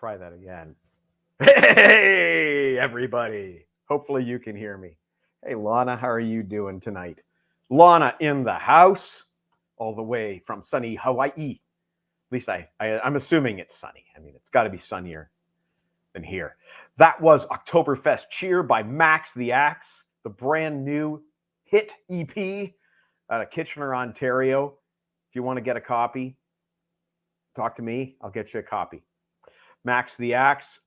Try that again. Hey, everybody. Hopefully you can hear me. Hey, Lana, how are you doing tonight? Lana in the house, all the way from sunny Hawaii. At least I'm assuming it's sunny. I mean, it's got to be sunnier than here. That was Oktoberfest Cheer by Max the Axe, the brand new hit EP out of Kitchener, Ontario. If you want to get a copy, talk to me. I'll get you a copy. Max the Axe,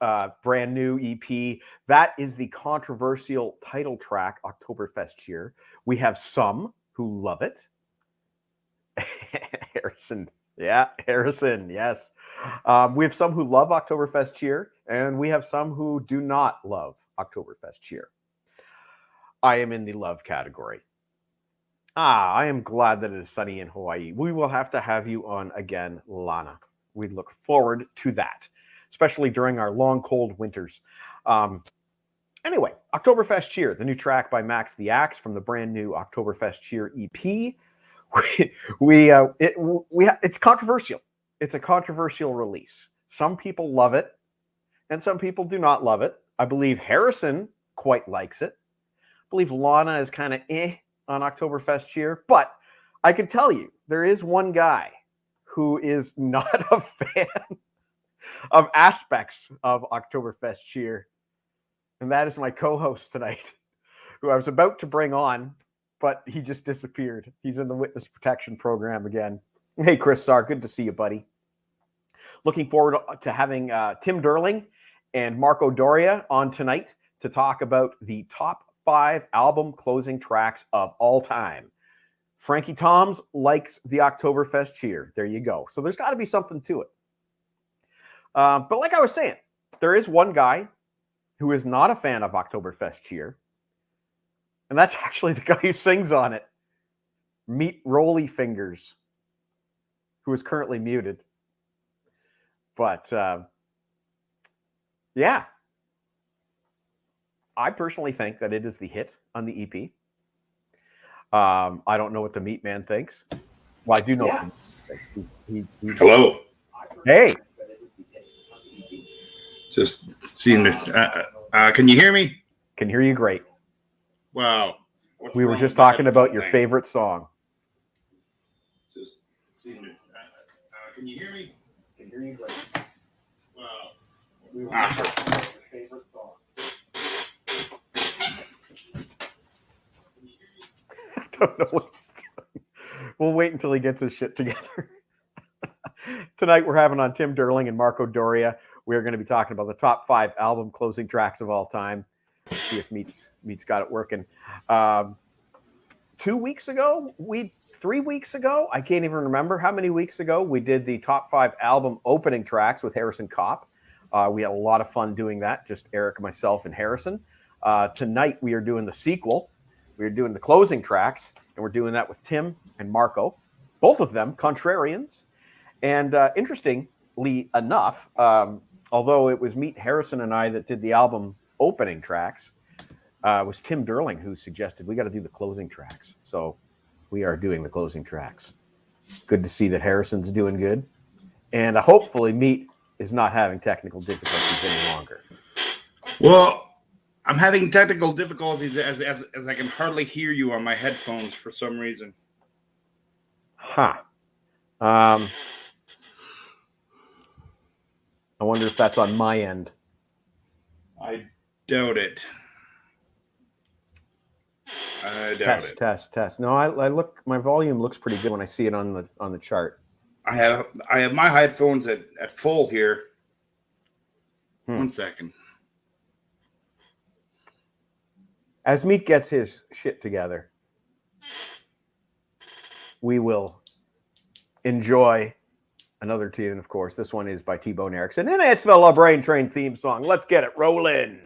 brand new EP. That is the controversial title track, Oktoberfest Cheer. We have some who love it. Harrison. Yeah, Harrison, yes. We have some who love Oktoberfest Cheer, and we have some who do not love Oktoberfest Cheer. I am in the love category. I am glad that it is sunny in Hawaii. We will have to have you on again, Lana. We look forward to that, especially during our long, cold winters. Anyway, Oktoberfest Cheer, the new track by Max the Axe from the brand new Oktoberfest Cheer EP. It's controversial. It's a controversial release. Some people love it, and some people do not love it. I believe Harrison quite likes it. I believe Lana is kind of on Oktoberfest Cheer, but I can tell you, there is one guy who is not a fan of aspects of Oktoberfest Cheer, and that is my co-host tonight, who I was about to bring on, but he just disappeared. He's in the witness protection program again. Hey, Chris Sarr, good to see you, buddy. Looking forward to having Tim Derling and Marco Doria on tonight to talk about the top 5 album closing tracks of all time. Frankie Toms likes the Oktoberfest Cheer. There you go. So there's got to be something to it. But like I was saying, there is one guy who is not a fan of Oktoberfest Cheer, and that's actually the guy who sings on it, Meat Rolly Fingers, who is currently muted. But, yeah, I personally think that it is the hit on the EP. I don't know what the Meat Man thinks. Well, I do know. Yeah. Hello. Hey. Just seeing it. Can you hear me? Can hear you great. Wow. We were just talking about your favorite song. Just seemed to, can you hear me? I can hear you great. Well, We were just talking about your favorite song. I don't know what he's doing. We'll wait until he gets his shit together. Tonight we're having on Tim Derling and Marco Doria. We're going to be talking about the top 5 album closing tracks of all time. See if Meat's got it working. 3 weeks ago, I can't even remember how many weeks ago, we did the top 5 album opening tracks with Harrison Kopp. We had a lot of fun doing that, just Eric, myself, and Harrison. Tonight we are doing the sequel. We are doing the closing tracks, and we're doing that with Tim and Marco, both of them Contrarians. And interestingly enough, although it was Meat, Harrison, and I that did the album opening tracks, it was Tim Derling who suggested we got to do the closing tracks. So we are doing the closing tracks. Good to see that Harrison's doing good. And hopefully Meat is not having technical difficulties any longer. Well, I'm having technical difficulties as I can hardly hear you on my headphones for some reason. Huh. I wonder if that's on my end. I doubt it. Test. No, I look. My volume looks pretty good when I see it on the chart. I have my headphones at full here. 1 second. As Meat gets his shit together, we will enjoy another tune, of course. This one is by T-Bone Erickson, and it's the LeBrain Train theme song. Let's get it rolling.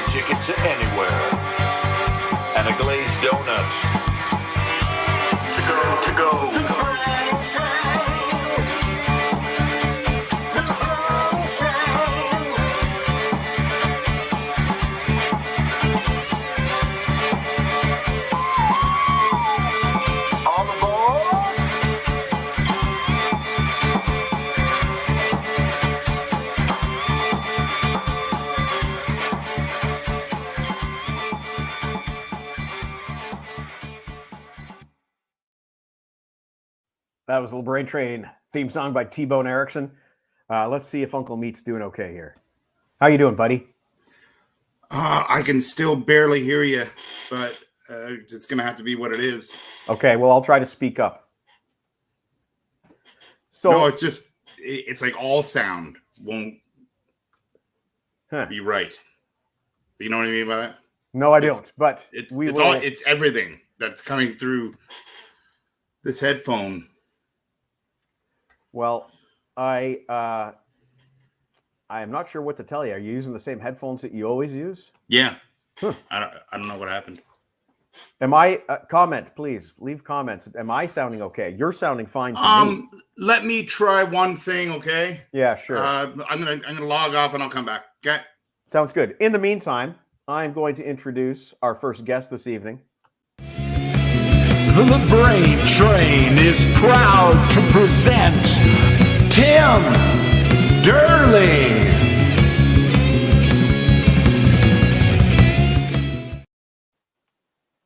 Ticket to anywhere and a glazed donut to go. All aboard. That was the LeBrain Train theme song by T-Bone Erickson. Let's see if Uncle Meat's doing okay here. How you doing, buddy? I can still barely hear you, but it's going to have to be what it is. Okay, well, I'll try to speak up. So no, it's like all sound won't be right. You know what I mean by that? No, I don't. But it's everything that's coming through this headphone. Well, I am not sure what to tell you. Are you using the same headphones that you always use? Yeah. I don't know what happened. Am I comment, please leave comments. Am I sounding okay? You're sounding fine to me. Let me try one thing, okay? Yeah, sure. I'm gonna log off and I'll come back. Okay. Sounds good. In the meantime, I'm going to introduce our first guest this evening. The LeBrain train is proud to present Tim Durling.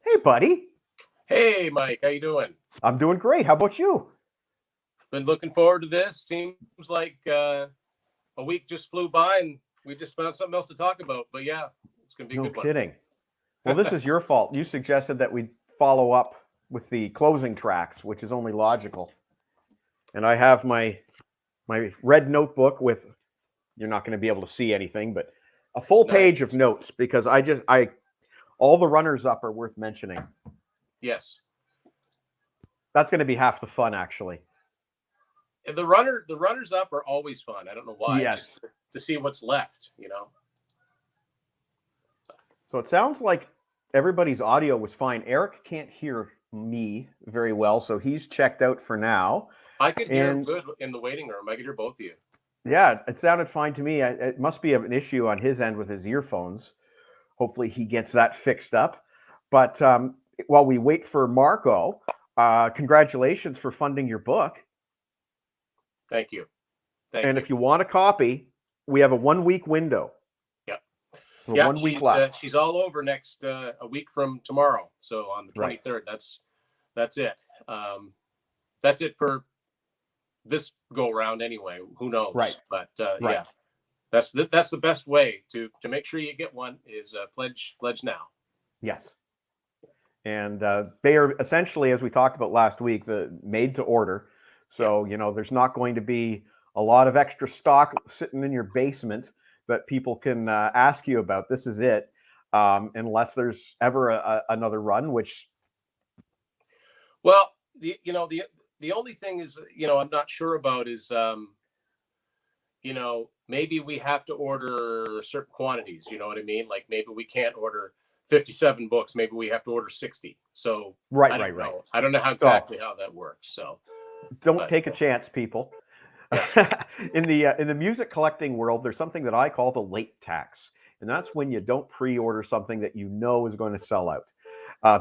Hey, buddy. Hey, Mike, how you doing? I'm doing great. How about you? Been looking forward to this. Seems like a week just flew by and we just found something else to talk about. But yeah, it's going to be a No good kidding. Well, this is your fault. You suggested that we follow up with the closing tracks, which is only logical. And I have my red notebook with, you're not going to be able to see anything, but a full page of notes, because all the runners up are worth mentioning. Yes. That's going to be half the fun, actually. And the runners up are always fun. I don't know why. Yes. Just to see what's left, you know. So it sounds like everybody's audio was fine. Eric can't hear me very well, so he's checked out for now. I could hear good in the waiting room. I could hear both of you. Yeah, it sounded fine to me. It must be an issue on his end with his earphones. Hopefully he gets that fixed up. But while we wait for Marco, congratulations for funding your book. Thank you. If you want a copy, we have a 1 week window. Yeah, 1 week left. She's all over next a week from tomorrow. So on the 23rd, that's it. That's it for this go around anyway. Who knows? Right. But Right. yeah, that's the best way to make sure you get one is pledge now. Yes. And they are essentially, as we talked about last week, the made to order. So, there's not going to be a lot of extra stock sitting in your basement that people can ask you about. This is it, unless there's ever another run, which. Well, the only thing is, I'm not sure about is, maybe we have to order certain quantities. You know what I mean? Like maybe we can't order 57 books. Maybe we have to order 60. So right. I don't know how exactly how that works. So don't take a chance, people. Yeah. In the music collecting world, there's something that I call the late tax, and that's when you don't pre-order something that you know is going to sell out.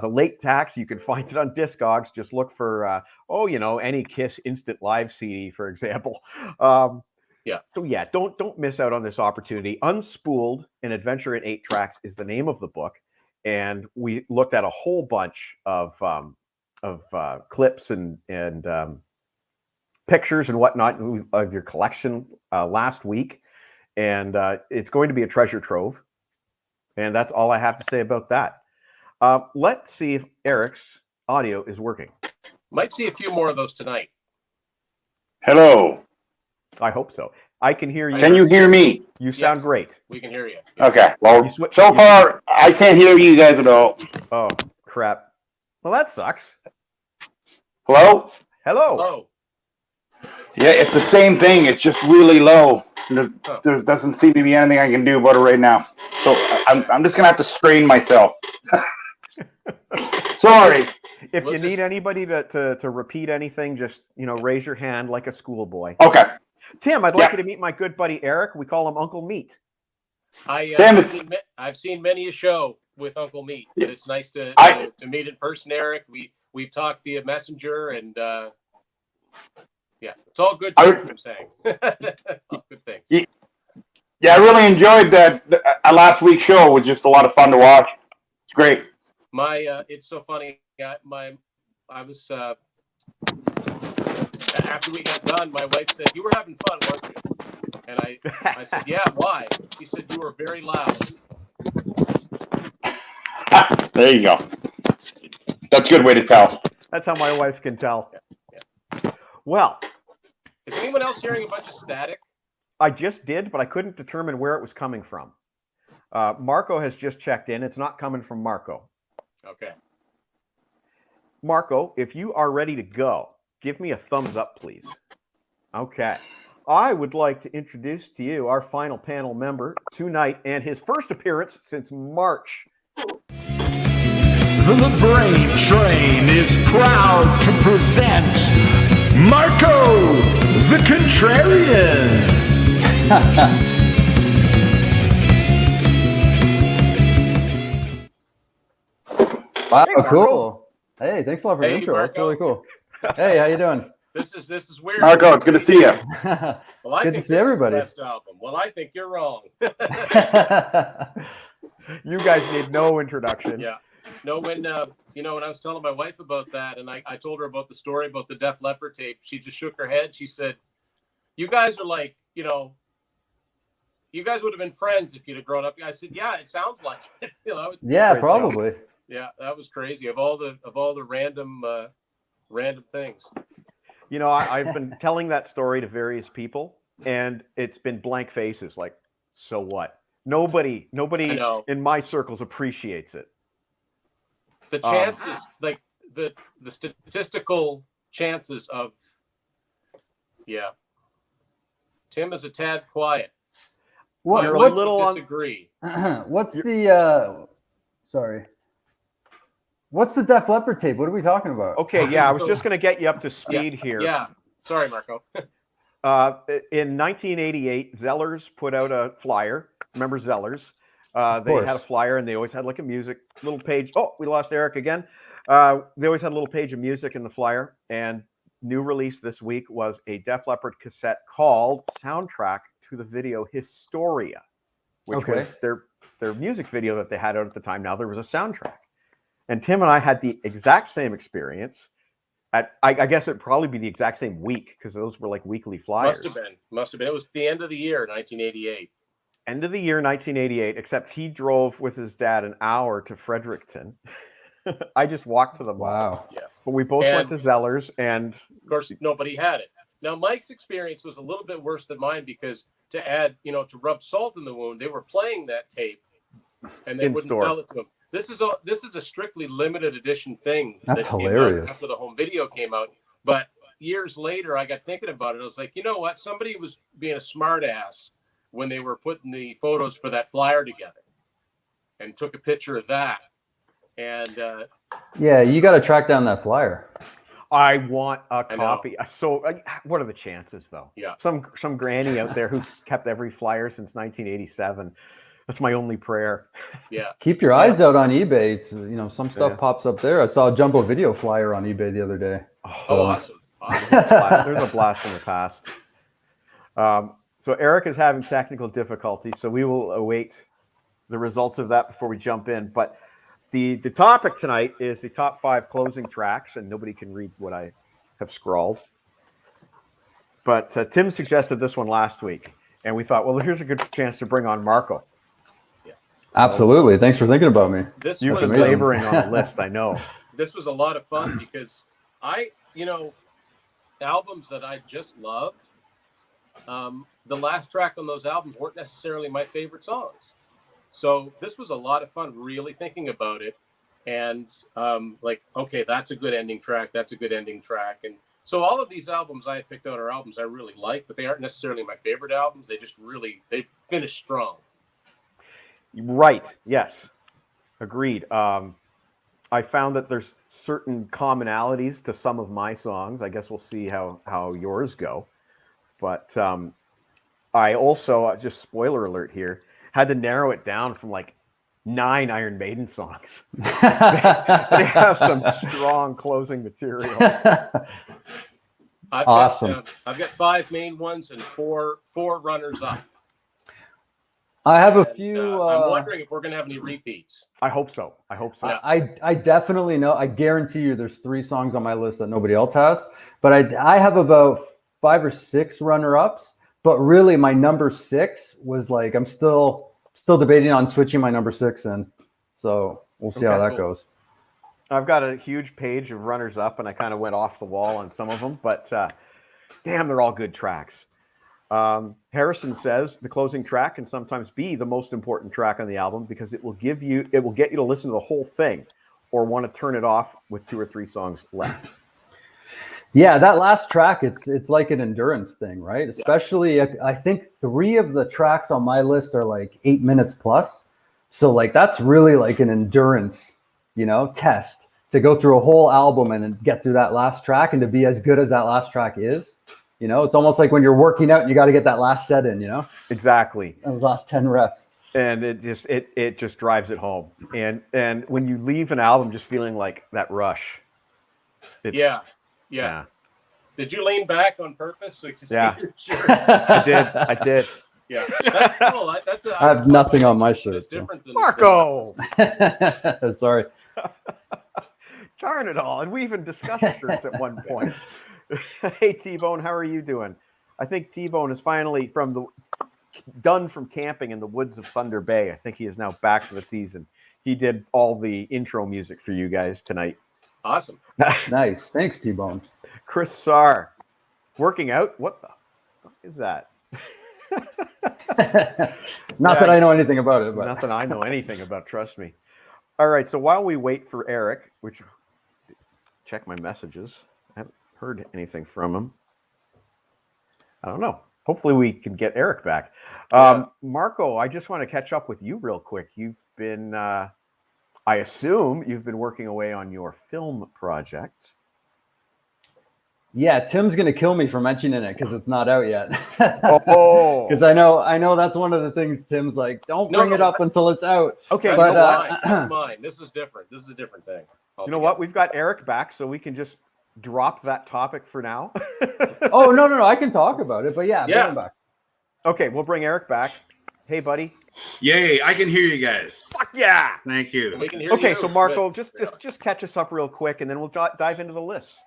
The late tax, you can find it on Discogs. Just look for any Kiss Instant Live CD, for example. Yeah. So yeah, don't miss out on this opportunity. Unspooled: An Adventure in 8 Tracks is the name of the book, and we looked at a whole bunch of clips and pictures and whatnot of your collection last week, and it's going to be a treasure trove. And that's all I have to say about that. Let's see if Eric's audio is working. Might see a few more of those tonight. Hello. I hope so. I can hear you. Can you hear me? You sound great. We can hear you. Okay. Well, so far, I can't hear you guys at all. Oh, crap. Well, that sucks. Hello? Hello. Yeah, it's the same thing. It's just really low. There doesn't seem to be anything I can do about it right now. So I'm just going to have to strain myself. Sorry. If you need anybody to repeat anything, just, raise your hand like a schoolboy. Okay. Tim, I'd like you to meet my good buddy Eric. We call him Uncle Meat. I've seen many a show with Uncle Meat, but it's nice to meet in person, Eric. We've talked via Messenger, and it's all good things I'm saying. All good things. Yeah, I really enjoyed that last week's show. It was just a lot of fun to watch. It's great. It's so funny. I was after we got done, my wife said, "You were having fun, weren't you?" And I said, "Yeah, why?" She said, "You were very loud." There you go. That's a good way to tell. That's how my wife can tell. Yeah. Well, is anyone else hearing a bunch of static? I just did, but I couldn't determine where it was coming from. Marco has just checked in. It's not coming from Marco. Okay. Marco, if you are ready to go, give me a thumbs up, please. Okay. I would like to introduce to you our final panel member tonight and his first appearance since March. The LeBrain train is proud to present Marco the Contrarian. Wow, Hey, Marco. cool. Hey, thanks a lot for the Hey, intro. That's Marco. really cool. Hey, how you doing? This is weird. Marco, it's good to see you. Well, I Good to think see this is everybody. the best album. Well, I think you're wrong. You guys need no introduction. Yeah. No, when when I was telling my wife about that, and I told her about the story about the Def Leppard tape, she just shook her head. She said, "You guys are like, you guys would have been friends if you'd have grown up." I said, "Yeah, it sounds like it." Yeah, Great probably. Yeah, that was crazy. Of all the random things. I've been telling that story to various people, and it's been blank faces. Like, so what? Nobody in my circles appreciates it. The chances, like the statistical chances of, yeah. Tim is a tad quiet. You're a What's little on- disagree. what's the what's the Def Leppard tape? What are we talking about? Okay, yeah, I was just going to get you up to speed here. Yeah, sorry, Marco. In 1988, Zellers put out a flyer. Remember Zellers? They course. had a flyer, and they always had like a music little page. Oh, we lost Eric again. They always had a little page of music in the flyer. And new release this week was a Def Leppard cassette called Soundtrack to the Video Historia, which was their music video that they had out at the time. Now there was a soundtrack. And Tim and I had the exact same experience. I guess it'd probably be the exact same week because those were like weekly flyers. Must have been. It was the end of the year, 1988. End of the year, 1988, except he drove with his dad an hour to Fredericton. I just walked to the mall. Wow. Yeah. But we both went to Zellers, and of course, nobody had it. Now, Mike's experience was a little bit worse than mine because to add, to rub salt in the wound, they were playing that tape and they wouldn't sell it to him. This is a strictly limited edition thing. That's that hilarious. came out after the home video came out. But years later, I got thinking about it. I was like, you know what? Somebody was being a smart ass when they were putting the photos for that flyer together and took a picture of that. And yeah, you got to track down that flyer. I want a copy. So what are the chances, though? Yeah. Some granny out there who's kept every flyer since 1987. That's my only prayer. Yeah. Keep your eyes out on eBay. It's, some stuff pops up there. I saw a Jumbo Video flyer on eBay the other day. Oh, awesome. There's a blast from the past. So Eric is having technical difficulties, so we will await the results of that before we jump in. But the topic tonight is the top 5 closing tracks, and nobody can read what I have scrawled. But Tim suggested this one last week, and we thought, well, here's a good chance to bring on Marco. Absolutely. Thanks for thinking about me. You've been laboring on the list, I know. This was a lot of fun because albums that I just love, the last track on those albums weren't necessarily my favorite songs. So this was a lot of fun really thinking about it. And okay, that's a good ending track. That's a good ending track. And so all of these albums I picked out are albums I really like, but they aren't necessarily my favorite albums. They just they finish strong. Right. Yes. Agreed. I found that there's certain commonalities to some of my songs. I guess we'll see how yours go. But I also, just spoiler alert here, had to narrow it down from like 9 Iron Maiden songs. They have some strong closing material. Awesome. I've got 5 main ones and four runners up. I have a few. I'm wondering if we're going to have any repeats. I hope so. Yeah. I definitely know. I guarantee you there's 3 songs on my list that nobody else has. But I have about 5 or 6 runner-ups. But really, my number 6 was like, I'm still debating on switching my number 6 in. So we'll see how that goes. I've got a huge page of runners-up, and I kind of went off the wall on some of them. But damn, they're all good tracks. Harrison says the closing track can sometimes be the most important track on the album because it will get you to listen to the whole thing or want to turn it off with 2 or 3 songs left. Yeah, that last track, it's like an endurance thing, right? Especially, I think 3 of the tracks on my list are like 8 minutes plus. So like that's really like an endurance, test to go through a whole album and get through that last track and to be as good as that last track is. It's almost like when you're working out and you got to get that last set in, Exactly. Those last 10 reps. and it just drives it home. And when you leave an album just feeling like that rush. Yeah. Did you lean back on purpose so you could see your shirt? I did. Yeah, that's cool. I have nothing on my shirt. It's different than Marco. Sorry. Darn it all. And we even discussed shirts at one point. Hey, T-Bone, how are you doing? I think T-Bone is finally done from camping in the woods of Thunder Bay. I think he is now back for the season. He did all the intro music for you guys tonight. Awesome. Nice. Thanks, T-Bone. Chris Sarr, working out? What the fuck is that? Not that I know anything about it. But. Nothing I know anything about, trust me. All right, so while we wait for Eric, which check my messages. I haven't heard anything from him. I don't know. Hopefully we can get Eric back. Marco, I just want to catch up with you real quick. You've been, I assume you've been working away on your film project. Yeah, Tim's gonna kill me for mentioning it because it's not out yet. Because I know that's one of the things Tim's like, don't bring it up until it's out. Okay, but that's mine. This is different. This is a different thing. You know what? We've got Eric back, so we can just drop that topic for now. Oh no, I can talk about it, but bring him back. Okay, we'll bring Eric back. Hey, buddy. Yay! I can hear you guys. Fuck yeah! Thank you. We can hear Okay, you. so Marco, just catch us up real quick, and then we'll dive into the list.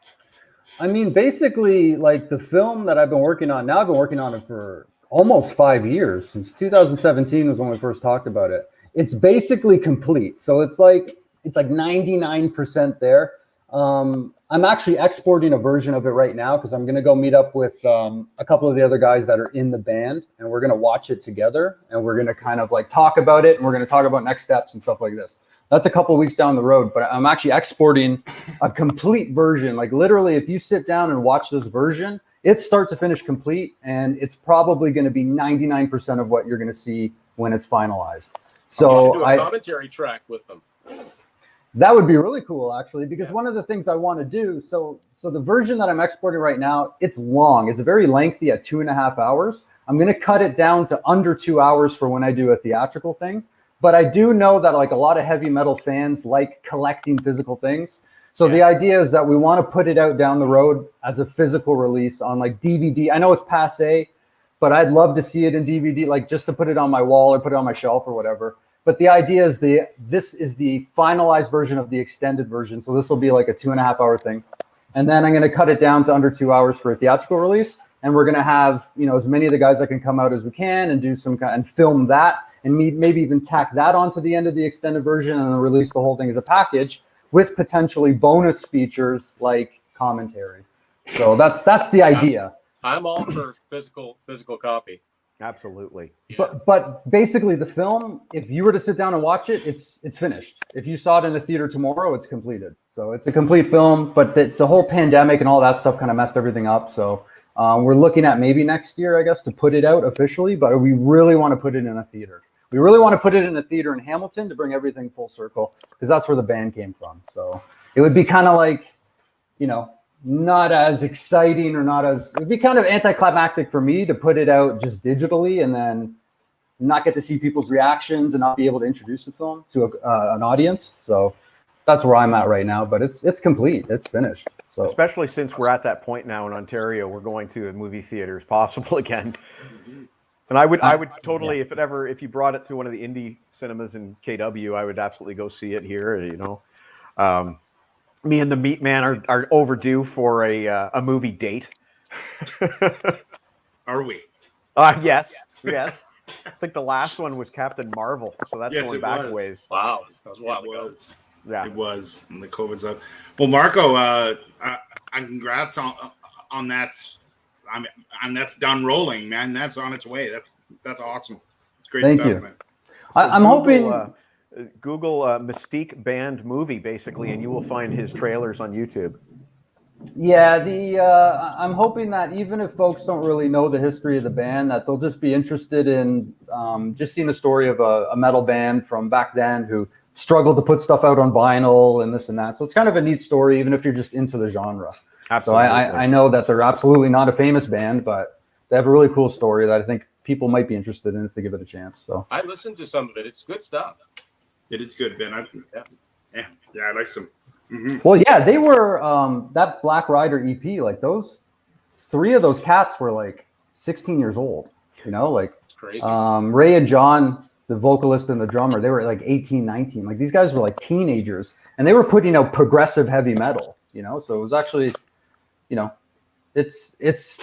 I mean, basically, like the film that I've been working on now, I've been working on it for almost 5 years. Since 2017 was when we first talked about it. It's basically complete. So it's like 99% there. I'm actually exporting a version of it right now because I'm going to go meet up with a couple of the other guys that are in the band, and we're going to watch it together, and we're going to kind of like talk about it, and we're going to talk about next steps and stuff like this. That's a couple of weeks down the road, but I'm actually exporting a complete version. Like literally, if you sit down and watch this version, it's start to finish complete, and it's probably going to be 99% of what you're going to see when it's finalized. So do a commentary track with them. That would be really cool, actually, because one of the things I want to do, so the version that I'm exporting right now, it's long. It's very lengthy at 2.5 hours. I'm going to cut it down to under 2 hours for when I do a theatrical thing. But I do know that like a lot of heavy metal fans like collecting physical things. So the idea is that we want to put it out down the road as a physical release on like DVD. I know it's passe, but I'd love to see it in DVD, like just to put it on my wall or put it on my shelf or whatever. But the idea is this is the finalized version of the extended version. So this will be like a 2.5 hour thing. And then I'm going to cut it down to under 2 hours for a theatrical release. And we're going to have, as many of the guys that can come out as we can and do and film that and maybe even tack that onto the end of the extended version and then release the whole thing as a package with potentially bonus features like commentary. So that's the idea. I'm all for physical copy. Absolutely. Yeah. But basically the film, if you were to sit down and watch it, it's finished. If you saw it in the theater tomorrow, it's completed. So it's a complete film, but the whole pandemic and all that stuff kind of messed everything up. So we're looking at maybe next year, I guess, to put it out officially, but we really want to put it in a theater. We really want to put it in a theater in Hamilton to bring everything full circle because that's where the band came from. So it would be kind of like, not as exciting or it'd be kind of anticlimactic for me to put it out just digitally and then not get to see people's reactions and not be able to introduce the film to an audience. So that's where I'm at right now, but it's complete. It's finished. So especially since we're at that point now in Ontario, we're going to a movie theaters possible again. And I would totally, if you brought it to one of the indie cinemas in KW, I would absolutely go see it here. Me and the Meat Man are overdue for a movie date. Are we? Yes. I think the last one was Captain Marvel, so that's going back a ways. Wow, that was a while ago. Yeah, it was in the COVID stuff. Well, Marco, congrats on that. That's done rolling, man. That's on its way. That's awesome. It's great Thank stuff, you. man. So I'm hoping. Google Mystique Band movie, basically, and you will find his trailers on YouTube. Yeah, I'm hoping that even if folks don't really know the history of the band, that they'll just be interested in just seeing a story of a metal band from back then who struggled to put stuff out on vinyl and this and that. So it's kind of a neat story, even if you're just into the genre. Absolutely. So I know that they're absolutely not a famous band, but they have a really cool story that I think people might be interested in if they give it a chance. So I listened to some of it. It's good stuff. It is good, Ben. Yeah, I like some. Mm-hmm. Well, yeah, they were that Black Rider EP. Like those 3 of those cats were like 16 years old. You know, like It's crazy. Ray and John, the vocalist and the drummer, they were like 18, 19. Like these guys were like teenagers, and they were putting out progressive heavy metal. You know, so it was actually, you know, it's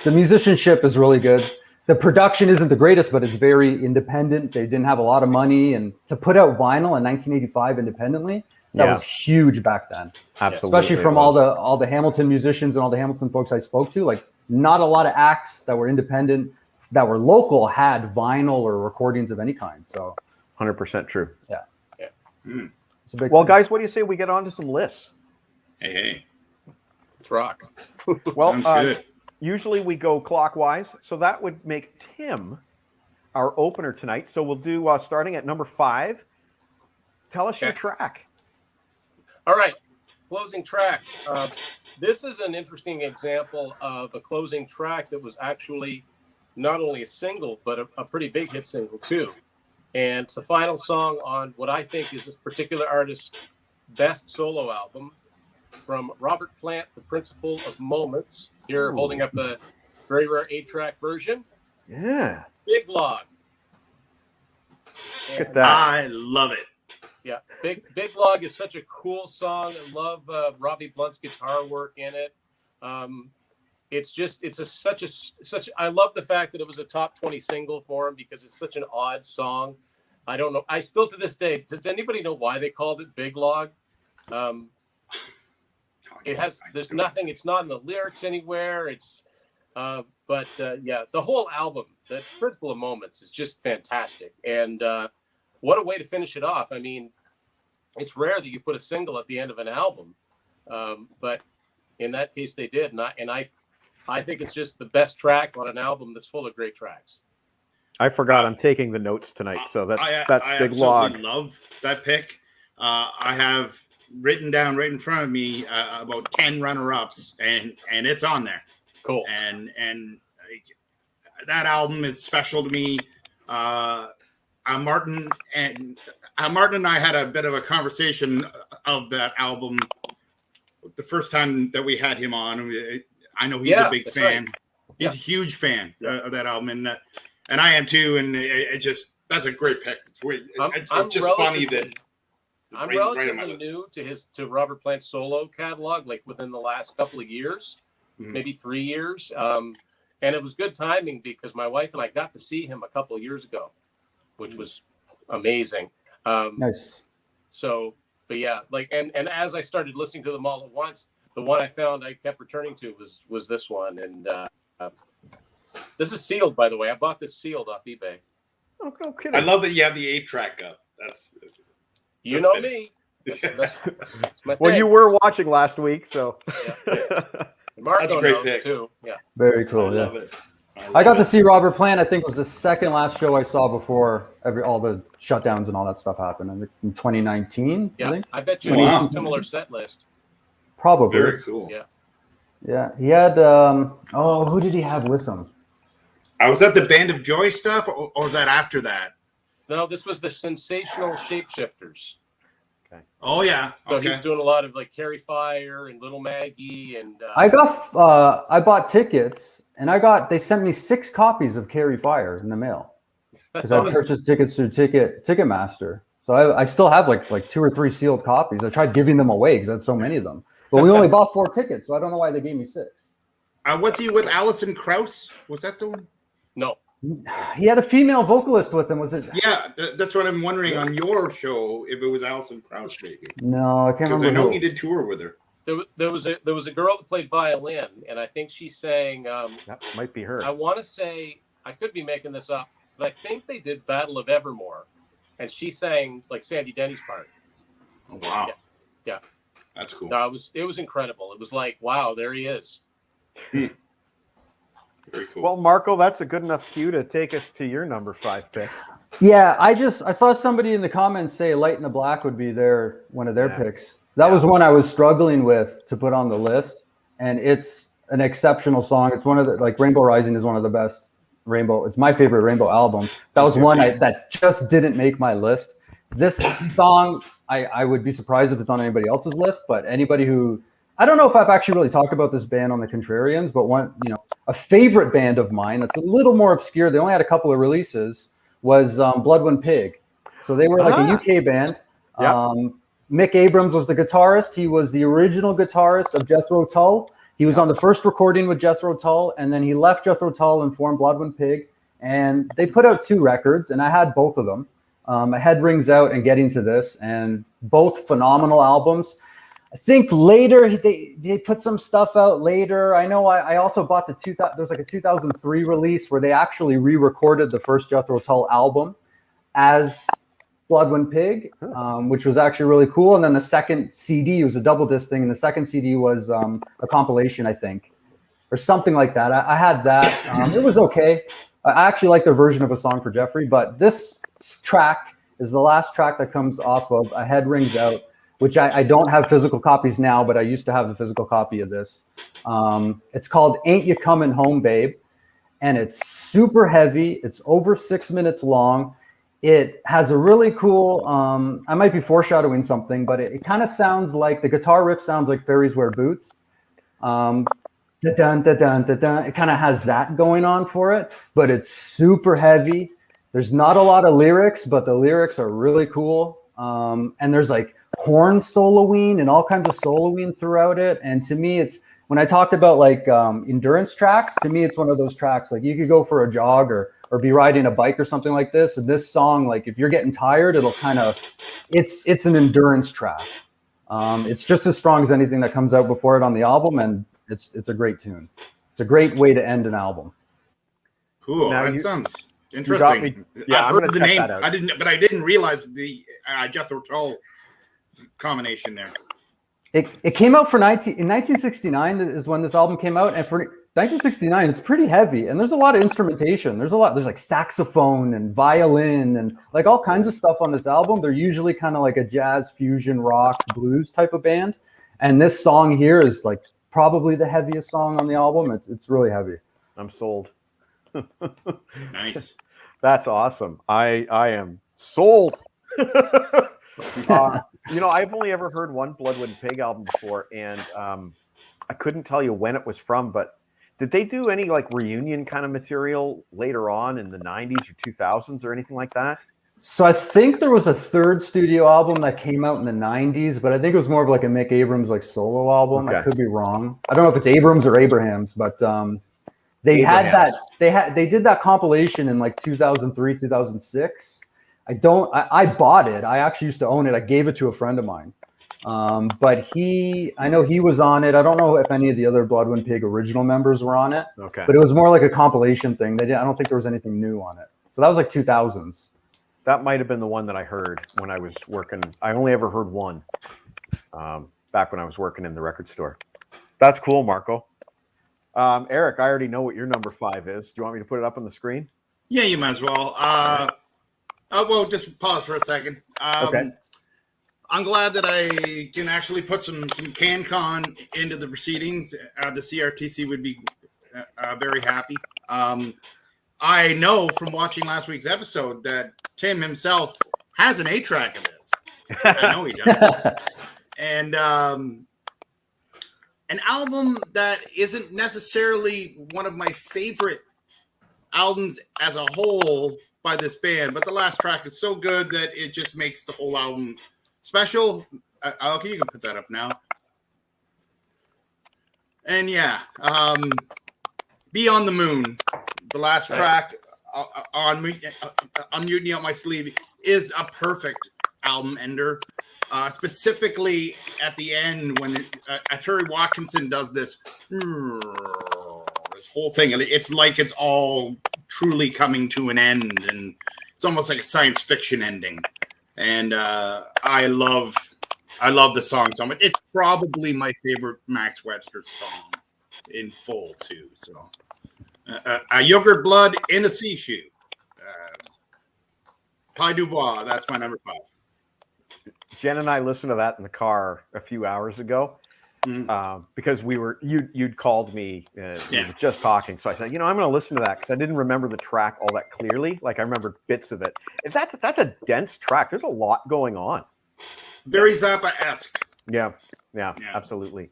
the musicianship is really good. The production isn't the greatest, but it's very independent. They didn't have a lot of money, and to put out vinyl in 1985 independently, that was huge back then. Absolutely. Especially from all the Hamilton musicians and all the Hamilton folks I spoke to. Like, not a lot of acts that were independent, that were local, had vinyl or recordings of any kind. So 100% true. Yeah. Mm. It's a big Well, thing. guys, what do you say we get on to some lists? Hey. Let's rock. Well, Sounds good. usually we go clockwise, so that would make Tim our opener tonight. So we'll do starting at number 5. Tell us your track. All right, closing track. This is an interesting example of a closing track that was actually not only a single, but a pretty big hit single too. And it's the final song on what I think is this particular artist's best solo album, from Robert Plant, The Principle of Moments. Here, holding up a very rare 8-track version. Yeah. Big Log. Look at that. I love it. Yeah, Big Log is such a cool song. I love Robbie Blunt's guitar work in it. I love the fact that it was a top 20 single for him, because it's such an odd song. I don't know. I still, to this day, does anybody know why they called it Big Log? There's nothing. It's not in the lyrics anywhere. The whole album, The Principle of Moments, is just fantastic. And what a way to finish it off. I mean, it's rare that you put a single at the end of an album, but in that case they did. And I think it's just the best track on an album that's full of great tracks. I forgot I'm taking the notes tonight, so that's I Big Log. absolutely love that pick. I have written down right in front of me about 10 runner-ups, and it's on there. Cool. And that album is special to me. Martin and I had a bit of a conversation of that album the first time that we had him on. I know he's a big fan. Right. He's a huge fan of that album, and I am too. And that's a great pick. It's just funny that I'm relatively new to Robert Plant's solo catalog, like within the last couple of years, maybe 3 years. And it was good timing, because my wife and I got to see him a couple of years ago, which was amazing. Nice. So, but yeah, like, and as I started listening to them all at once, the one I found I kept returning to was this one. And this is sealed, by the way. I bought this sealed off eBay. Oh, no kidding. I love that you have the 8-track up. That's me. That's my Well, thing. you were watching last week, so. Yeah. Marco That's a great knows pick. too. Yeah. Very cool. I love it. I got to see Robert Plant. I think it was the second last show I saw before all the shutdowns and all that stuff happened. In 2019, Yeah, I think. I bet you it was a similar set list. Probably. Very cool. Yeah. Yeah, he had. Who did he have with him? Was that the Band of Joy stuff, or was that after that? No, this was the Sensational Shapeshifters. Oh yeah. So Okay. he was doing a lot of like Carrie Fire and Little Maggie and. I bought tickets, and they sent me 6 copies of Carrie Fire in the mail, because I purchased tickets through Ticketmaster. So I still have like 2 or 3 sealed copies. I tried giving them away because I had so many of them, but we only bought 4 tickets, so I don't know why they gave me 6. Was he with Alison Krauss? Was that the one? No. He had a female vocalist with him. Was it? Yeah, that's what I'm wondering on your show, if it was Alison Krauss, maybe. No, I can't Because remember. I know who. he did tour with her. There was a girl that played violin, and I think she sang. That might be her. I want to say, I could be making this up, but I think they did Battle of Evermore, and she sang like Sandy Denny's part. Oh, wow. Yeah. That's cool. No, it was incredible. It was like, wow, there he is. Very cool. Well, Marco, that's a good enough cue to take us to your number 5 pick. Yeah, I saw somebody in the comments say Light in the Black would be one of their picks. That was one I was struggling with to put on the list, and it's an exceptional song. It's one of the, like, Rainbow Rising is one of the best Rainbow. It's my favorite Rainbow album. That was one that just didn't make my list. This song, I would be surprised if it's on anybody else's list, but anybody who, I don't know if I've actually really talked about this band on the Contrarians, but a favorite band of mine that's a little more obscure, they only had a couple of releases, was Bloodwind Pig. So they were like a UK band. Yep. Mick Abrams was the guitarist. He was the original guitarist of Jethro Tull. He was on the first recording with Jethro Tull, and then he left Jethro Tull and formed Bloodwind Pig. And they put out 2 records, and I had both of them. My Head Rings Out and Getting to This, and both phenomenal albums. I think later they put some stuff out later. I know I also bought there's like a 2003 release where they actually re-recorded the first Jethro Tull album as Bloodwind Pig, which was actually really cool. And then the second CD, it was a double disc thing, and the second CD was a compilation, I think, or something like that. I had that. It was okay. I actually like their version of A Song for Jeffrey, but this track is the last track that comes off of A Head Rings Out, which I don't have physical copies now, but I used to have the physical copy of this. It's called Ain't You Coming Home, Babe? And it's super heavy. It's over 6 minutes long. It has a really cool, I might be foreshadowing something, but it kind of sounds like, the guitar riff sounds like Fairies Wear Boots. Da-dun, da-dun, da-dun. It kind of has that going on for it, but it's super heavy. There's not a lot of lyrics, but the lyrics are really cool. And there's like horn soloing and all kinds of soloing throughout it. And to me, it's, when I talked about like endurance tracks, to me, it's one of those tracks, like you could go for a jog or be riding a bike or something like this. And this song, like if you're getting tired, it'll kind of, it's an endurance track. It's just as strong as anything that comes out before it on the album. And it's a great tune. It's a great way to end an album. Cool. That sounds interesting. I've heard the name. I didn't realize the Jethro Tull combination there. It came out in 1969 is when this album came out, and for 1969 it's pretty heavy, and there's a lot of instrumentation. There's like saxophone and violin and like all kinds of stuff on this album. They're usually kind of like a jazz fusion rock blues type of band, and this song here is like probably the heaviest song on the album. It's really heavy. I'm sold. Nice. That's awesome. I am sold. I've only ever heard one Bloodwind Pig album before, and I couldn't tell you when it was from, but did they do any like reunion kind of material later on in the 90s or 2000s or anything like that? So I think there was a third studio album that came out in the 90s, but I think it was more of like a Mick Abrams like solo album. Okay. I could be wrong. I don't know if it's Abrams or Abrahams, but they did that compilation in like 2003, 2006. I bought it. I actually used to own it. I gave it to a friend of mine. But I know he was on it. I don't know if any of the other Bloodwind Pig original members were on it. Okay. But it was more like a compilation thing. I don't think there was anything new on it. So that was like 2000s. That might have been the one that I heard when I was working. I only ever heard one back when I was working in the record store. That's cool, Marco. Eric, I already know what your number 5 is. Do you want me to put it up on the screen? Yeah, you might as well. Well, just pause for a second. Okay. I'm glad that I can actually put some CanCon into the proceedings. The CRTC would be very happy. I know from watching last week's episode that Tim himself has an 8-track of this. I know he does. And an album that isn't necessarily one of my favorite albums as a whole by this band, but the last track is so good that it just makes the whole album special. Okay, you can put that up now. And yeah, Be on the Moon, the last track on Mutiny Up My Sleeve, is a perfect album ender. Specifically at the end when Terry Watkinson does this whole thing, and it's like it's all truly coming to an end, and it's almost like a science fiction ending. And I love the song so much. It's probably my favorite Max Webster song in full too. So a Yogurt Blood in a Sea Shoe. Pi Dubois, that's my number 5. Jen and I listened to that in the car a few hours ago. because you'd called me, we were just talking. So I said, I'm going to listen to that because I didn't remember the track all that clearly. Like I remembered bits of it. And that's a dense track. There's a lot going on. Very Zappa-esque. Yeah, absolutely.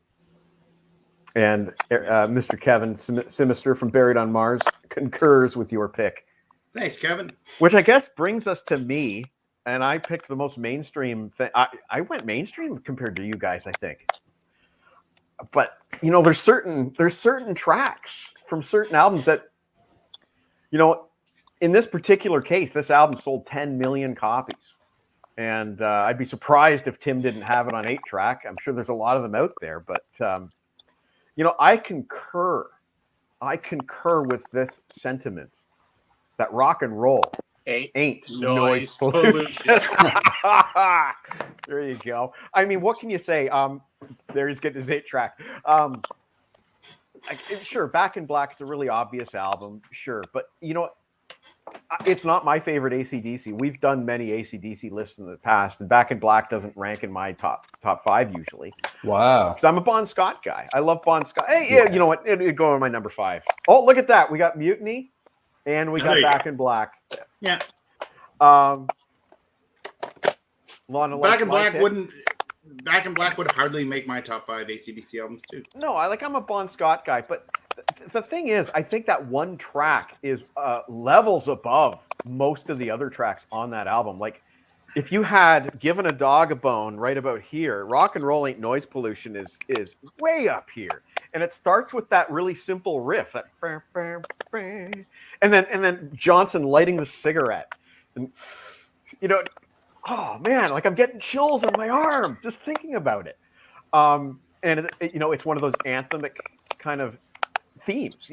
And Mr. Kevin Sinister from Buried on Mars concurs with your pick. Thanks, Kevin. Which I guess brings us to me, and I picked the most mainstream thing. I went mainstream compared to you guys, I think. But there's certain tracks from certain albums that, in this particular case, this album sold 10 million copies. And I'd be surprised if Tim didn't have it on 8-track. I'm sure there's a lot of them out there, but I concur with this sentiment that rock and roll ain't noise pollution. There you go. I mean, what can you say? There he's getting his 8-track. Sure, Back in Black is a really obvious album, sure, but it's not my favorite AC/DC. We've done many AC/DC lists in the past, and Back in Black doesn't rank in my top 5 usually. Wow. Because I'm a Bon Scott guy. I love Bon Scott. Hey, yeah, you know what? It'd go on my number 5. Oh, look at that. We got Mutiny, and we got Back in Black. Yeah. Lana Back in Black would hardly make my top 5 AC/DC albums too. No, I'm a Bon Scott guy, but the thing is, I think that one track is levels above most of the other tracks on that album. Like, if you had Given a Dog a Bone right about here, Rock and Roll Ain't Noise Pollution is way up here, and it starts with that really simple riff, that and then Johnson lighting the cigarette, and oh man, like I'm getting chills on my arm just thinking about it. And it's one of those anthemic kind of themes.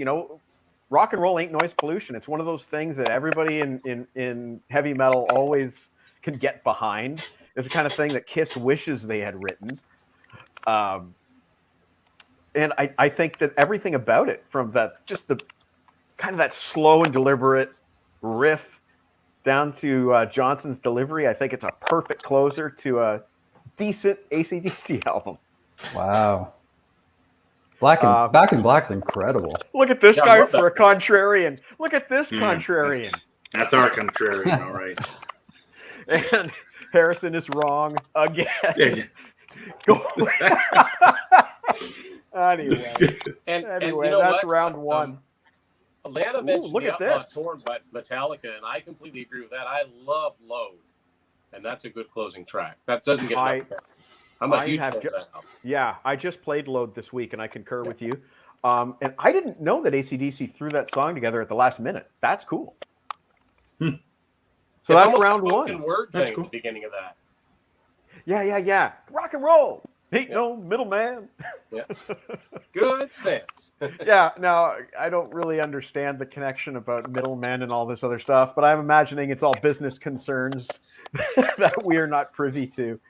Rock and roll ain't noise pollution. It's one of those things that everybody in heavy metal always can get behind. It's the kind of thing that Kiss wishes they had written. And I think that everything about it, from that just the kind of that slow and deliberate riff down to Johnson's delivery, I think it's a perfect closer to a decent AC/DC album. Wow. Back in Black's incredible. Look at this guy for a contrarian. Look at this contrarian. That's our contrarian, all right. And Harrison is wrong again. Yeah. Go. Anyway, and that's what? round 1. Atlanta mentioned look at this. Torn by Metallica, and I completely agree with that. I love Load, and that's a good closing track. That doesn't get enough. I'm a huge fan of that album. Yeah, I just played Load this week, and I concur with you. And I didn't know that AC/DC threw that song together at the last minute. That's cool. So that's round 1. Word That's thing cool. At the beginning of that. Yeah. Rock and roll. Ain't no middleman. Yeah. Good sense. Yeah, now I don't really understand the connection about middlemen and all this other stuff, but I'm imagining it's all business concerns that we are not privy to.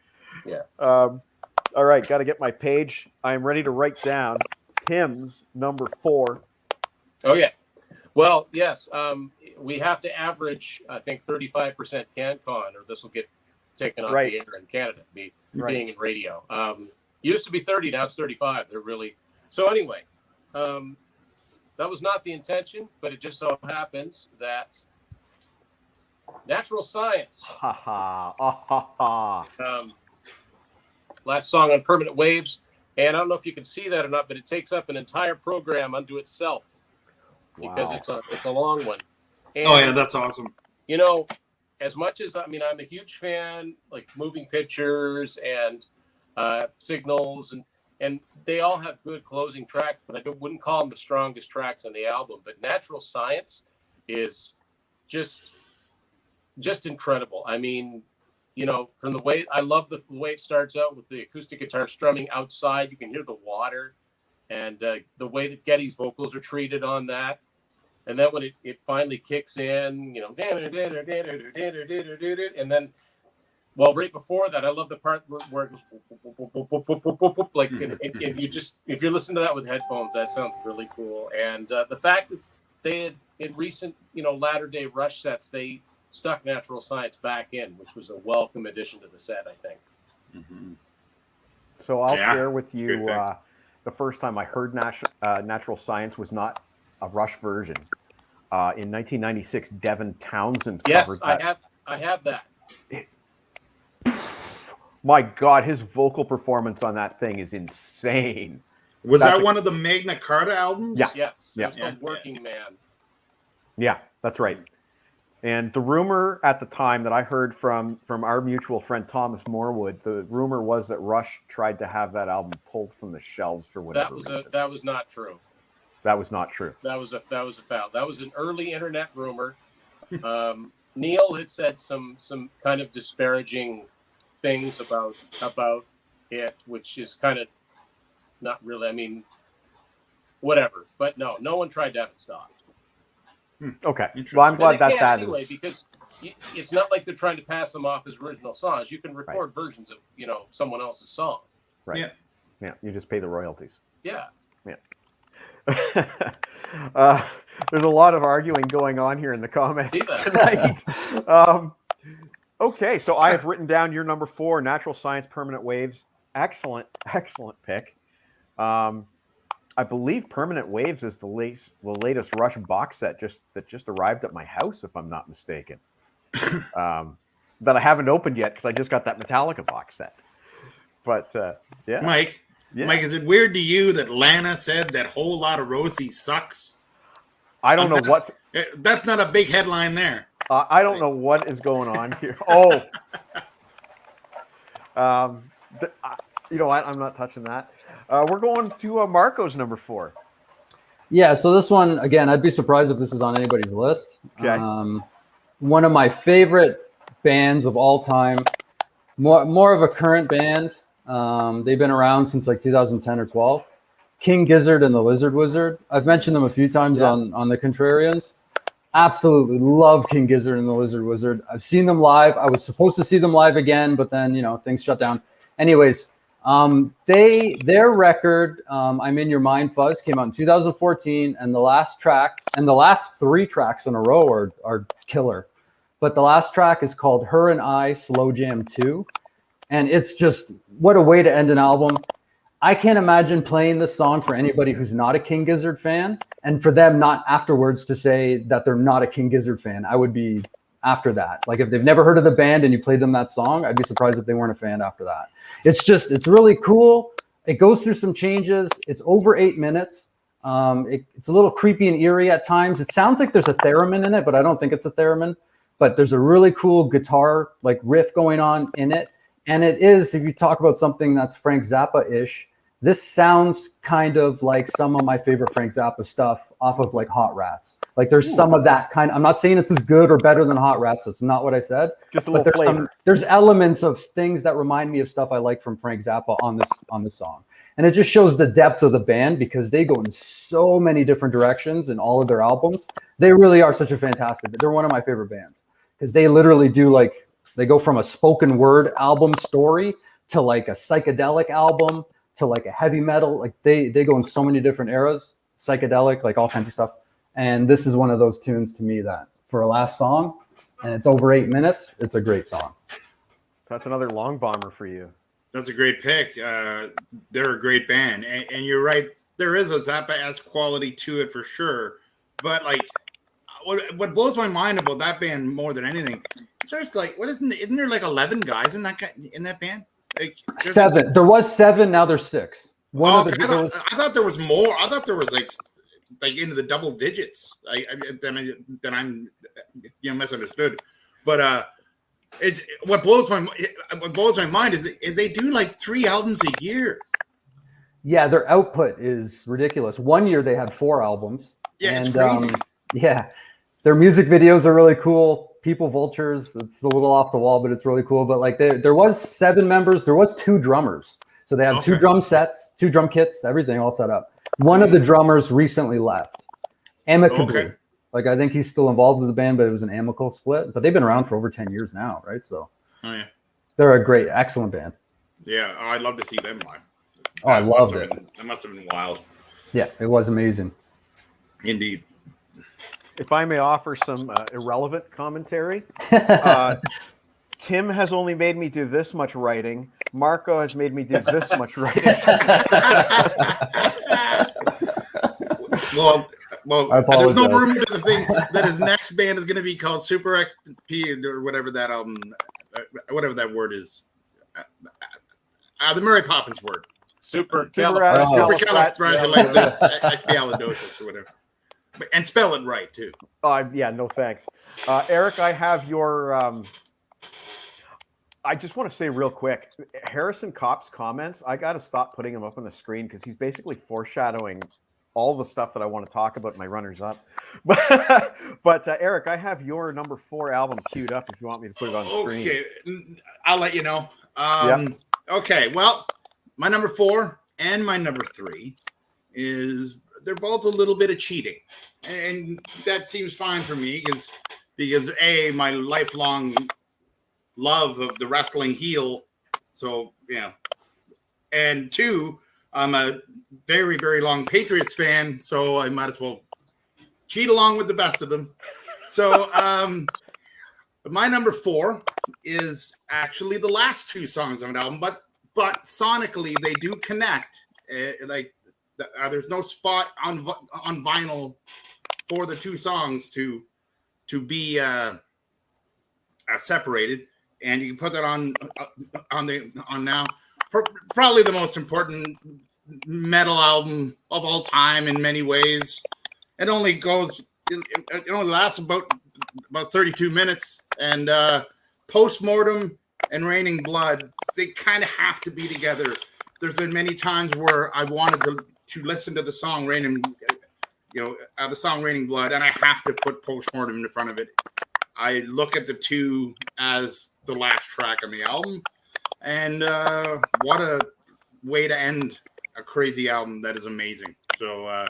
Yeah. All right, got to get my page. I'm ready to write down Tim's number 4. Oh, yeah. Well, yes. We have to average, I think, 35% CanCon, or this will get taken off the air in Canada, being in radio. Used to be 30, now it's 35. They're really so. Anyway, that was not the intention, but it just so happens that Natural Science. Last song on Permanent Waves, and I don't know if you can see that or not, but it takes up an entire program unto itself because it's a long one. And, that's awesome. As much as I'm a huge fan, like Moving Pictures and Signals, and they all have good closing tracks, but I wouldn't call them the strongest tracks on the album. But Natural Science is just incredible. I mean, from the way I love the way it starts out with the acoustic guitar strumming outside, you can hear the water, and the way that Geddy's vocals are treated on that. And then when it finally kicks in, and then, well, right before that, I love the part where it goes like, and you just, if you're listening to that with headphones, that sounds really cool. And the fact that they had, in recent, latter day Rush sets, they stuck Natural Science back in, which was a welcome addition to the set, I think. Mm-hmm. So I'll Yeah, share with it's a good you pick. the first time I heard Natural Science was not a Rush version. In 1996, Devin Townsend Yes, covered that. I have that. My God, his vocal performance on that thing is insane. Was That's that one of the Magna Carta albums? Yeah. Yes, Yeah. it was called Working Man. Yeah, that's right. And the rumor at the time that I heard from our mutual friend Thomas Morwood, the rumor was that Rush tried to have that album pulled from the shelves for whatever reason. That was not true. That was not true. That was a foul. That was an early internet rumor. Neil had said some kind of disparaging things about it, which is kind of not really. I mean, whatever. But no one tried to have it stopped. Okay. Interesting. Well, I'm glad And they that can't that anyway, is. because it's not like they're trying to pass them off as original songs. You can record versions of someone else's song. Right. Yeah. Yeah. You just pay the royalties. Yeah. There's a lot of arguing going on here in the comments See that? tonight. Okay, so I have written down your number 4, Natural Science Permanent Waves. Excellent pick. I believe Permanent Waves is the latest Rush box set that just arrived at my house, if I'm not mistaken. That I haven't opened yet because I just got that Metallica box set. But yeah, Mike, is it weird to you that Lana said that Whole Lot of Rosie sucks? I don't know what. That's not a big headline there. I don't know what is going on here. Oh, you know what? I'm not touching that. We're going to Marco's number 4. Yeah, so this one, again, I'd be surprised if this is on anybody's list. Okay. One of my favorite bands of all time, more of a current band. They've been around since like 2010 or 12. King Gizzard and the Lizard Wizard. I've mentioned them a few times on the Contrarians. Absolutely love King Gizzard and the Lizard Wizard. I've seen them live. I was supposed to see them live again, but then, things shut down. Anyways, their record, I'm in Your Mind Fuzz, came out in 2014, and the last track, and the last 3 tracks in a row are killer. But the last track is called Her and I Slow Jam 2. And it's just, what a way to end an album. I can't imagine playing this song for anybody who's not a King Gizzard fan, and for them not afterwards to say that they're not a King Gizzard fan. I would be after that. Like if they've never heard of the band and you played them that song, I'd be surprised if they weren't a fan after that. It's really cool. It goes through some changes. It's over 8 minutes. It's a little creepy and eerie at times. It sounds like there's a theremin in it, but I don't think it's a theremin. But there's a really cool guitar like riff going on in it. And it is, if you talk about something that's Frank Zappa-ish, this sounds kind of like some of my favorite Frank Zappa stuff off of like Hot Rats. Like there's some of that kind. I'm not saying it's as good or better than Hot Rats. That's not what I said. Just a little flavor. There's elements of things that remind me of stuff I like from Frank Zappa on this song. And it just shows the depth of the band because they go in so many different directions in all of their albums. They really are such a fantastic. They're one of my favorite bands because they literally they go from a spoken word album story to like a psychedelic album to like a heavy metal. Like they go in so many different eras, psychedelic, like all kinds of stuff. And this is one of those tunes to me that for a last song, and it's over 8 minutes, it's a great song. That's another long bomber for you. That's a great pick. They're a great band. And you're right. There is a Zappa-esque quality to it for sure. But like what blows my mind about that band more than anything, is there's like, isn't there like 11 guys in that band? Like, 7. There was 7. Now there's 6. I thought there was more. I thought there was like into the double digits. Then I'm misunderstood. But it's what blows my mind is they do like 3 albums a year. Yeah, their output is ridiculous. One year they had 4 albums. Yeah, and, it's crazy. Their music videos are really cool. People Vultures, it's a little off the wall, but it's really cool. But like there was 7 members, there was 2 drummers. So they have 2 drum sets, 2 drum kits, everything all set up. One of the drummers recently left amicably. Okay. Like I think he's still involved with the band, but it was an amicable split. But they've been around for over 10 years now, right? So they're a great, excellent band. Yeah, I'd love to see them live. Oh, I loved it. That must have been wild. Yeah, it was amazing. Indeed. If I may offer some irrelevant commentary, Tim has only made me do this much writing. Marco has made me do this much right. Well, I there's no apologize. room to think that his next band is going to be called Super XP or whatever that whatever that word is. The Mary Poppins word. Supercalifragilisticexpialidocious or whatever. And spell it right too. Yeah, no thanks. Eric, I have your. I just want to say real quick, Harrison Kopp's comments. I got to stop putting him up on the screen because he's basically foreshadowing all the stuff that I want to talk about in my runners up. But Eric, I have your number 4 album queued up if you want me to put it on the screen. Okay, I'll let you know. Yep. Okay, well, my number 4 and my number 3 is they're both a little bit of cheating, and that seems fine for me because A, my lifelong love of the wrestling heel, so yeah, and 2, I'm a very, very long Patriots fan, so I might as well cheat along with the best of them. So my number 4 is actually the last 2 songs on the album, but sonically they do connect. There's no spot on vinyl for the 2 songs to be separated, and you can put that on now. Probably the most important metal album of all time in many ways. It only lasts about 32 minutes, and Postmortem and Raining Blood, they kind of have to be together. There's been many times where I wanted to listen to the song Raining Blood, and I have to put Postmortem in front of it. I look at the 2 as the last track on the album, and what a way to end a crazy album that is amazing. So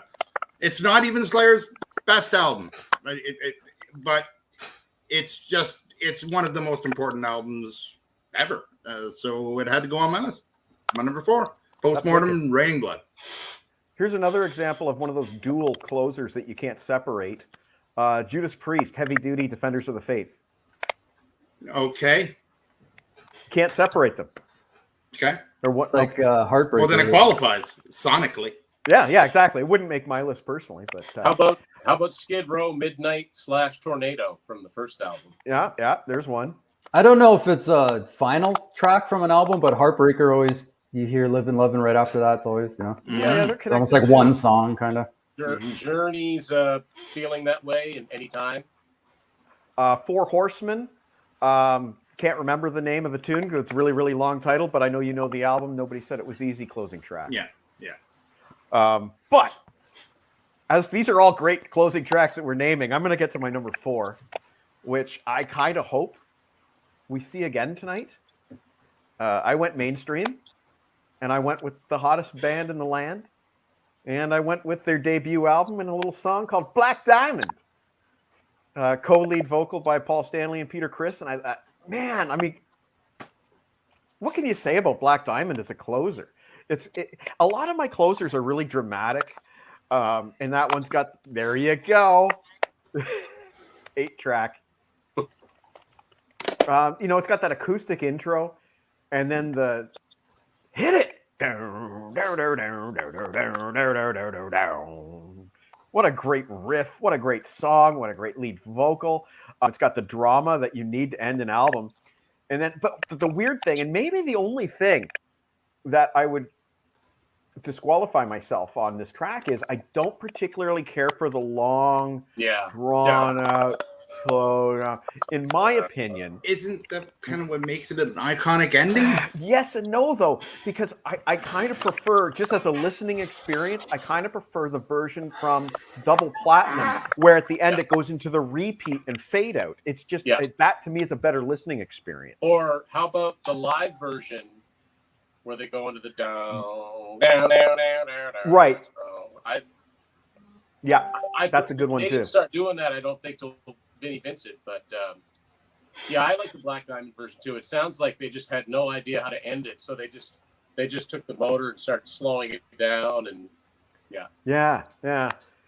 it's not even Slayer's best album, but it's one of the most important albums ever. So it had to go on my list. My number 4, Postmortem, Raining Blood. Here's another example of one of those dual closers that you can't separate. Judas Priest, Heavy Duty, Defenders of the Faith. Okay. Can't separate them. Okay. Or what? Like Heartbreaker. Well, then it qualifies sonically. Yeah, exactly. It wouldn't make my list personally, but how about Skid Row, Midnight / Tornado from the first album? Yeah, there's one. I don't know if it's a final track from an album, but Heartbreaker always, you hear Livin' Lovin' right after that. It's always, Yeah, they're it's almost like one song kind of. Journey's feeling that way in any time. 4 Horsemen. Can't remember the name of the tune because it's a really, really long title, but I know you know the album. Nobody said it was easy closing track. Yeah. But as these are all great closing tracks that we're naming, I'm going to get to my number 4, which I kind of hope we see again tonight. I went mainstream, and I went with the hottest band in the land, and I went with their debut album and a little song called Black Diamond. Co-lead vocal by Paul Stanley and Peter Criss, and I mean, what can you say about Black Diamond as a closer? A lot of my closers are really dramatic, and that one's got, there you go, 8-track. It's got that acoustic intro, and then the hit it. What a great riff! What a great song! What a great lead vocal! It's got the drama that you need to end an album, and then, but the weird thing, and maybe the only thing that I would disqualify myself on this track is I don't particularly care for the long, drawn out, slow down. In my opinion, isn't that kind of what makes it an iconic ending? Yes and no, though, because I kind of prefer, just as a listening experience, I kind of prefer the version from Double Platinum, where at the end it goes into the repeat and fade out. It's just, that to me is a better listening experience. Or how about the live version where they go into the down. Right. So that's a good one too. They didn't start doing that, I don't think, till Vinnie Vincent, but I like the Black Diamond version too. It sounds like they just had no idea how to end it, so they just took the motor and started slowing it down, and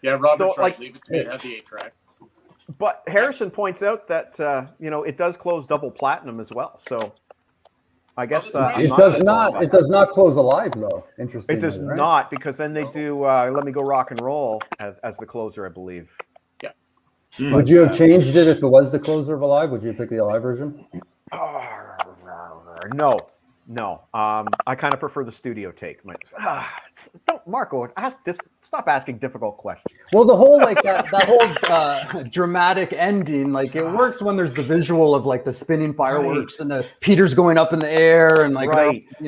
Robert's right. Leave It to Me. It had the 8-track. But Harrison points out that it does close Double Platinum as well. So I guess It It does not close alive though. Interesting. It does right? not, because then they do "Let Me Go Rock and Roll" as the closer, I believe. Yeah. Would you have changed it if it was the closer of Alive? Would you pick the Alive version? No. I kind of prefer the studio take. Don't, Marco. Ask this. Stop asking difficult questions. Well, the whole that whole dramatic ending, like it works when there's the visual of like the spinning fireworks and the Peter's going up in the air and like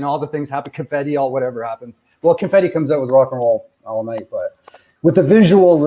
all the things happen, confetti, all whatever happens. Well, confetti comes out with Rock and Roll All Night, but with the visual,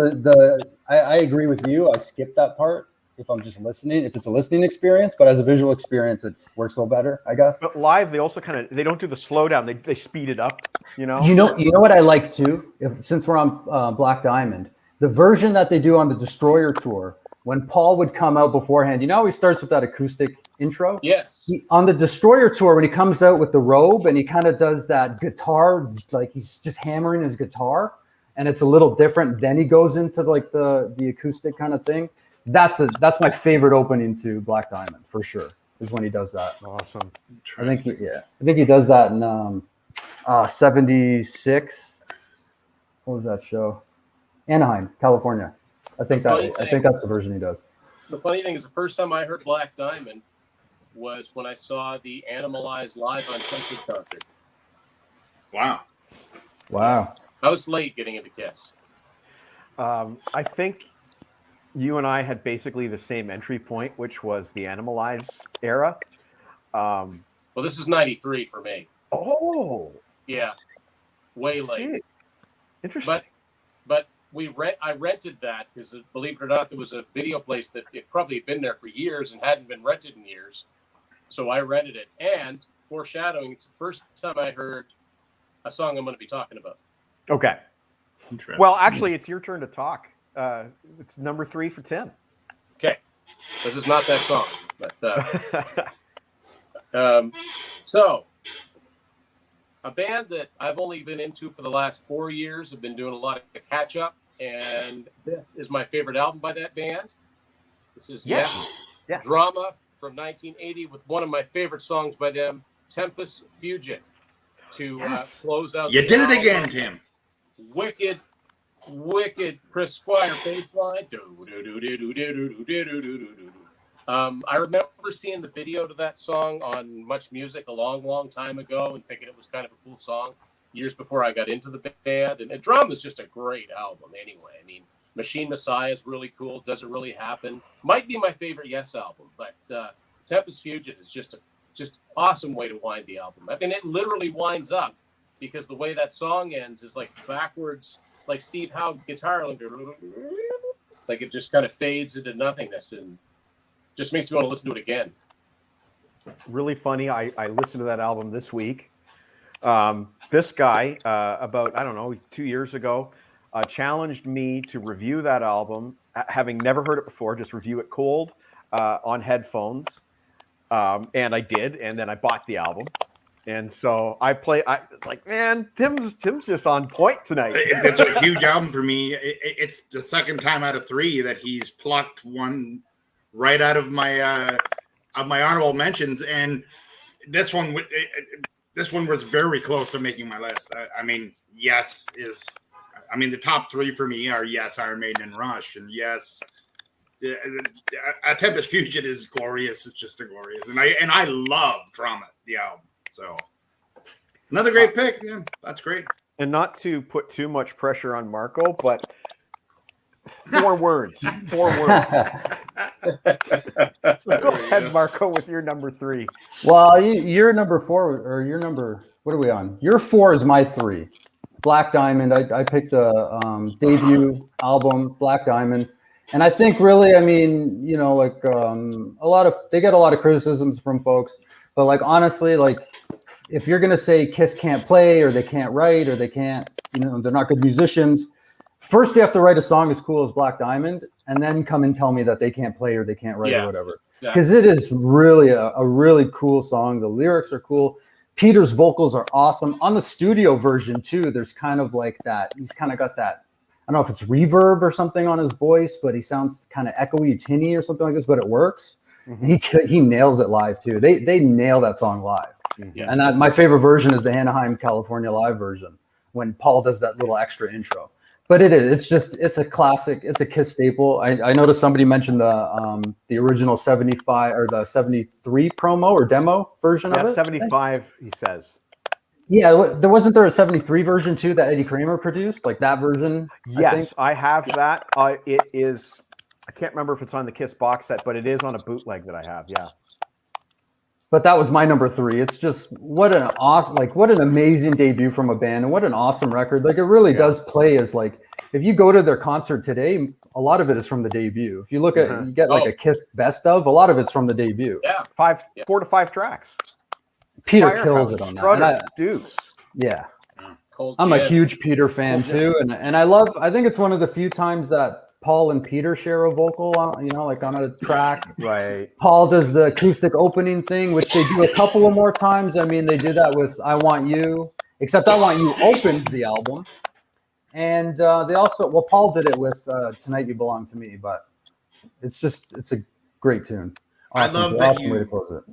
I agree with you. I skip that part if I'm just listening, if it's a listening experience, but as a visual experience, it works a little better, I guess. But live, they also they don't do the slowdown. They speed it up. You know what I like too. Since we're on Black Diamond, the version that they do on the Destroyer tour, when Paul would come out beforehand, he starts with that acoustic intro. Yes. On the Destroyer tour, when he comes out with the robe and he kind of does that guitar, like he's just hammering his guitar, and it's a little different. Then he goes into like the acoustic kind of thing. That's my favorite opening to Black Diamond for sure. Is when he does that. Awesome. I think he does that in 76. What was that show? Anaheim, California. I think that's the version he does. The funny thing is, the first time I heard Black Diamond was when I saw the Animalized live Untitled Chapter. Wow. I was late getting into Kiss. I think you and I had basically the same entry point, which was the Animalized era. Well, this is 93 for me. Oh. Yeah. Way late. Interesting. But I rented that because, believe it or not, there was a video place that it probably had been there for years and hadn't been rented in years. So I rented it. And foreshadowing, it's the first time I heard a song I'm going to be talking about. Okay. Well, actually, it's your turn to talk. It's number 3 for Tim. Okay. This is not that song. But so a band that I've only been into for the last 4 years. I've been doing a lot of catch up, and this is my favorite album by that band. This is Yes. Drama from 1980 with one of my favorite songs by them, Tempest Fugit, to close out. You did it again, Tim. Wicked Chris Squire bass line. I remember seeing the video to that song on Much Music a long time ago and thinking it was kind of a cool song years before I got into the band. And Drama is just a great album anyway. I mean, Machine Messiah is really cool. Doesn't Really Happen. Might be my favorite Yes album, but Tempest Fugit is just awesome way to wind the album. I mean, it literally winds up because the way that song ends is like backwards, like Steve Howe guitar, like it just kind of fades into nothingness and just makes me want to listen to it again. Really funny. I listened to that album this week. This guy, about, 2 years ago, challenged me to review that album, having never heard it before, just review it cold on headphones. And I did, and then I bought the album. And so man, Tim's just on point tonight. It's a huge album for me. It's the second time out of 3 that he's plucked one right out of my honorable mentions, and this one was very close to making my list. I mean, the top 3 for me are Yes, Iron Maiden, and Rush, and Yes. A Tempest Fugit is glorious. It's just glorious, and I love Drama, the album. So another great pick. Yeah, that's great. And not to put too much pressure on Marco, but 4 words. 4 words. So go ahead, Marco, with your number 3. Well, you're number 4, or your number. What are we on? Your 4 is my 3. Black Diamond. I picked a debut album, Black Diamond. And I think really, I mean, they get a lot of criticisms from folks, but like, honestly, like if you're going to say Kiss can't play or they can't write or they can't, they're not good musicians, first you have to write a song as cool as Black Diamond and then come and tell me that they can't play or they can't write or whatever. Because it is really a really cool song. The lyrics are cool. Peter's vocals are awesome. On the studio version too, there's kind of like that. He's kind of got that, I don't know if it's reverb or something on his voice, but he sounds kind of echoey, tinny or something like this, but it works. Mm-hmm. He nails it live too. They nail that song live. Yeah. And my favorite version is the Anaheim, California live version when Paul does that little extra intro. But it's a classic. It's a Kiss staple. I noticed somebody mentioned the original 75 or the 73 promo or demo version of it. 75, he says. Yeah, wasn't there a 73 version too that Eddie Kramer produced? Like that version? Yes, I have that. It is, I can't remember if it's on the Kiss box set, but it is on a bootleg that I have. Yeah. But that was my number 3. It's just what an amazing debut from a band, and what an awesome record. Like it really does play as like, if you go to their concert today, a lot of it is from the debut. If you look at, you get like a Kiss best of, a lot of it's from the debut. Yeah. 4 to 5 tracks. Peter Firehouse, kills it on Strutter, that. Deuce. Yeah. Cold I'm a Gin. huge Peter fan too. And I think it's one of the few times that Paul and Peter share a vocal on, like on a track. Right. Paul does the acoustic opening thing, which they do a couple of more times. I mean, they did that with I Want You, except I Want You opens the album. And they also, Paul did it with Tonight You Belong to Me, but it's a great tune. Awesome, I love that awesome way to close it.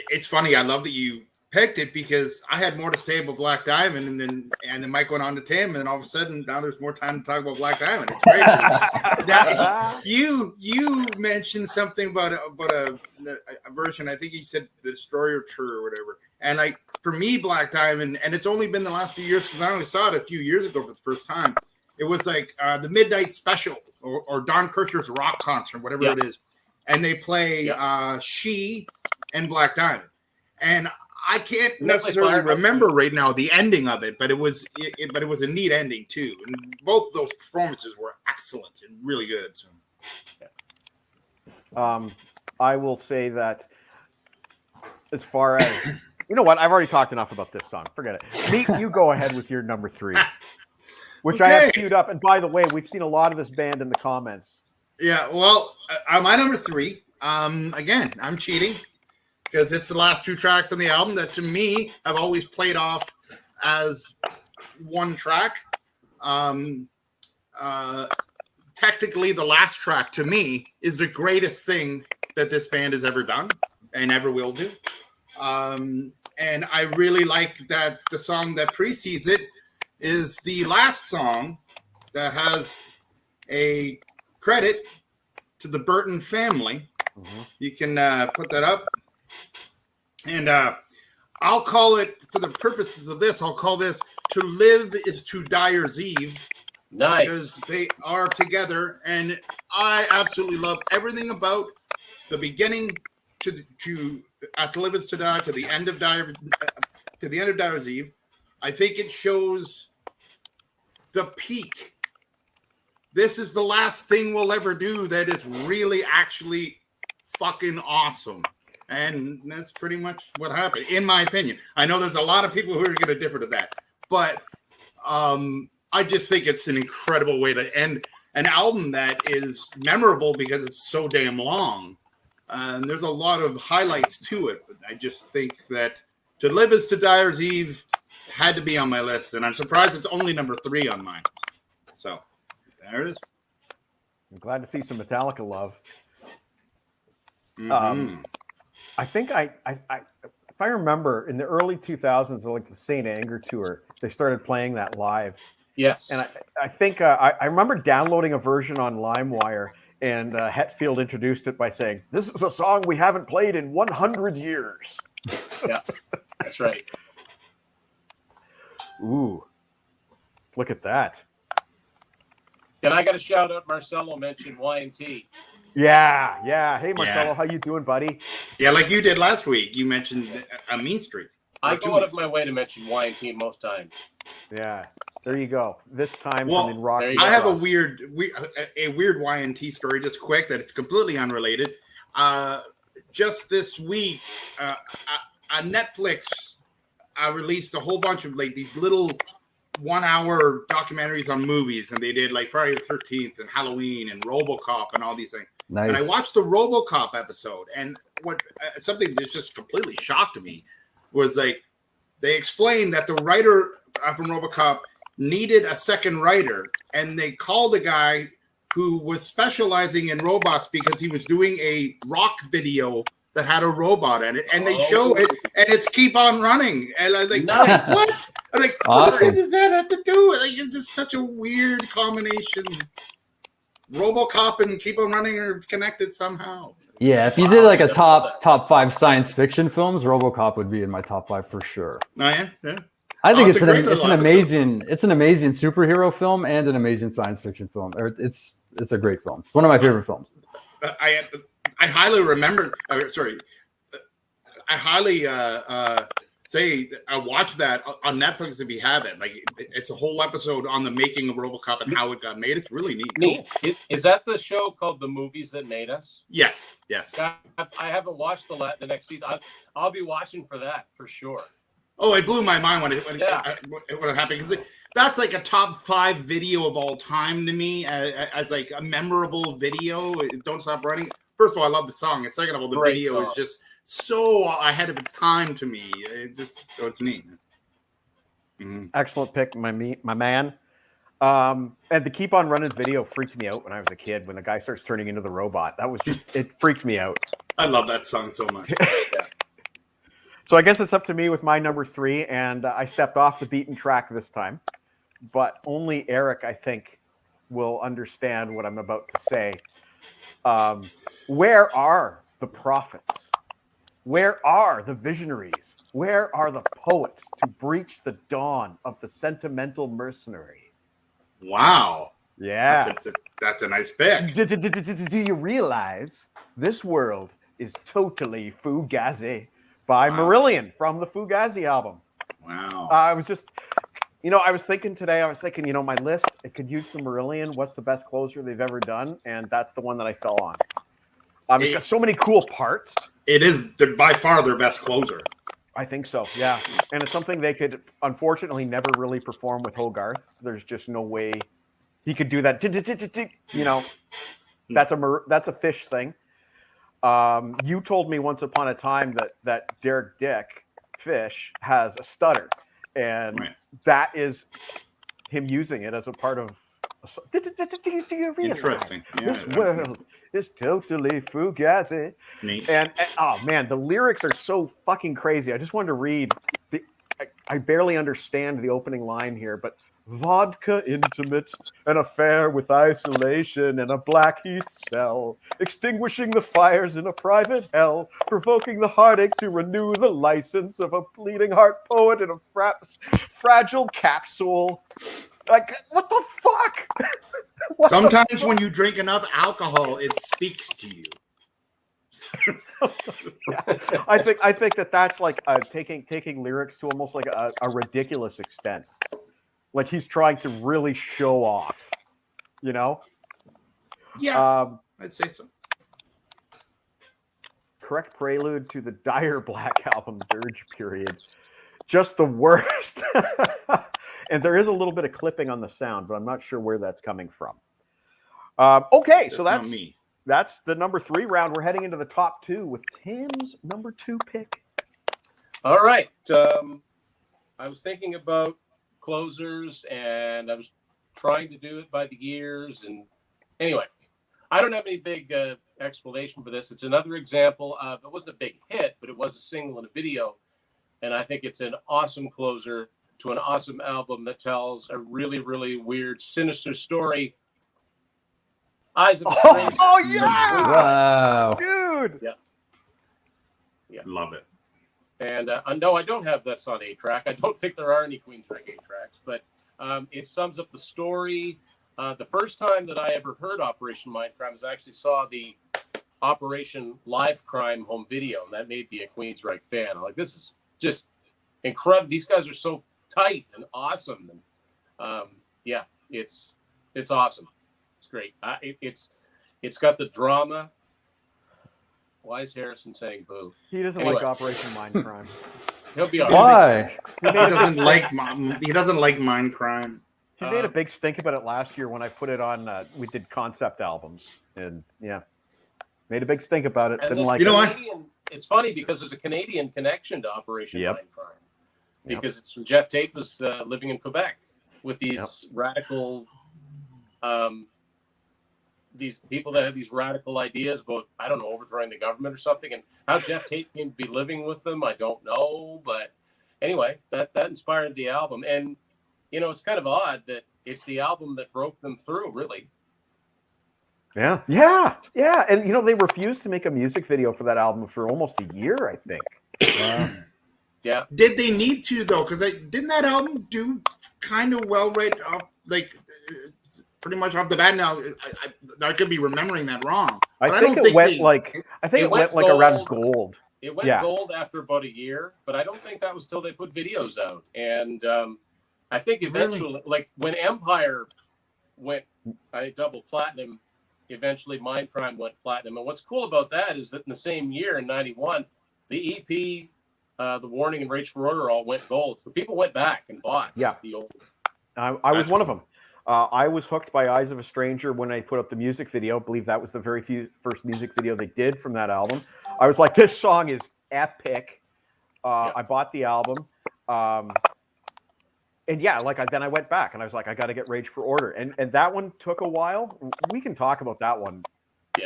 It's funny. I love that you picked it because I had more to say about Black Diamond, and then Mike went on to Tim, and then all of a sudden now there's more time to talk about Black Diamond. It's great. Now, you mentioned something about a version. I think you said the Destroyer Tour or whatever. And like for me, Black Diamond, and it's only been the last few years because I only saw it a few years ago for the first time. It was like the Midnight Special or Don Kirshner's rock concert, whatever it is, and they play She and Black Diamond, and I can't necessarily remember right now the ending of it, but it was a neat ending too, and both those performances were excellent and really good. So, I will say that as far as you know, what I've already talked enough about this song. Forget it. Meat, you go ahead with your number 3, which I have queued up. And by the way, we've seen a lot of this band in the comments. Yeah, well, my number 3. Again, I'm cheating. Because it's the last 2 tracks on the album that, to me, have always played off as one track. Technically, the last track, to me, is the greatest thing that this band has ever done and ever will do. And I really like that the song that precedes it is the last song that has a credit to the Burton family. Mm-hmm. You can put that up. And I'll call it, for the purposes of this, I'll call this To Live is to Dyer's Eve. Nice. Because they are together. And I absolutely love everything about the beginning to Live is to Die, to the end of Dyer's Eve. I think it shows the peak. This is the last thing we'll ever do that is really actually fucking awesome. And that's pretty much what happened, in my opinion. I know there's a lot of people who are going to differ to that, but I just think it's an incredible way to end an album that is memorable because it's so damn long. And there's a lot of highlights to it, but I just think that To Live is to Dyer's Eve had to be on my list, and I'm surprised it's only number 3 on mine. So there it is. I'm glad to see some Metallica love. Mm-hmm. I think if I remember, in the early 2000s, like the Saint Anger tour, they started playing that live. Yes. And I think I remember downloading a version on LimeWire, and Hetfield introduced it by saying, "This is a song we haven't played in 100 years." Yeah, that's right. Ooh, look at that. And I got to shout out, Marcelo mentioned Y&T. Yeah. Hey, Marcelo, how you doing, buddy? Yeah, like you did last week. You mentioned a Mean Streak. I go out of my way to mention Y&T most times. Yeah, there you go. This time Well, from in rock. I have a weird Y&T story, just quick, that is completely unrelated. Just this week, Netflix released a whole bunch of like these little 1-hour documentaries on movies, and they did like Friday the 13th and Halloween and RoboCop and all these things. Nice. And I watched the RoboCop episode, and what something that just completely shocked me was like they explained that the writer from RoboCop needed a second writer, and they called a guy who was specializing in robots because he was doing a rock video that had a robot in it, and they show it, and it's Keep on Running, and I'm like, Nice. what? I'm like, Awesome. what does that have to do with it? Like, it's just such a weird combination. RoboCop and Keep on Running are connected somehow. Yeah, if you did like a top 5 science fiction films, RoboCop would be in my top 5 for sure. Oh, yeah, yeah. I think it's a great little it's an amazing superhero film and an amazing science fiction film. It's a great film. It's one of my favorite films. I highly remember. I highly say I watch that on Netflix if you have it. Like it's a whole episode on the making of RoboCop and how it got made. It's really neat. Neat. Is that the show called The Movies That Made Us? Yes. I haven't watched the next season. I'll be watching for that for sure. Oh, it blew my mind when it happened because that's like a top 5 video of all time to me as like a memorable video. Don't Stop Running. First of all, I love the song, and second of all, the Great video song. is just so ahead of its time to me. It's neat. Mm-hmm. Excellent pick, my man. And the Keep on Running video freaked me out when I was a kid. When the guy starts turning into the robot, it freaked me out. I love that song so much. So I guess it's up to me with my number 3, and I stepped off the beaten track this time. But only Eric, I think, will understand what I'm about to say. Where are the prophets? Where are the visionaries? Where are the poets to breach the dawn of the sentimental mercenary? Wow. Yeah. That's a nice pick. Do you realize this world is totally Fugazi by Marillion from the Fugazi album? Wow. I was just, I was thinking today, my list, it could use some Marillion. What's the best closer they've ever done? And that's the one that I fell on. It's got so many cool parts. It is by far their best closer. I think so, yeah. And it's something they could, unfortunately, never really perform with Hogarth. There's just no way he could do that. That's a Fish thing. You told me once upon a time that Derek Dick Fish has a stutter, and that is him using it as a part of. Do you realize Interesting. Yeah, this world is totally Fugazi? Neat. And oh man, the lyrics are so fucking crazy. I just wanted to read. I barely understand the opening line here, but vodka intimate, an affair with isolation in a Blackheath cell, extinguishing the fires in a private hell, provoking the heartache to renew the license of a bleeding heart poet in a fragile capsule. Like, what the fuck? Sometimes when you drink enough alcohol, it speaks to you. I think that's like taking lyrics to almost like a ridiculous extent. Like he's trying to really show off, Yeah, I'd say so. Correct prelude to the Dire Black album, Dirge Period. Just the worst. And there is a little bit of clipping on the sound, but I'm not sure where that's coming from. Okay, so that's me. That's the number 3 round. We're heading into the top 2 with Tim's number 2 pick. All right. I was thinking about closers, and I was trying to do it by the years. And anyway, I don't have any big explanation for this. It's another example of, it wasn't a big hit, but it was a single in a video. And I think it's an awesome closer to an awesome album that tells a really, really weird, sinister story. Eyes of a Stranger. Oh, yeah! Wow. Dude! Yeah. Love it. And no, I don't have this on 8-track. I don't think there are any Queensrÿche 8-tracks, but it sums up the story. The first time that I ever heard Operation Mindcrime was I actually saw the Operation Live Crime home video, and that made me a Queensrÿche fan. I'm like, this is just incredible. These guys are so tight and awesome. And it's awesome. It's great. It's got the drama. Why is Harrison saying boo? He doesn't like Operation Mindcrime. He'll be all right. Why? He doesn't like Mindcrime. He made a big stink about it last year when I put it on. We did concept albums, and made a big stink about it. Didn't like it. It's funny because there's a Canadian connection to Operation Yep. Mindcrime because it's when Jeff Tate was living in Quebec with these radical these people that have these radical ideas about, I don't know, overthrowing the government or something, and how Jeff Tate came to be living with them, I don't know. But anyway, that inspired the album. And, you know, it's kind of odd that it's the album that broke them through, really. Yeah. And, you know, they refused to make a music video for that album for almost a year, I think. Yeah. Did they need to, though? Because didn't that album do kind of well right off, like pretty much off the bat? Now, I could be remembering that wrong. I think it went like around gold. It went gold after about a year, but I don't think that was till they put videos out. And I think eventually, like when Empire went double platinum, eventually Mindcrime went platinum. And what's cool about that is that in the same year, in '91, the EP, The Warning and Rage for Order all went gold. So people went back and bought the old. I was one of them. I was hooked by Eyes of a Stranger when I put up the music video. I believe that was the very first music video they did from that album. I was like, this song is epic. I bought the album. And yeah, then I went back and I was like, I got to get Rage for Order. And that one took a while. We can talk about that one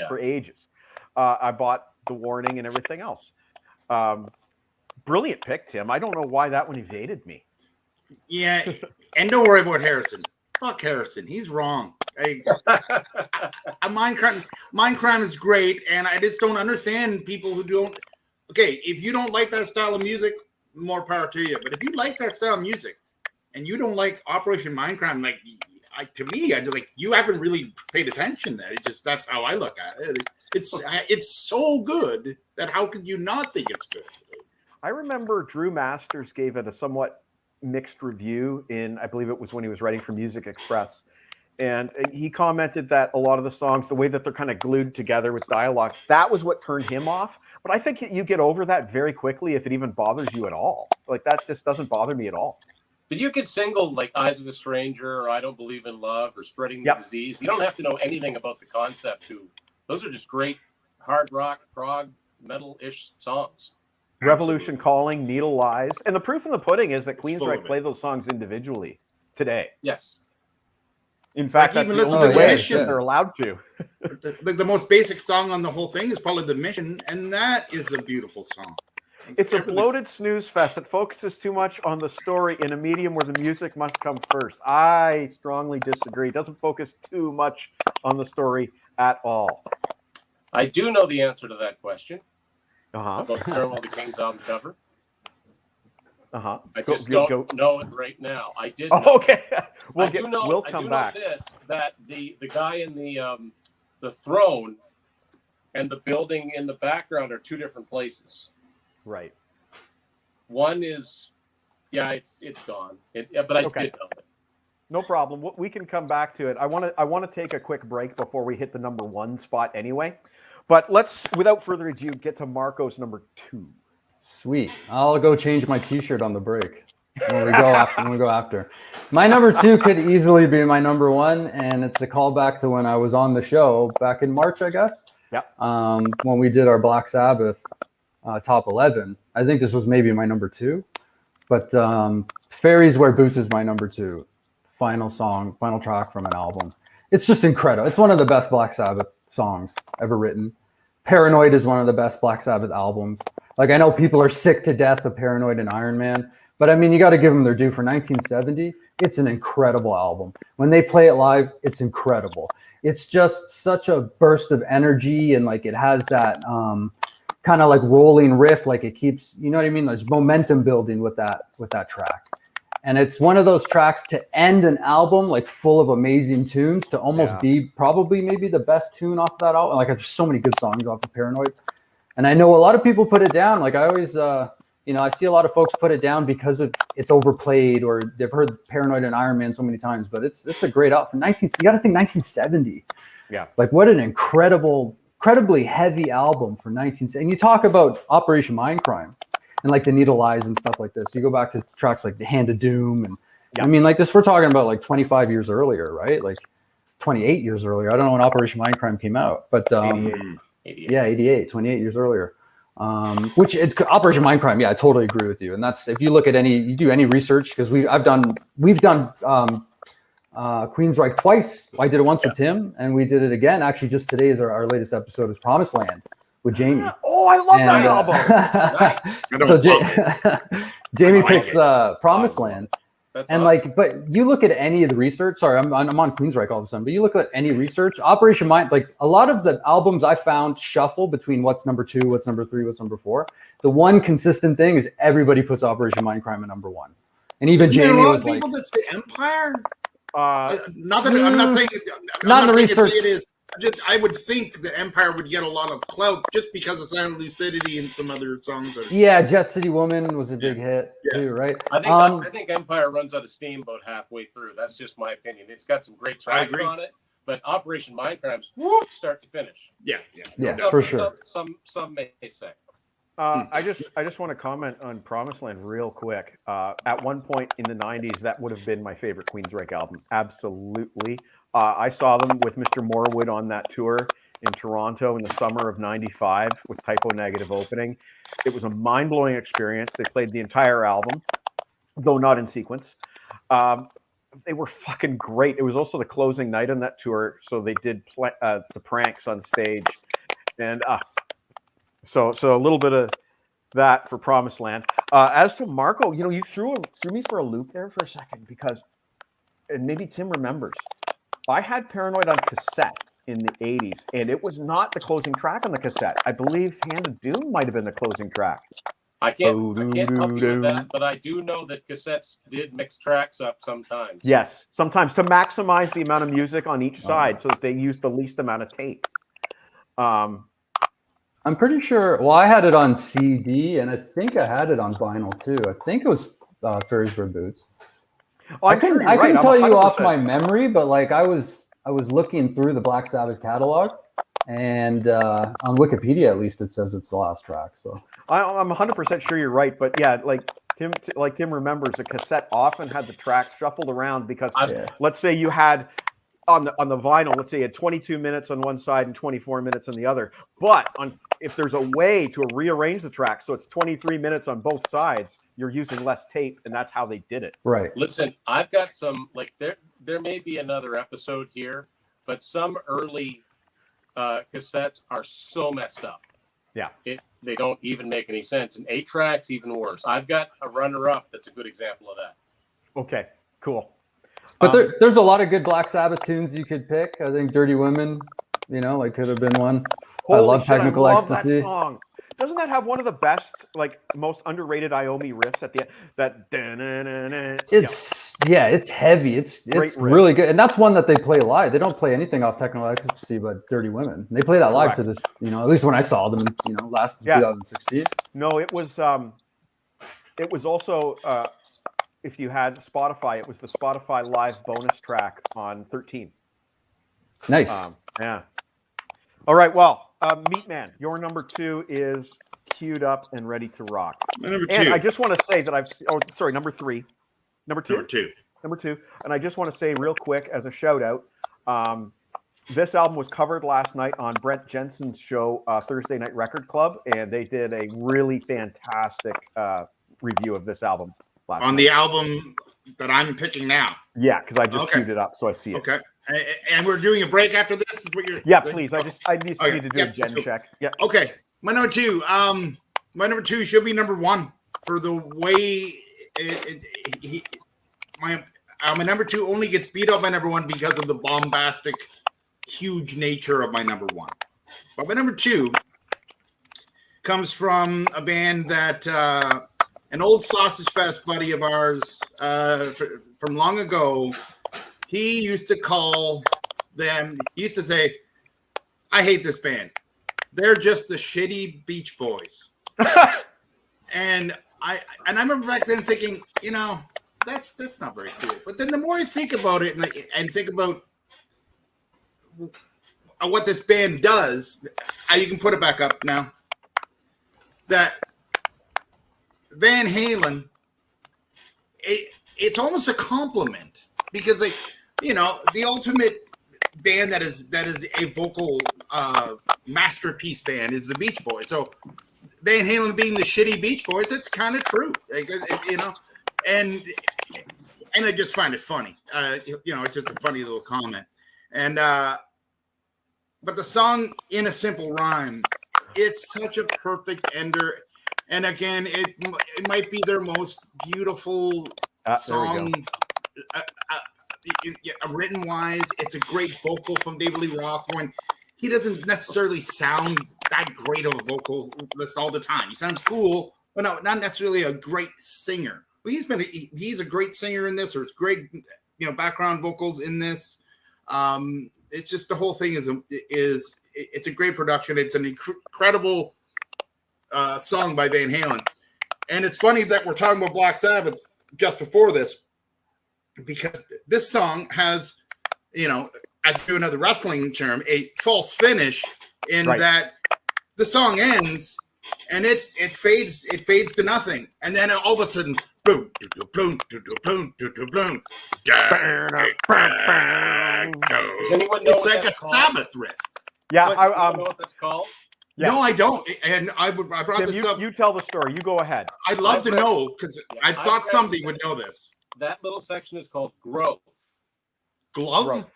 for ages. I bought The Warning and everything else. Brilliant pick, Tim. I don't know why that one evaded me. Yeah, and don't worry about Harrison. Fuck Harrison. He's wrong. Mindcrime is great, and I just don't understand people who don't. Okay, if you don't like that style of music, more power to you. But if you like that style of music, and you don't like Operation Mindcrime, to me, I just you haven't really paid attention. That's how I look at it. It's so good that how could you not think it's good? I remember Drew Masters gave it a somewhat mixed review I believe it was when he was writing for Music Express. And he commented that a lot of the songs, the way that they're kind of glued together with dialogue, that was what turned him off. But I think you get over that very quickly if it even bothers you at all. That just doesn't bother me at all. But you could single like Eyes of a Stranger or I Don't Believe in Love or Spreading the Disease. You don't have to know anything about the concept too. Those are just great hard rock, prog, metal-ish songs. Revolution Calling, Needle Lies. And the proof in the pudding is that Queensryche play those songs individually today. Yes. In fact, that's the only way they're allowed to. The most basic song on the whole thing is probably The Mission, and that is a beautiful song. It's a bloated snooze fest that focuses too much on the story in a medium where the music must come first. I strongly disagree. It doesn't focus too much on the story at all. I do know the answer to that question. About Farewell to King's album cover. I just don't know it right now. I did know. Okay. We'll come back. That the guy in the throne and the building in the background are two different places. Right. One is, it's gone. But I did know it. No problem. We can come back to it. I want to take a quick break before we hit the number 1 spot anyway. But let's, without further ado, get to Marco's number 2. Sweet. I'll go change my T-shirt on the break when we go after. My number 2 could easily be my number 1, and it's a callback to when I was on the show back in March, I guess. Yeah. When we did our Black Sabbath top 11. I think this was maybe my number 2, but Fairies Wear Boots is my number 2. Final track from an album. It's just incredible. It's one of the best Black Sabbath songs ever written. Paranoid is one of the best Black Sabbath albums. I know people are sick to death of Paranoid and Iron Man, but I mean, you got to give them their due. For 1970, it's an incredible album. When they play it live, it's incredible. It's just such a burst of energy, and it has that kind of rolling riff, it keeps, you know what I mean? There's momentum building with that track. And it's one of those tracks to end an album full of amazing tunes, to almost be probably maybe the best tune off of that album. There's so many good songs off of Paranoid. And I know a lot of people put it down. I always, I see a lot of folks put it down because it's overplayed, or they've heard Paranoid and Iron Man so many times. But it's a great album. You got to think 1970. Yeah. What an incredibly heavy album for 1970. And you talk about Operation Mindcrime and the Needle Lies and stuff like this. You go back to tracks like The Hand of Doom, and I mean, this, we're talking about 25 years earlier, right? 28 years earlier. I don't know when Operation Mindcrime came out, but 88, 28 years earlier. Which Operation Mindcrime, I totally agree with you. And that's, if you look at you do any research, because we've done Queensryche twice. I did it once with Tim, and we did it again. Actually, just today is our latest episode is Promised Land with Jamie. Oh, I love that album. Nice. I don't So love it. Jamie I like picks it. Promised Land. That's And awesome. but you look at any of the research. Sorry, I'm on Queensryche all of a sudden. But you look at any research. Operation Mind, like a lot of the albums I found shuffle between what's number 2, what's number 3, what's number 4. The one consistent thing is everybody puts Operation Mindcrime at number 1, and even Isn't there Jamie a lot was of like, people that say Empire? Uh, Not that I'm not saying Not in the saying research. it is. Just I would think the Empire would get a lot of clout just because of Silent Lucidity and some other songs. yeah, Jet City Woman was a big hit too, right? I think Empire runs out of steam about halfway through. That's just my opinion. It's got some great tracks agree. on it, but Operation Mindcrime's whoop, start to finish. Yeah. Yeah, Some- for sure. Some may say. I just want to comment on Promised Land real quick. At one point in the 90s, that would have been my favorite Queensryche album. Absolutely. I saw them with Mr. Morwood on that tour in Toronto in the summer of 95 with Typo Negative opening. It was a mind-blowing experience. They played the entire album, though not in sequence. They were fucking great. It was also the closing night on that tour, so they did the pranks on stage. And so a little bit of that for Promised Land. As to Marco, you threw me for a loop there for a second because, and maybe Tim remembers, I had Paranoid on cassette in the 80s, and it was not the closing track on the cassette. I believe Hand of Doom might have been the closing track. I can't help you with that, but I do know that cassettes did mix tracks up sometimes. Yes, sometimes to maximize the amount of music on each side so that they used the least amount of tape. I'm pretty sure. Well, I had it on CD, and I think I had it on vinyl too. I think it was Ferrisburgh Boots. Oh, I couldn't tell I'm you off 100%. my memory, but like I was looking through the Black Sabbath catalog, and on Wikipedia at least it says it's the last track. So I'm 100% sure you're right, but yeah, like Tim remembers, a cassette often had the tracks shuffled around because let's say you had on the vinyl, let's say you had 22 minutes on one side and 24 minutes on the other, but if there's a way to rearrange the track so it's 23 minutes on both sides, you're using less tape, and that's how they did it. right. Listen, I've got some, like, there may be another episode here, but some early cassettes are so messed up. Yeah. They don't even make any sense. And 8 tracks, even worse. I've got a runner-up that's a good example of that. Okay, cool. But there's a lot of good Black Sabbath tunes you could pick. I think "Dirty Women," could have been one. I love Technical Ecstasy. That song. Doesn't that have one of the best, like, most underrated Iommi riffs at the end? That It's heavy. It's Great riff. really good, and that's one that they play live. They don't play anything off Technical Ecstasy but "Dirty Women." They play that live Correct. to this. At least when I saw them, last 2016. No, it was also if you had Spotify, it was the Spotify live bonus track on 13. Nice. Yeah. All right. Well, Meat Man, your number 2 is queued up and ready to rock. My number 2. And I just want to say that number 3. Number 2. Number 2. And I just want to say real quick as a shout out, this album was covered last night on Brent Jensen's show, Thursday Night Record Club, and they did a really fantastic review of this album last night. The album that I'm picking now. Yeah, because I just queued it up, so I see it. Okay. And we're doing a break after this? Is what you're Yeah, saying? please. I need to do a gen check. Yeah. Okay. My number 2. My number 2 should be number 1 for the way my number 2 only gets beat up by number 1 because of the bombastic, huge nature of my number 1. But my number 2 comes from a band that an old Sausage Fest buddy of ours from long ago. He used to call them. He used to say, "I hate this band. They're just the shitty Beach Boys." And I remember back then thinking, that's not very cool. But then the more I think about it and think about what this band does, you can put it back up now. That Van Halen, it's almost a compliment because the ultimate band that is a vocal masterpiece band is the Beach Boys. So Van Halen being the shitty Beach Boys, it's kind of true, and and I just find it funny. It's just a funny little comment. And but the song In a Simple Rhyme, it's such a perfect ender. And again, it might be their most beautiful song. Written wise, it's a great vocal from David Lee Rothman. He doesn't necessarily sound that great of a vocalist all the time. He sounds cool, but not necessarily a great singer. But he's a great singer in this, or it's great, background vocals in this. It's just the whole thing is it's a great production. It's an incredible song by Van Halen, and it's funny that we're talking about Black Sabbath just before this, because this song has, I do another wrestling term, a false finish in that the song ends and it fades to nothing, and then all of a sudden, boom, boom, boom, boom. Does anyone know It's like a Sabbath riff. Yeah, I know what that's called. Yeah. No, I don't. And I brought Tim, this up. You tell the story. You go ahead. I'd love to know, because I thought somebody would know this. That little section is called growth. Glove?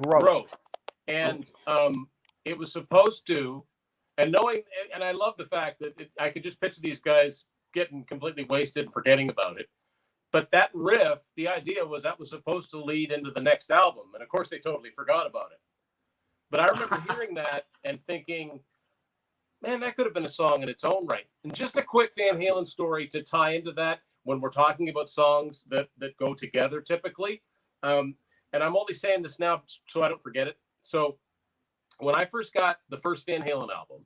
Growth. And it was supposed to, and I love the fact that I could just picture these guys getting completely wasted and forgetting about it. But that riff, the idea was that was supposed to lead into the next album. And of course, they totally forgot about it. But I remember hearing that and thinking, man, that could have been a song in its own right. And just a quick Van Halen story to tie into that when we're talking about songs that go together typically. And I'm only saying this now so I don't forget it. So when I first got the first Van Halen album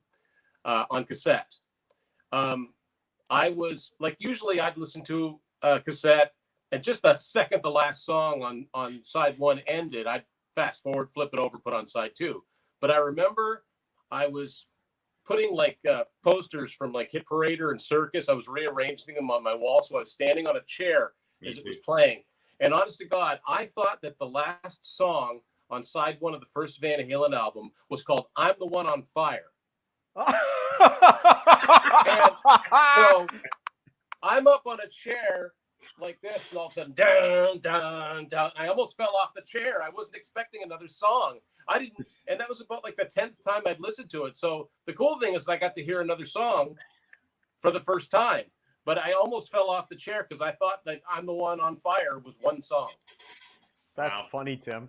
on cassette, I was like, usually I'd listen to a cassette, and just the second the last song on side one ended, I'd fast forward, flip it over, put on side two. But I remember I was putting like posters from like Hit Parader and Circus. I was rearranging them on my wall, so I was standing on a chair as it was playing. And honest to God, I thought that the last song on side one of the first Van Halen album was called "I'm the One on Fire." And so I'm up on a chair like this, and all of a sudden, down, down, down. I almost fell off the chair. I wasn't expecting another song. I didn't, and that was about like the 10th time I'd listened to it. So the cool thing is I got to hear another song for the first time, but I almost fell off the chair because I thought that "I'm the One on Fire" was one song. That's funny, Tim.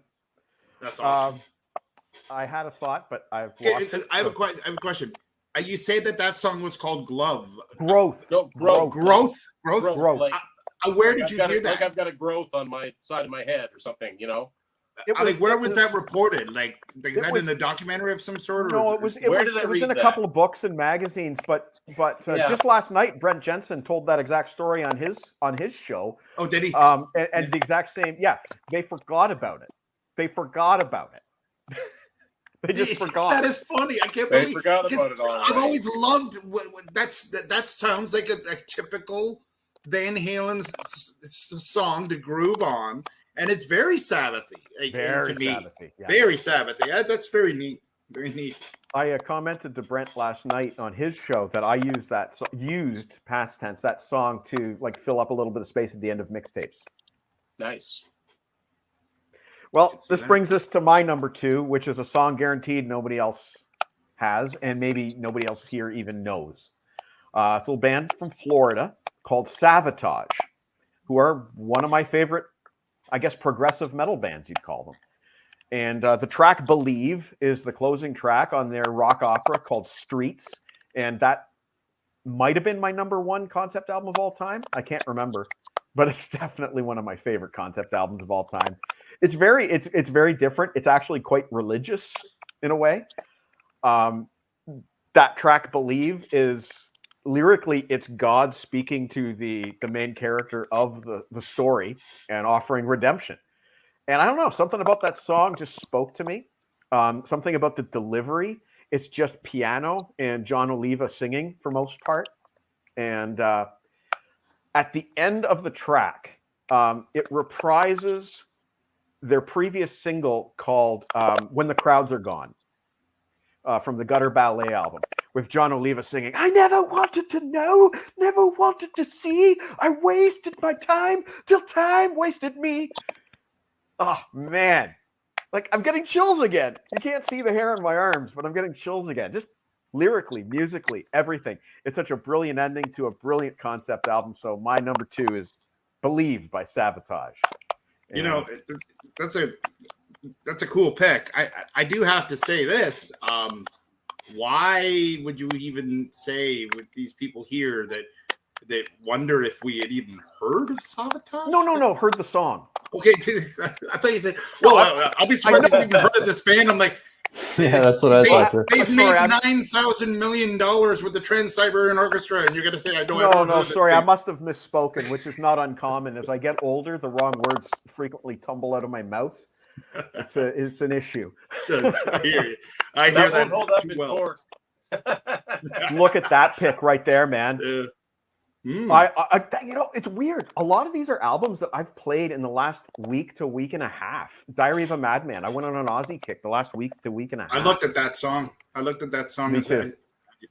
That's awesome. I had a thought, but I've lost it. I have a question. You say that song was called Glove. Growth. No, Growth. Like, where did you hear that? Like I've got a growth on my side of my head or something, Where was that reported? Like, is that in a documentary of some sort? No, it was in a couple of books and magazines. But just last night, Brent Jensen told that exact story on his show. Oh, did he? And the exact same. Yeah, they forgot about it. They just forgot. That is funny. I can't believe they forgot about it all. I've always loved that sounds like a typical Van Halen song to groove on, and it's very Sabbathy. Very to me. Sabbathy. Yeah. Very Sabbathy. That's very neat. Very neat. I commented to Brent last night on his show that I used past tense that song to like fill up a little bit of space at the end of mixtapes. Nice. Well, this brings us to my number 2, which is a song guaranteed nobody else has, and maybe nobody else here even knows. It's a little band from Florida called Sabotage, who are one of my favorite, I guess, progressive metal bands, you'd call them. And the track Believe is the closing track on their rock opera called Streets. And that might have been my number 1 concept album of all time. I can't remember, but it's definitely one of my favorite concept albums of all time. It's very different. It's actually quite religious in a way. That track Believe is lyrically, it's God speaking to the main character of the story and offering redemption. And I don't know, something about that song just spoke to me. Something about the delivery. It's just piano and John Oliva singing for most part. And at the end of the track, it reprises their previous single called When the Crowds Are Gone. from the Gutter Ballet album, with John Oliva singing, I never wanted to know, never wanted to see. I wasted my time till time wasted me. Oh, man. Like, I'm getting chills again. You can't see the hair on my arms, but I'm getting chills again. Just lyrically, musically, everything. It's such a brilliant ending to a brilliant concept album. So my number 2 is Believe by Sabotage. You know, that's a cool pick. I do have to say this. Why would you even say with these people here that wonder if we had even heard of Sabotage? No. Heard the song. Okay, I thought you said, well, I'll be surprised if you even heard of this band. I'm like, yeah, that's what I thought too. They've made $9,000 million with the Trans-Siberian Orchestra, and you're going to say I don't. No, sorry, I must have misspoken, which is not uncommon. As I get older, the wrong words frequently tumble out of my mouth. It's an issue. I hear you. I hear that. Won't hold up too in well. court. Look at that pick right there, man. I it's weird. A lot of these are albums that I've played in the last week to week and a half. Diary of a Madman. I went on an Aussie kick the last week to week and a half. I looked at that song. Me too.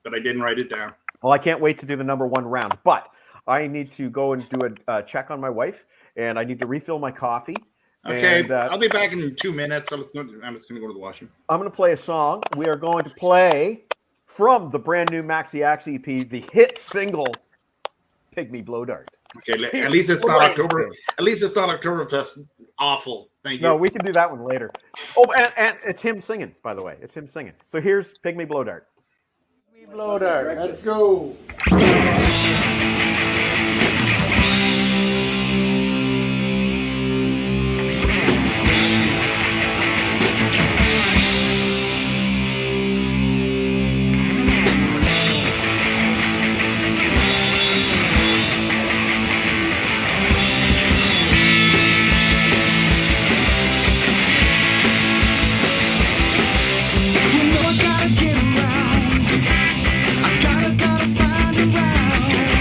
But I didn't write it down. Well, I can't wait to do the number 1 round, but I need to go and do a check on my wife, and I need to refill my coffee. Okay, and, I'll be back in 2 minutes. I'm just going to go to the washroom. I'm going to play a song. We are going to play from the brand new Maxi Axe EP, the hit single Pygmy Blow Dart. Okay, at least it's not October. At least it's not Oktoberfest. Awful. Thank you. No, we can do that one later. Oh, and it's him singing, by the way. It's him singing. So here's Pygmy Blow Dart. Pygmy Blow Dart. Let's go. Gotta find a route.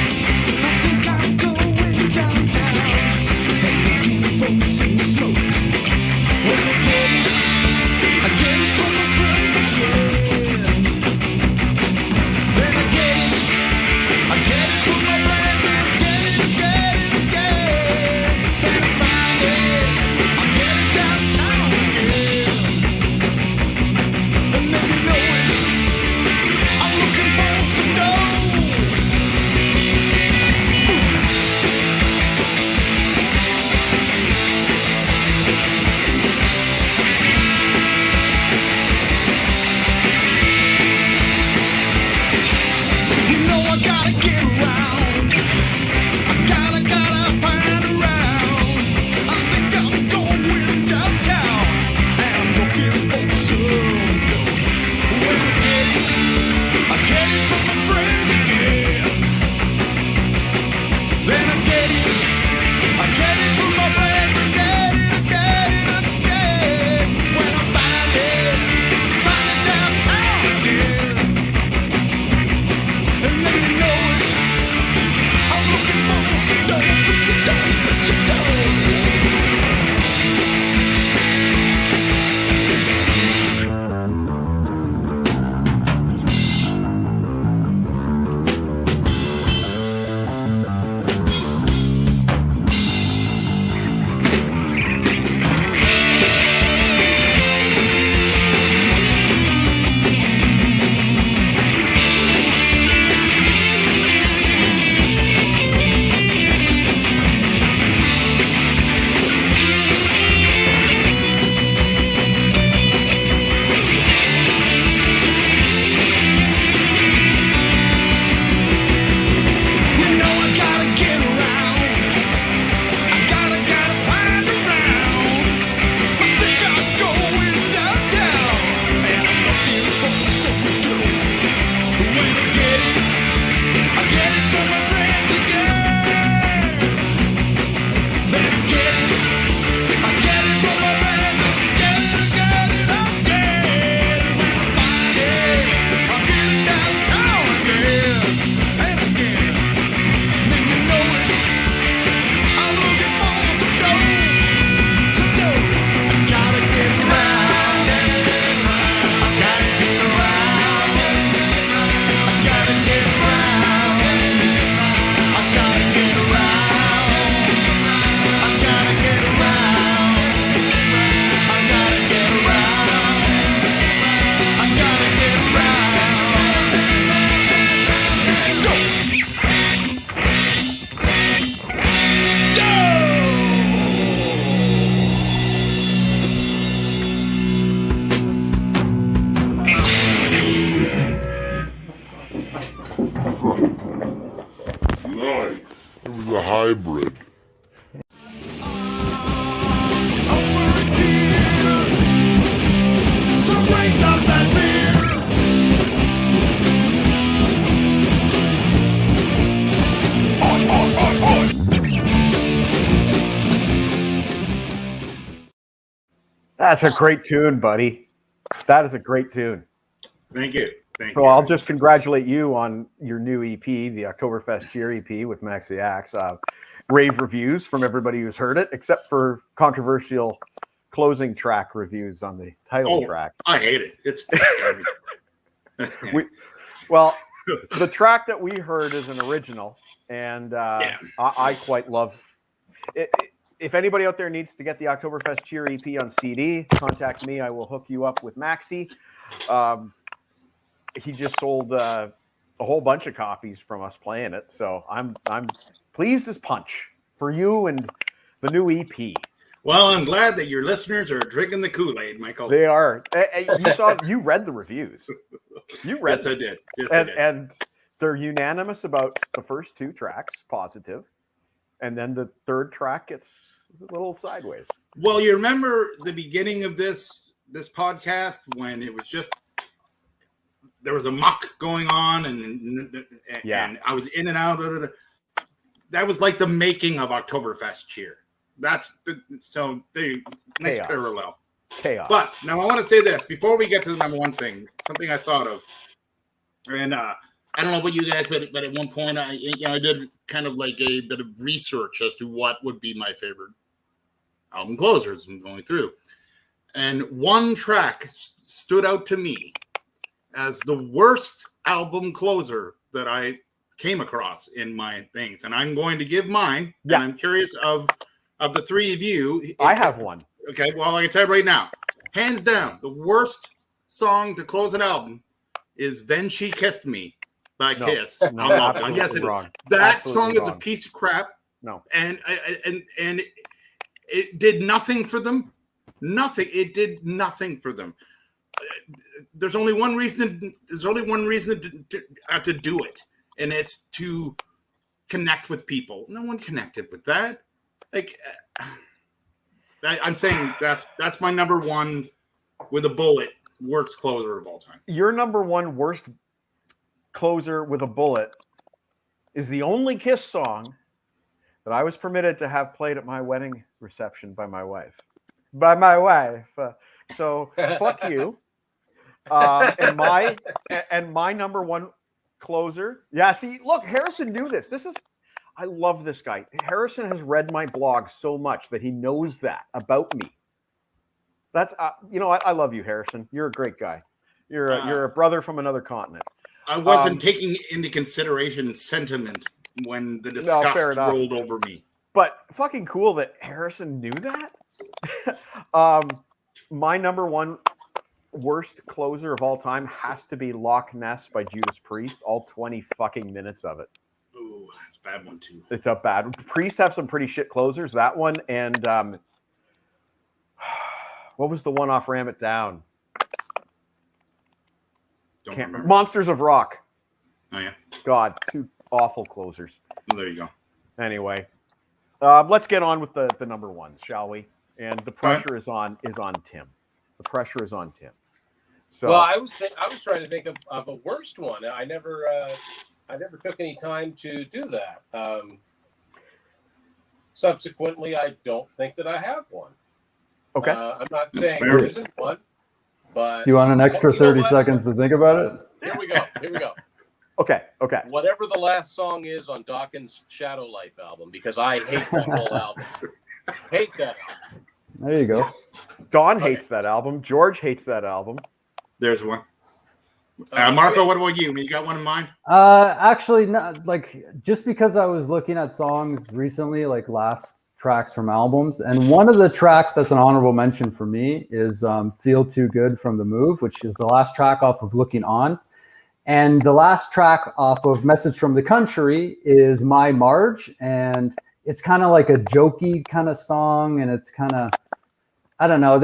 That's a great tune, buddy. That is a great tune. Thank you. Thank So you. I'll just congratulate you on your new EP, the Oktoberfest Cheer EP with Maxi Axe. Rave reviews from everybody who's heard it, except for controversial closing track reviews on the title track. I hate it. It's well, the track that we heard is an original, and I quite love it. If anybody out there needs to get the Oktoberfest Cheer EP on CD, contact me. I will hook you up with Maxi. He just sold a whole bunch of copies from us playing it, so I'm pleased as punch for you and the new EP. Well, I'm glad that your listeners are drinking the Kool-Aid, Michael. They are. You read the reviews. You read. Yes, I did. Yes, I did. And they're unanimous about the first two tracks, positive, and then the third track gets a little sideways. Well, you remember the beginning of this podcast when it was just there was a muck going on, and I was in and out. That was like the making of Oktoberfest Cheer. Nice parallel. Chaos. But now I want to say this before we get to the number one thing, something I thought of, and I don't know about you guys, but at one point I did kind of like a bit of research as to what would be my favorite album closers I'm going through, and one track stood out to me as the worst album closer that I came across in my things, and I'm going to give mine. Yeah. And I'm curious of the three of you. I have one. Okay, well, I can tell you right now, hands down, the worst song to close an album is "Then She Kissed Me" by Kiss. No, Yes, it is. wrong. That Absolutely song is wrong. a piece of crap. No, and it did nothing for them. Nothing. It did nothing for them. There's only one reason. There's only one reason to do it, and it's to connect with people. No one connected with that. Like, I'm saying that's my number one with a bullet worst closer of all time. your number one worst closer with a bullet is the only Kiss song that I was permitted to have played at my wedding reception by my wife. So fuck you. And my number one closer. Yeah, see, look, Harrison knew this. I love this guy. Harrison has read my blog so much that he knows that about me. That's I love you, Harrison. You're a great guy. You're a brother from another continent. I wasn't taking into consideration sentiment when the disgust rolled over me. But fucking cool that Harrison knew that. My number one worst closer of all time has to be Loch Ness by Judas Priest. All 20 fucking minutes of it. Ooh, that's a bad one too. It's a bad. Priest have some pretty shit closers. That one and what was the one off Ram It Down? Don't remember. Monsters of Rock. Oh yeah. God, two awful closers. Well, there you go. Anyway, let's get on with the number ones, shall we? And the pressure is on Tim. The pressure is on Tim. So, well, I was trying to think of a worst one. I never took any time to do that. Subsequently, I don't think that I have one. Okay. I'm not saying there isn't one, but Do you want an extra 30 seconds to think about it? Here we go. Okay. Whatever the last song is on Dawkins' Shadow Life album, because I hate that whole album. Hate that album. There you go. Don hates that album. George hates that album. There's one. Marco, what about you? You got one in mind? Actually, not like just because I was looking at songs recently, like last tracks from albums, and one of the tracks that's an honorable mention for me is "Feel Too Good" from The Move, which is the last track off of Looking On, and the last track off of Message from the Country is My Marge, and it's kind of like a jokey kind of song, and it's kind of, I don't know.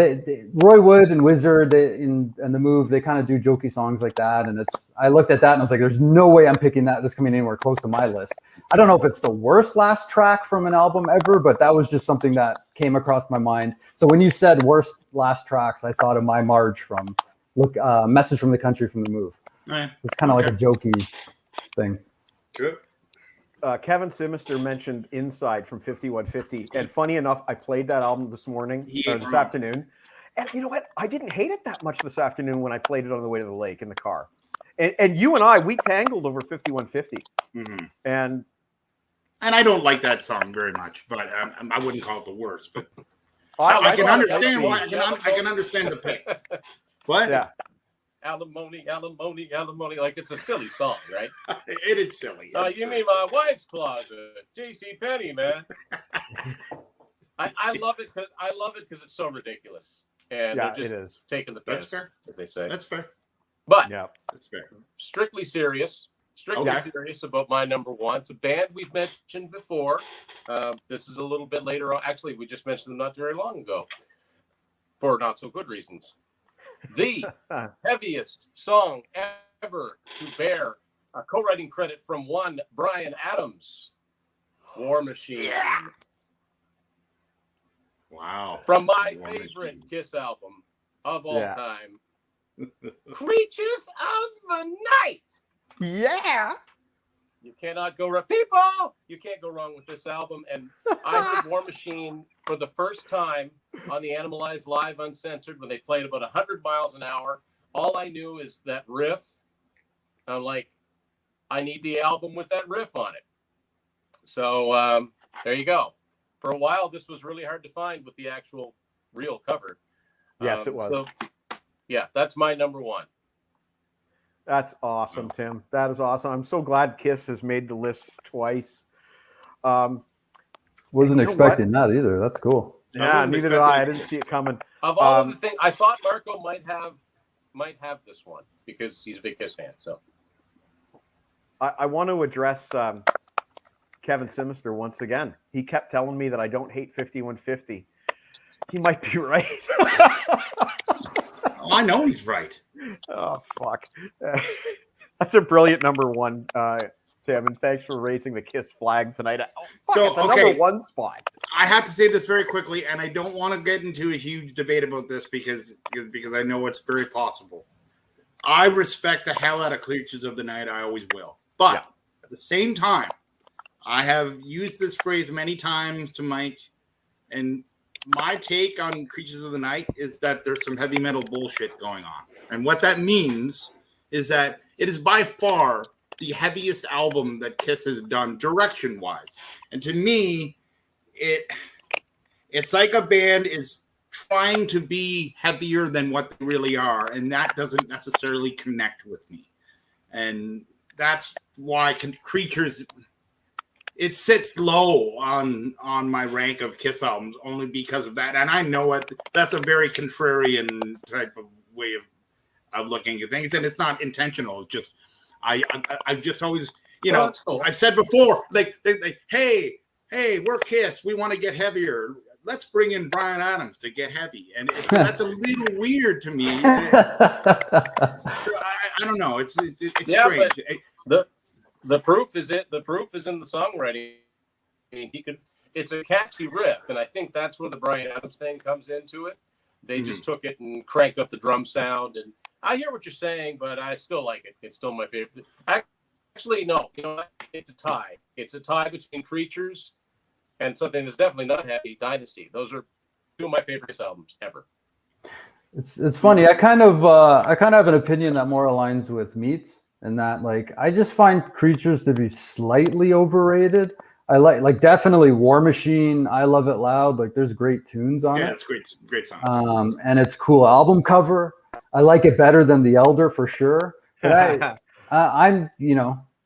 Roy Wood and Gizzard and The Move, they kind of do jokey songs like that. And I looked at that and I was like, there's no way I'm picking that. This coming anywhere close to my list. I don't know if it's the worst last track from an album ever, but that was just something that came across my mind. So when you said worst last tracks, I thought of My Marge from Message from the Country from The Move. Right. It's kind of like a jokey thing. Good. Kevin Simister mentioned Inside from 5150. And funny enough, I played that album this afternoon. And you know what? I didn't hate it that much this afternoon when I played it on the way to the lake in the car. And you and I, we tangled over 5150. Mm-hmm. And I don't like that song very much, but I wouldn't call it the worst. But I can thought understand why. I can understand the pick. What? Yeah. Alimony, alimony, alimony. Like, it's a silly song, right? It is silly. You mean my wife's closet? J.C. Penney, man. I love it because it's so ridiculous. And Yeah, they're just it is. taking the piss, That's fair. as they say. That's fair. But Yeah. That's fair. strictly serious about my number one. It's a band we've mentioned before. This is a little bit later on. Actually, we just mentioned them not very long ago for not so good reasons. The heaviest song ever to bear a co-writing credit from one Bryan Adams, War Machine. Yeah. Wow. From my War favorite Machine. Kiss album of all Yeah. time, Creatures of the Night. Yeah. You cannot go wrong. People, you can't go wrong with this album. And I heard War Machine for the first time on the Animalized Live Uncensored when they played about 100 miles an hour. All I knew is that riff. I'm like, I need the album with that riff on it. So there you go. For a while, this was really hard to find with the actual real cover. Yes, it was. So, yeah, that's my number one. That's awesome, Tim. That is awesome. I'm so glad Kiss has made the list twice. Wasn't You know expecting that either. That's cool. Yeah, wasn't neither did I. I expecting didn't see it coming. Of all of the things, I thought Marco might have this one because he's a big Kiss fan. So I want to address Kevin Sinister once again. He kept telling me that I don't hate 5150. He might be right. I know he's right. Oh, fuck. That's a brilliant number one, Tim, and thanks for raising the Kiss flag tonight. Oh, fuck, So, it's a okay. number one spot. I have to say this very quickly, and I don't want to get into a huge debate about this because I know it's very possible. I respect the hell out of Creatures of the Night. I always will. But at the same time, I have used this phrase many times to Mike, and my take on Creatures of the Night is that there's some heavy metal bullshit going on. And what that means is that it is by far the heaviest album that Kiss has done direction-wise. And to me, it's like a band is trying to be heavier than what they really are, and that doesn't necessarily connect with me. And that's why Creatures, it sits low on my rank of Kiss albums only because of that. And I know that's a very contrarian type of way of looking at things, and it's not intentional. It's just I've just always, cool. I've said before, like hey, we're Kiss, we want to get heavier. Let's bring in Bryan Adams to get heavy, and that's a little weird to me. I don't know. It's strange. But the proof is it. The proof is in the songwriting. I mean, it's a catchy riff, and I think that's where the Bryan Adams thing comes into it. They just took it and cranked up the drum sound, and I hear what you're saying, but I still like it. It's still my favorite. Actually, no. You know what? It's a tie. It's a tie between Creatures and something that's definitely not heavy, Dynasty. Those are two of my favorite albums ever. It's funny. I kind of have an opinion that more aligns with Meat's, and that I just find Creatures to be slightly overrated. I like definitely War Machine. I Love It Loud. There's great tunes on it. Yeah, it's great song. And it's cool album cover. I like it better than The Elder for sure. But I'm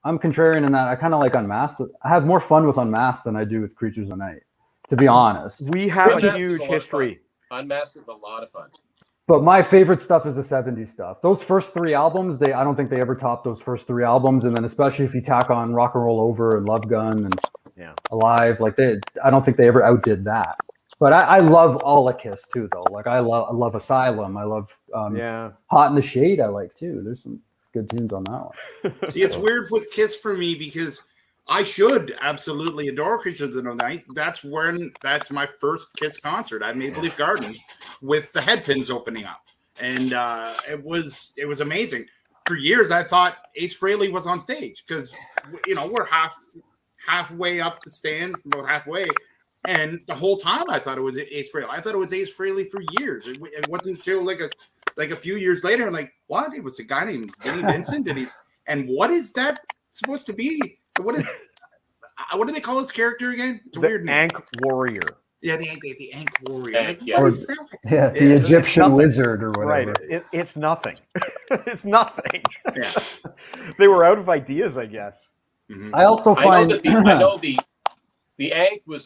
contrarian in that I kind of like Unmasked. I have more fun with Unmasked than I do with Creatures of the Night, to be honest. We have Unmasked a is huge lot of history. fun. Unmasked is a lot of fun. But my favorite stuff is the 70s stuff. Those first three albums, I don't think they ever topped those first three albums. And then especially if you tack on Rock and Roll Over and Love Gun and Alive, I don't think they ever outdid that. But I love all of Kiss too, though. I love Asylum. I love Hot in the Shade. I like too. There's some good tunes on that one. See, it's weird with Kiss for me because I should absolutely adore Creatures of the Night. That's my first Kiss concert at Maple Leaf Gardens with the Headpins opening up, and it was amazing. For years, I thought Ace Frehley was on stage because we're halfway up the stands, about halfway. And the whole time I thought it was Ace Frehley. I thought it was Ace Frehley for years. It wasn't until like a few years later, I'm like, what? It was a guy named Vinnie Vincent, and what is that supposed to be? What do they call his character again? It's a weird name. Ankh Warrior. Yeah, the Ankh Warrior. Ankh, Like, yeah. what is that? Yeah, the Egyptian nothing. wizard or whatever. Right. It's nothing. It's nothing. Yeah. They were out of ideas, I guess. Mm-hmm. I also find I know the Ankh was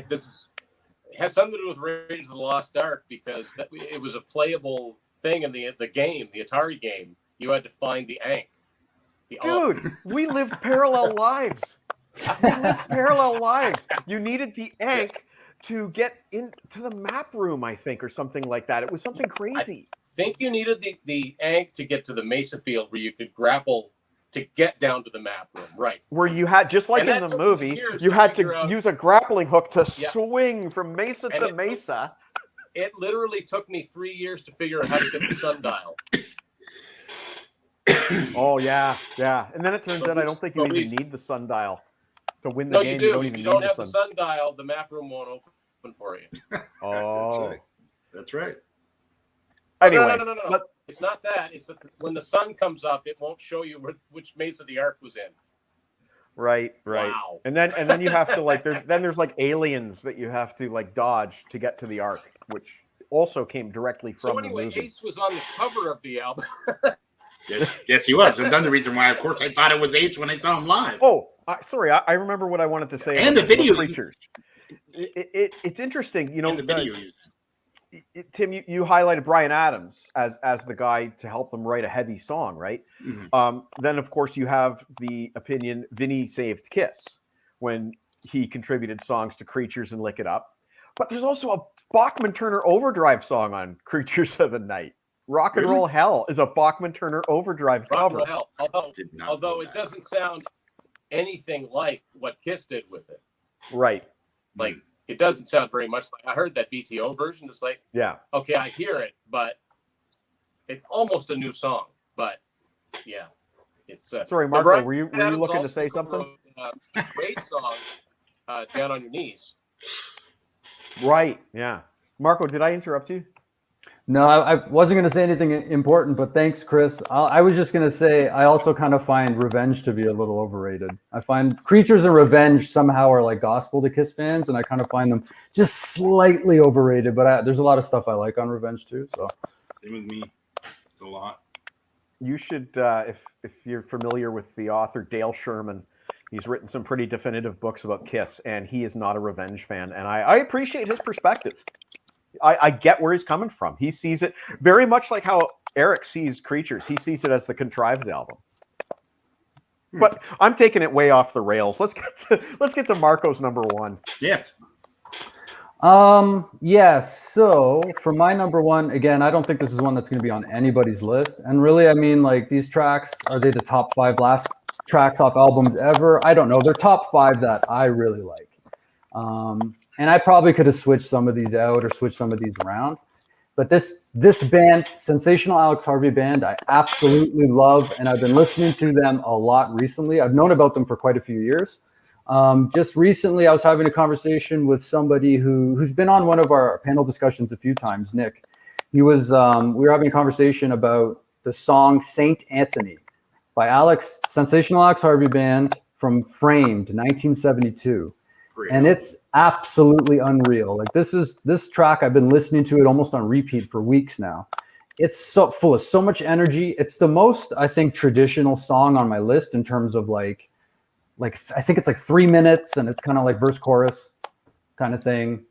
this has something to do with Raiders of the Lost Ark because it was a playable thing in the game, the Atari game. You had to find the Ankh. Dude, we lived parallel lives. We lived parallel lives. You needed the Ankh to get into the map room, I think, or something like that. It was something crazy. I think you needed the Ankh to get to the Mesa field where you could grapple to get down to the map room, right? Where you had, just like in the movie, you had to use a grappling hook to swing from mesa to mesa. It literally took me 3 years to figure out how to get the sundial. Oh, yeah. And then it turns out I don't think you even need the sundial to win the game. No, you do. If you don't have the the sundial, the map room won't open for you. Oh. That's right. Anyway. No. But it's not that. It's that when the sun comes up, it won't show you which mesa the ark was in. Right. Wow. And then you have to there's like aliens that you have to like dodge to get to the ark, which also came directly from the movie. Ace was on the cover of the album. Yes, he was. And that's the reason why, of course, I thought it was Ace when I saw him live. Oh, sorry. I remember what I wanted to say. And the video creatures. It's interesting, you know. And the video Tim, you highlighted Bryan Adams as the guy to help them write a heavy song, right? Mm-hmm. Then, of course, you have the opinion Vinny saved Kiss when he contributed songs to Creatures and Lick It Up. But there's also a Bachman-Turner Overdrive song on Creatures of the Night. Rock and Roll Hell is a Bachman-Turner Overdrive cover. Although it doesn't sound anything like what Kiss did with it. Right. Like, it doesn't sound very much like, I heard that BTO version. It's like, yeah, okay, I hear it, but it's almost a new song. But yeah, it's sorry, Marco, were you looking to say something? Great song, Down on Your Knees. Right. Yeah, Marco, did I interrupt you? No, I wasn't going to say anything important, but thanks, Chris. I was just going to say I also kind of find Revenge to be a little overrated. I find Creatures and Revenge somehow are like gospel to Kiss fans, and I kind of find them just slightly overrated. But there's a lot of stuff I like on Revenge too. So same with me. It's a lot. You should, if you're familiar with the author Dale Sherman, he's written some pretty definitive books about Kiss, and he is not a Revenge fan, and I appreciate his perspective. I get where he's coming from. He sees it very much like how Eric sees Creatures. He sees it as the contrived album. But I'm taking it way off the rails. Let's get to Marco's number one. Yes. Yes. So for my number one, again, I don't think this is one that's going to be on anybody's list. And really, I mean, like these tracks, are they the top 5 last tracks off albums ever? I don't know. They're top 5 that I really like. And I probably could have switched some of these out or switched some of these around. But this band, Sensational Alex Harvey Band, I absolutely love. And I've been listening to them a lot recently. I've known about them for quite a few years. Just recently, I was having a conversation with somebody who's been on one of our panel discussions a few times, Nick. He was, we were having a conversation about the song Saint Anthony by Sensational Alex Harvey Band from Framed, 1972. And it's absolutely unreal. Like this track, I've been listening to it almost on repeat for weeks now. It's so full of so much energy. It's the most, I think, traditional song on my list in terms of like I think it's like 3 minutes and it's kind of like verse chorus kind of thing.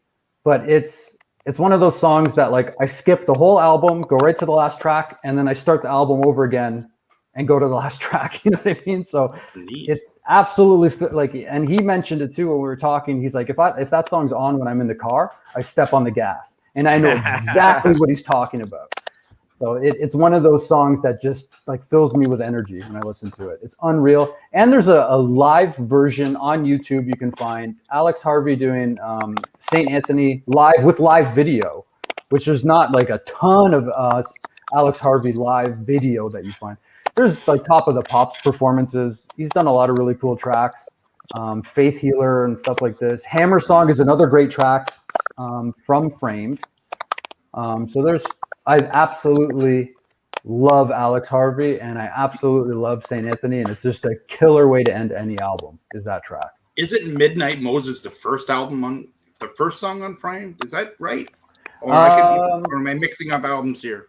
But it's one of those songs that like I skip the whole album, go right to the last track, and then I start the album over again and go to the last track. You know what I mean? So it's absolutely like, and he mentioned it too when we were talking. He's like, if that song's on when I'm in the car, I step on the gas, and I know exactly what he's talking about. So it's one of those songs that just like fills me with energy when I listen to it. It's unreal. And there's a live version on YouTube you can find Alex Harvey doing St. Anthony live with live video, which is not like a ton of Alex Harvey live video that you find. There's like Top of the Pops performances. He's done a lot of really cool tracks. Faith Healer and stuff like this. Hammer Song is another great track from Framed. I absolutely love Alex Harvey, and I absolutely love St. Anthony, and it's just a killer way to end any album, is that track. Isn't Midnight Moses the first song on Framed? Is that right? Or am I mixing up albums here?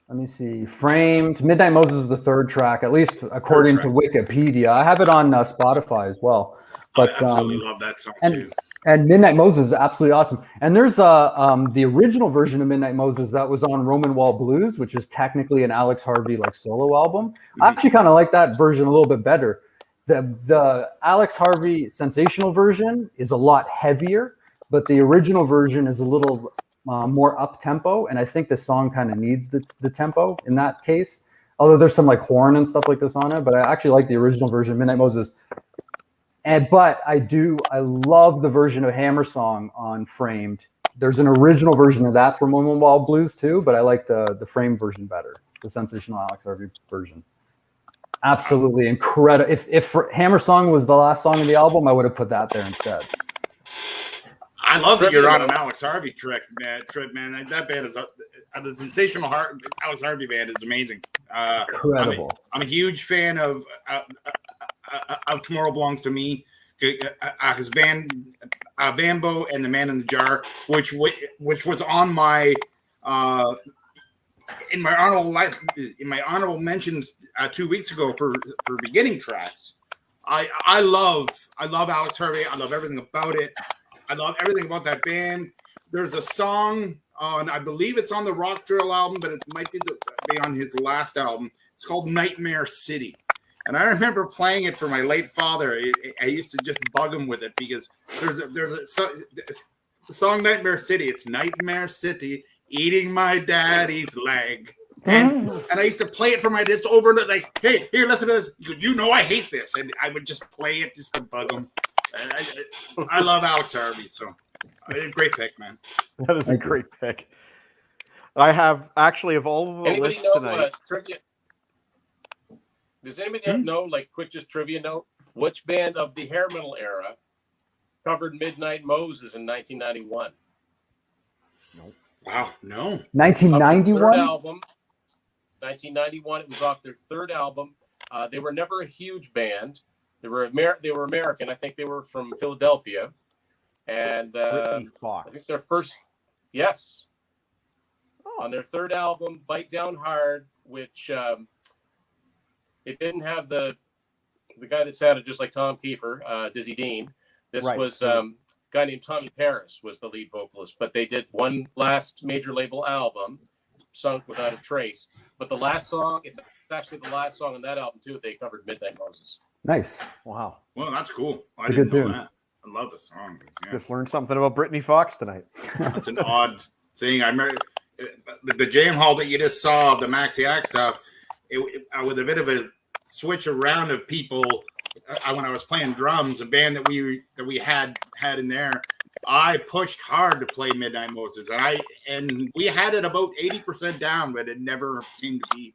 Let me see. Framed. Midnight Moses is the third track, at least according to Wikipedia. I have it on Spotify as well. But I absolutely love that song too. And Midnight Moses is absolutely awesome. And there's the original version of Midnight Moses that was on Roman Wall Blues, which is technically an Alex Harvey solo album. I actually kind of like that version a little bit better. The Alex Harvey sensational version is a lot heavier, but the original version is a little more up tempo, and I think the song kind of needs the tempo in that case. Although there's some horn and stuff like this on it, but I actually like the original version, Midnight Moses. But I love the version of Hammer Song on Framed. There's an original version of that from Roman Wall Blues too, but I like the Framed version better, the sensational Alex Harvey version. Absolutely incredible. If Hammer Song was the last song of the album, I would have put that there instead. I love that you're on an Alex Harvey trip, man. That band is the sensational Alex Harvey band is amazing. Incredible. I'm a huge fan of Tomorrow Belongs to Me, his Bambo and the Man in the Jar, which was on my in my honorable mentions 2 weeks ago for beginning tracks. I love Alex Harvey. I love everything about it. I love everything about that band. There's a song on, I believe it's on the Rock Drill album, but it might be on his last album. It's called Nightmare City. And I remember playing it for my late father. I used to just bug him with it because there's the song Nightmare City. It's Nightmare City, eating my daddy's leg. And I used to play it for my kids over and hey, here, listen to this. You know I hate this. And I would just play it just to bug him. I love Alex Harvey, so great pick, man. That is a great pick. I have actually of all of the lists tonight. Trivia? Does anybody know, quick just trivia note, which band of the hair metal era covered Midnight Moses in 1991? No. Wow, no. 1991? Third album. 1991. It was off their third album. They were never a huge band. They were American. I think they were from Philadelphia. And I think their first, yes. On their third album, Bite Down Hard, which it didn't have the guy that sounded just like Tom Kiefer, Dizzy Dean. This was a guy named Tommy Paris was the lead vocalist. But they did one last major label album, Sunk Without a Trace. But the last song, it's actually the last song on that album, too. They covered Midnight Moses. Nice. Wow. Well, that's cool. It's a good tune. That. I love the song. Yeah. Just learned something about Brittany Fox tonight. That's an odd thing. I remember the jam hall that you just saw of the Maxi Act stuff. With a bit of a switch around of people. When I was playing drums, a band that we had in there, I pushed hard to play Midnight Moses, and we had it about 80% down, but it never seemed to be.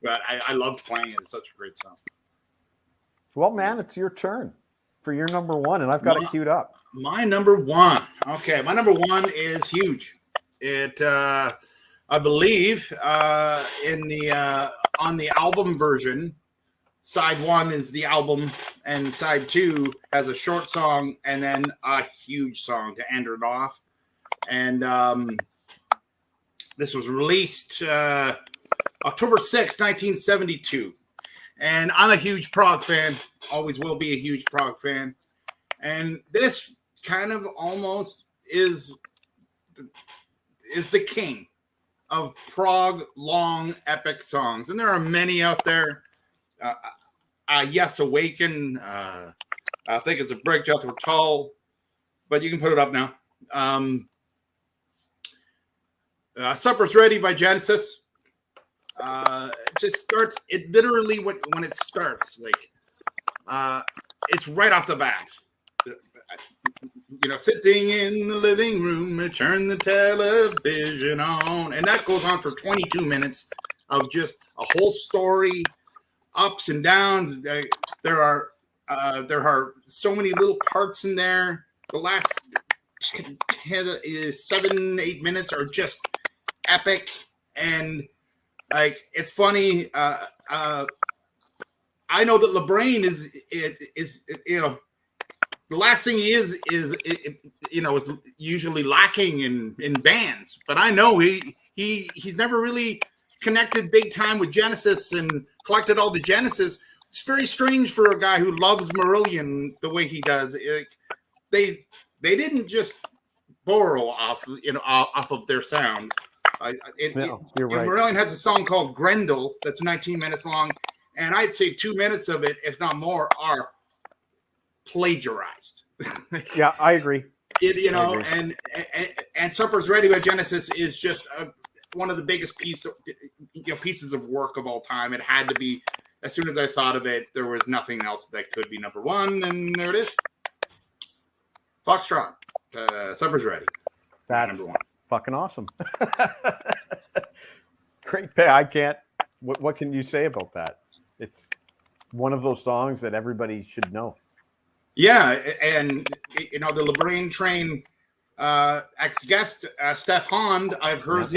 But I loved playing it. It's such a great song. Well, man, it's your turn for your number one, and I've got it queued up. My number one. Okay, my number one is huge. It, I believe, on the album version, side one is the album, and side two has a short song and then a huge song to end it off. And this was released October 6th, 1972. And I'm a huge prog fan, always will be a huge prog fan. And this kind of almost is the king of prog long epic songs. And there are many out there. Yes, Awaken. I think it's a Break Jethro Tull, but you can put it up now. Supper's Ready by Genesis. It just starts. It literally when it starts, it's right off the bat. Sitting in the living room, I turn the television on, and that goes on for 22 minutes of just a whole story, ups and downs. There are There are so many little parts in there. The last 7-8 minutes are just epic, and like it's funny. I know that LeBrain is the last thing he is usually lacking in bands, but I know he's never really connected big time with Genesis and collected all the Genesis. It's very strange for a guy who loves Marillion the way he does. They didn't just borrow off of their sound. You're right. Marillion has a song called Grendel that's 19 minutes long, and I'd say 2 minutes of it, if not more, are plagiarized. Yeah, I agree. And Supper's Ready by Genesis is just one of the biggest pieces of work of all time. It had to be. As soon as I thought of it, there was nothing else that could be number one, and there it is. Foxtrot, Supper's Ready. That's number one. Fucking awesome. Great pick. I can't. What can you say about that? It's one of those songs that everybody should know. Yeah, and the LeBrain Train ex-guest Steph Hond. I've heard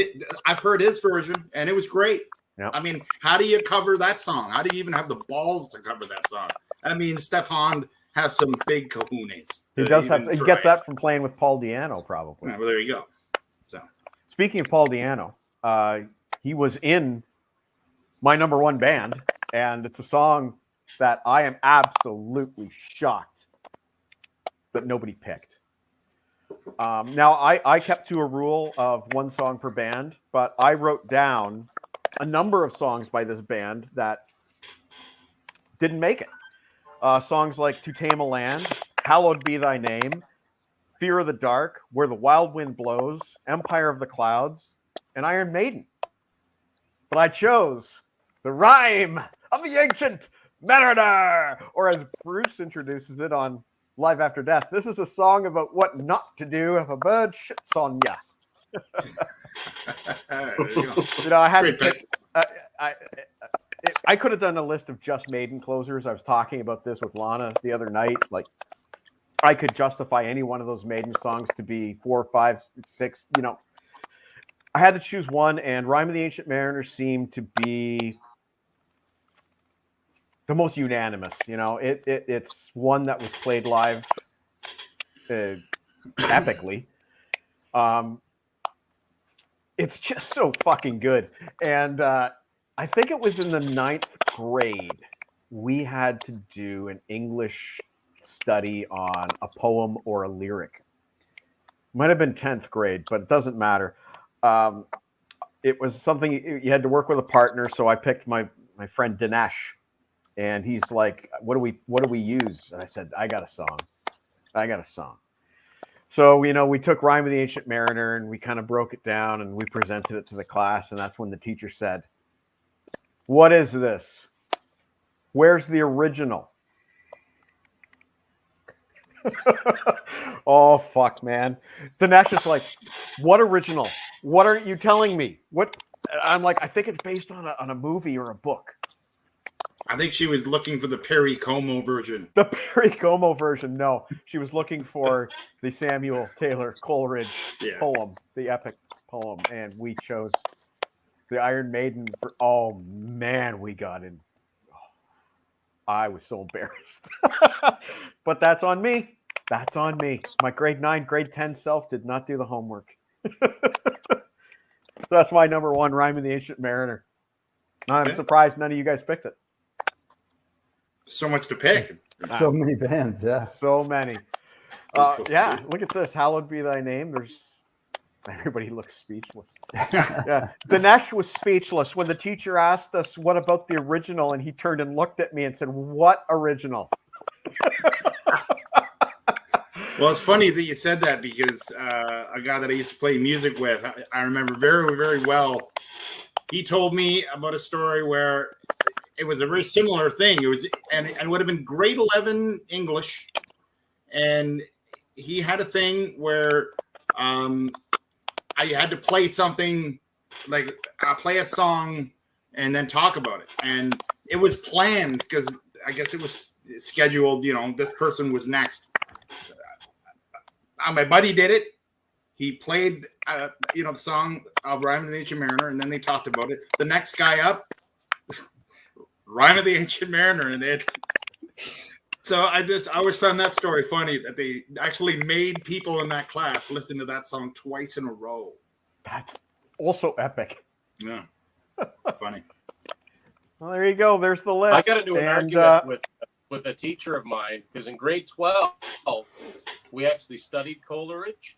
his version, and it was great. Yep. I mean, how do you cover that song? How do you even have the balls to cover that song? I mean, Steph Hond has some big kahunas. He does have. He gets that from playing with Paul Di'Anno, probably. Yeah, well, there you go. So, speaking of Paul Di'Anno, he was in my number one band, and it's a song that I am absolutely shocked that nobody picked. Now, I kept to a rule of one song per band, but I wrote down a number of songs by this band that didn't make it. Songs like To Tame a Land, Hallowed Be Thy Name, Fear of the Dark, Where the Wild Wind Blows, Empire of the Clouds, and Iron Maiden. But I chose the Rhyme of the Ancient Mariner, or as Bruce introduces it on Live After Death, this is a song about what not to do if a bird shits on ya. I had to pick. I could have done a list of just Maiden closers. I was talking about this with Lana the other night. Like, I could justify any one of those Maiden songs to be 4, 5, 6. I had to choose one, and "Rhyme of the Ancient Mariner" seemed to be the most unanimous. It's one that was played live epically. It's just so fucking good. And I think it was in the 9th grade, we had to do an English study on a poem or a lyric. Might have been 10th grade, but it doesn't matter. It was something you had to work with a partner, so I picked my friend Dinesh, and he's like, what do we use? And I said, I got a song. So, we took Rhyme of the Ancient Mariner and we kind of broke it down and we presented it to the class. And that's when the teacher said, "What is this? Where's the original?" Oh, fuck, man. Dinesh is like, "What original? What aren't you telling me? What?" I'm like, "I think it's based on a movie or a book." I think she was looking for the Perry Como version. The Perry Como version, no. She was looking for the Samuel Taylor Coleridge poem, the epic poem, and we chose the Iron Maiden. Oh, man, we got in. I was so embarrassed. But that's on me. That's on me. My grade 9, grade 10 self did not do the homework. So that's my number one, Rhyme of the Ancient Mariner. I'm surprised none of you guys picked it. So much to pick. So many bands, yeah. So many. Yeah, look at this. Hallowed Be Thy Name. Everybody looks speechless. Yeah. Dinesh was speechless when the teacher asked us, "What about the original?" And he turned and looked at me and said, "What original?" Well, it's funny that you said that because a guy that I used to play music with, I remember very, very well. He told me about a story where it was a very similar thing. It was, and would have been grade 11 English. And he had a thing where I had to play something, like play a song and then talk about it. And it was planned because I guess it was scheduled, this person was next. My buddy did it. He played, the song of Rhyme of the Ancient Mariner, and then they talked about it. The next guy up, Rhyme of the Ancient Mariner, and so I always found that story funny that they actually made people in that class listen to that song twice in a row. That's also epic. Yeah, funny. Well, there you go. There's the list. I got into an argument with a teacher of mine because in grade 12 we actually studied Coleridge,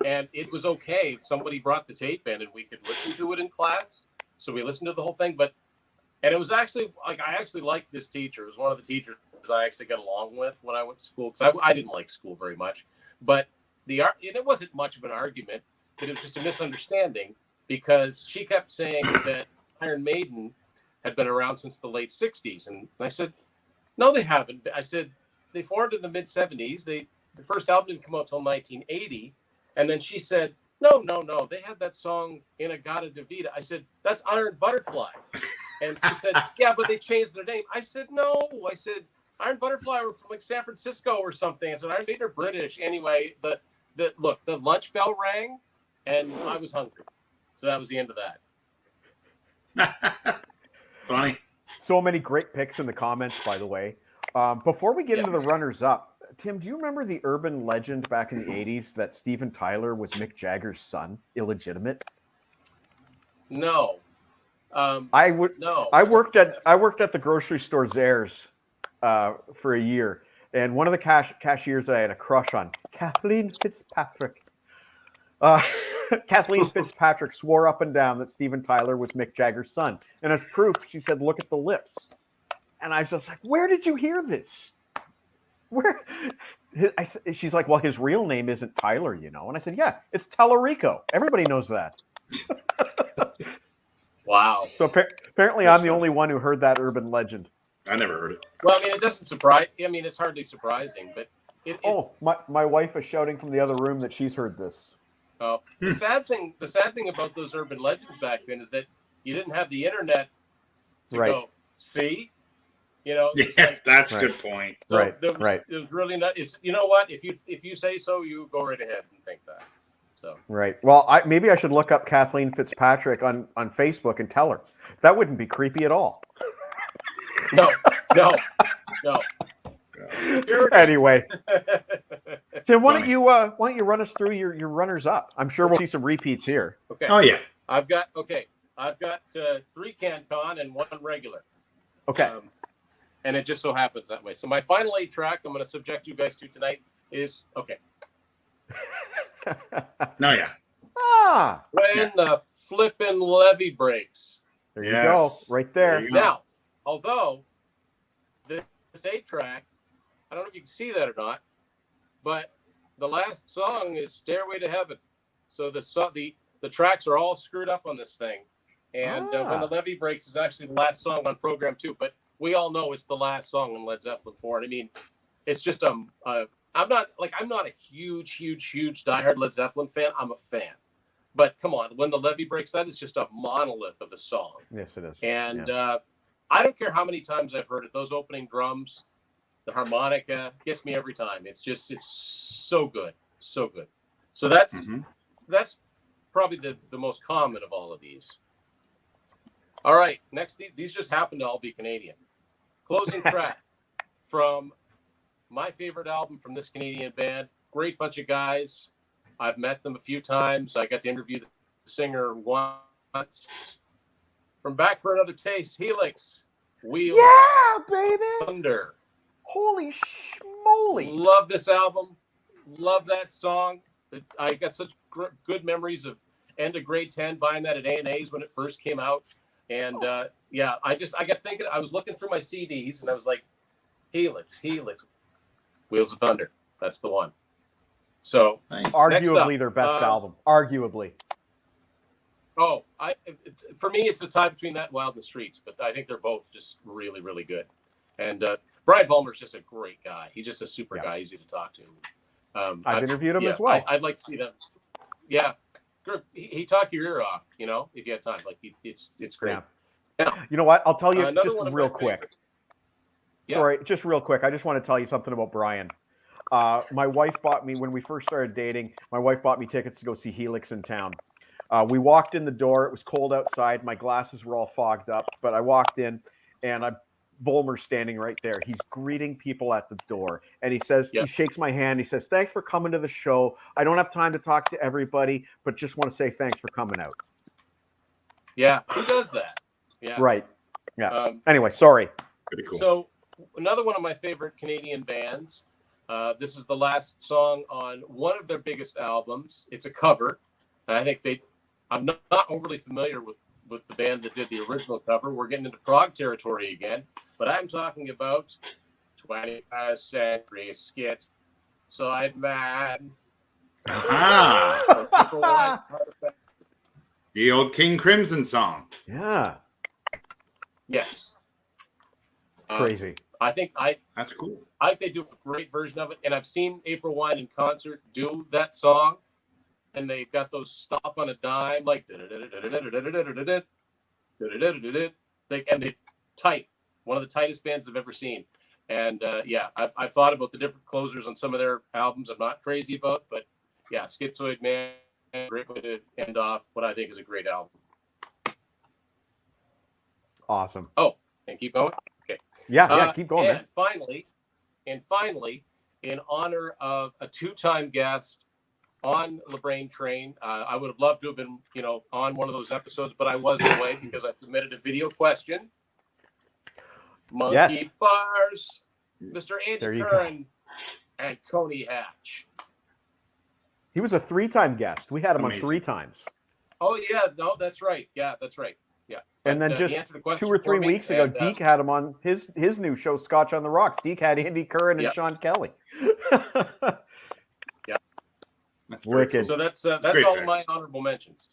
and it was okay. Somebody brought the tape in, and we could listen to it in class. So we listened to the whole thing, and it was actually I actually liked this teacher. It was one of the teachers I actually got along with when I went to school, because I didn't like school very much. But it wasn't much of an argument, but it was just a misunderstanding, because she kept saying that Iron Maiden had been around since the late 60s. And I said, no, they haven't. I said, they formed in the mid-70s. The first album didn't come out until 1980. And then she said, no. They had that song, Inagata Davida. I said, that's Iron Butterfly. And she said, yeah, but they changed their name. I said, no. I said, Iron Butterfly were from like San Francisco or something. I said, Iron Maiden are British. Anyway, the lunch bell rang, and I was hungry. So that was the end of that. Funny. So many great picks in the comments, by the way. Before we get into the runners-up, Tim, do you remember the urban legend back in the 80s that Steven Tyler was Mick Jagger's son, illegitimate? No. I worked at the grocery store Zares for a year, and one of the cashiers I had a crush on, Kathleen Fitzpatrick. Kathleen Fitzpatrick swore up and down that Steven Tyler was Mick Jagger's son, and as proof, she said, "Look at the lips." And I was just like, "Where did you hear this? Where?" She's like, "Well, his real name isn't Tyler, you know." And I said, "Yeah, it's Tellerico. Everybody knows that." Wow. So apparently, I'm the only one who heard that urban legend. I never heard it. Well, I mean, it doesn't surprise. I mean, it's hardly surprising, but my wife is shouting from the other room that she's heard this. Oh, the sad thing about those urban legends back then is that you didn't have the internet to go see. You know, yeah, like, that's a good point. So it was really not. It's, you know what? If you say so, you go right ahead and think that. So right. Well, maybe I should look up Kathleen Fitzpatrick on Facebook and tell her. That wouldn't be creepy at all. No. Anyway, Tim, why don't you run us through your runners up? I'm sure we'll see some repeats here. Okay. Oh yeah. I've got 3 CanCon and 1 regular. Okay. And it just so happens that way. So my final 8 track I'm going to subject you guys to tonight is okay. No, yeah. When the flippin' levee breaks. There you go. Right there. Now, although this 8 track, I don't know if you can see that or not, but the last song is Stairway to Heaven. So the tracks are all screwed up on this thing. And When the Levee Breaks is actually the last song on program 2, but we all know it's the last song on Led Zeppelin 4. And I mean, it's just I'm not a huge diehard Led Zeppelin fan. I'm a fan. But come on, When the Levee Breaks, that is just a monolith of a song. Yes, it is. And I don't care how many times I've heard it. Those opening drums, the harmonica gets me every time. It's so good, so good. So that's probably the most common of all of these. All right, next, these just happen to all be Canadian. Closing track from my favorite album from this Canadian band. Great bunch of guys. I've met them a few times. I got to interview the singer once. From Back for Another Taste, Helix, Wheels, baby, Thunder. Holy schmoly. Love this album. Love that song. I got such good memories of end of grade 10 buying that at A&A's when it first came out. And I got thinking, I was looking through my CDs and I was like, Helix, Wheels of Thunder. That's the one. So arguably their best album. Arguably. Oh, for me, it's a tie between that and Wild in the Streets, but I think they're both just really, really good. And Brian Vollmer's just a great guy. He's just a super guy, easy to talk to. I've interviewed him as well. I'd like to see them. Yeah, he talk your ear off, you know, if you have time. Like it's great. Yeah. You know what? I'll tell you just real quick. Sorry, just real quick. I just want to tell you something about Brian. My wife bought me, when we first started dating, my wife bought me tickets to go see Helix in town. We walked in the door. It was cold outside. My glasses were all fogged up, but I walked in and Volmer's standing right there. He's greeting people at the door. And he says, he shakes my hand. He says, thanks for coming to the show. I don't have time to talk to everybody, but just want to say thanks for coming out. Yeah. Who does that? Yeah. Right. Yeah. Anyway, sorry. Pretty cool. So another one of my favorite Canadian bands. This is the last song on one of their biggest albums. It's a cover. And I think I'm not overly familiar with the band that did the original cover. We're getting into prog territory again. But I'm talking about 21st Century Schizoid Man. Ah. The old King Crimson song. Yeah. Yes. Crazy. That's cool. I think they do a great version of it. And I've seen April Wine in concert do that song. And they've got those stop on a dime, like, and they tight. One of the tightest bands I've ever seen. And I've thought about the different closers on some of their albums I'm not crazy about, but yeah, Schizoid Man, great way to end off what I think is a great album. Awesome. Oh, and keep going? Okay. Yeah, keep going, man. And finally, in honor of a two-time guest on LeBrain Train, I would have loved to have been, on one of those episodes, but I wasn't away because I submitted a video question. Monkey Bars, Mr. Andy Curran, and Coney Hatch. He was a 3-time guest. We had him Amazing. on 3 times. Oh, yeah. No, that's right. Yeah, that's right. Yeah. And then just 2 or 3 weeks ago, Deke had him on his new show, Scotch on the Rocks. Deke had Andy Curran and Sean Kelly. Yeah. That's wicked. So that's Great all track. of my honorable mentions.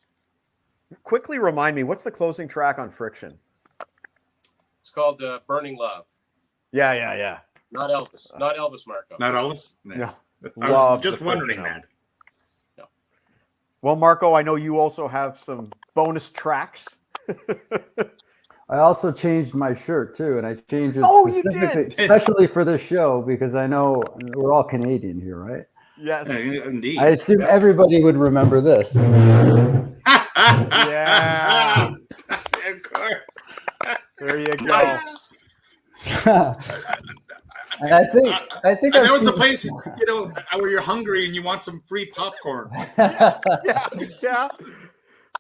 Quickly remind me, what's the closing track on Friction? It's called Burning Love. Yeah. Not Elvis. Not Elvis, Marco. Not Elvis? No. I Love was just the wondering, Friction man. album. Well, Marco, I know you also have some bonus tracks. I also changed my shirt too, and I changed it specifically, especially for this show because I know we're all Canadian here, right? Yes. Indeed. I assume everybody would remember this. Yeah. Of course. There you go. Nice. And I think And that was the place, where you're hungry and you want some free popcorn. Yeah.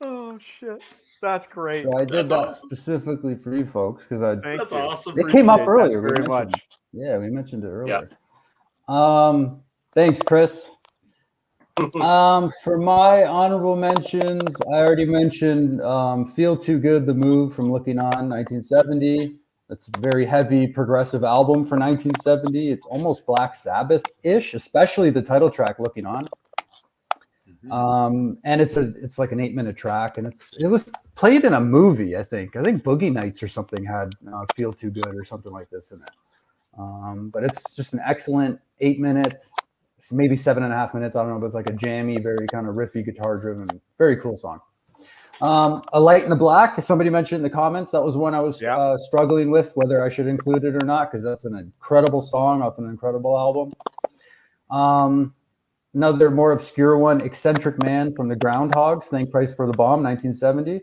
Oh shit, that's great. So I did that specifically for you folks because That's awesome. it came up Appreciate earlier. that very much. Yeah, we mentioned it earlier. Yeah. Thanks, Chris. For my honorable mentions, I already mentioned "Feel Too Good," the Move from Looking On, 1970. That's a very heavy progressive album for 1970. It's almost Black Sabbath-ish, especially the title track, "Looking On." And it's like an 8-minute track, and it was played in a movie. I think Boogie Nights or something had "Feel Too Good" or something like this in it. But it's just an excellent 8 minutes, maybe 7.5 minutes. I don't know, but it's like a jammy, very kind of riffy, guitar-driven, very cool song. A Light in the Black. Somebody mentioned in the comments that was one I was struggling with whether I should include it or not because that's an incredible song off an incredible album. Another more obscure one, Eccentric Man from the Groundhogs, Thank Christ for the Bomb, 1970.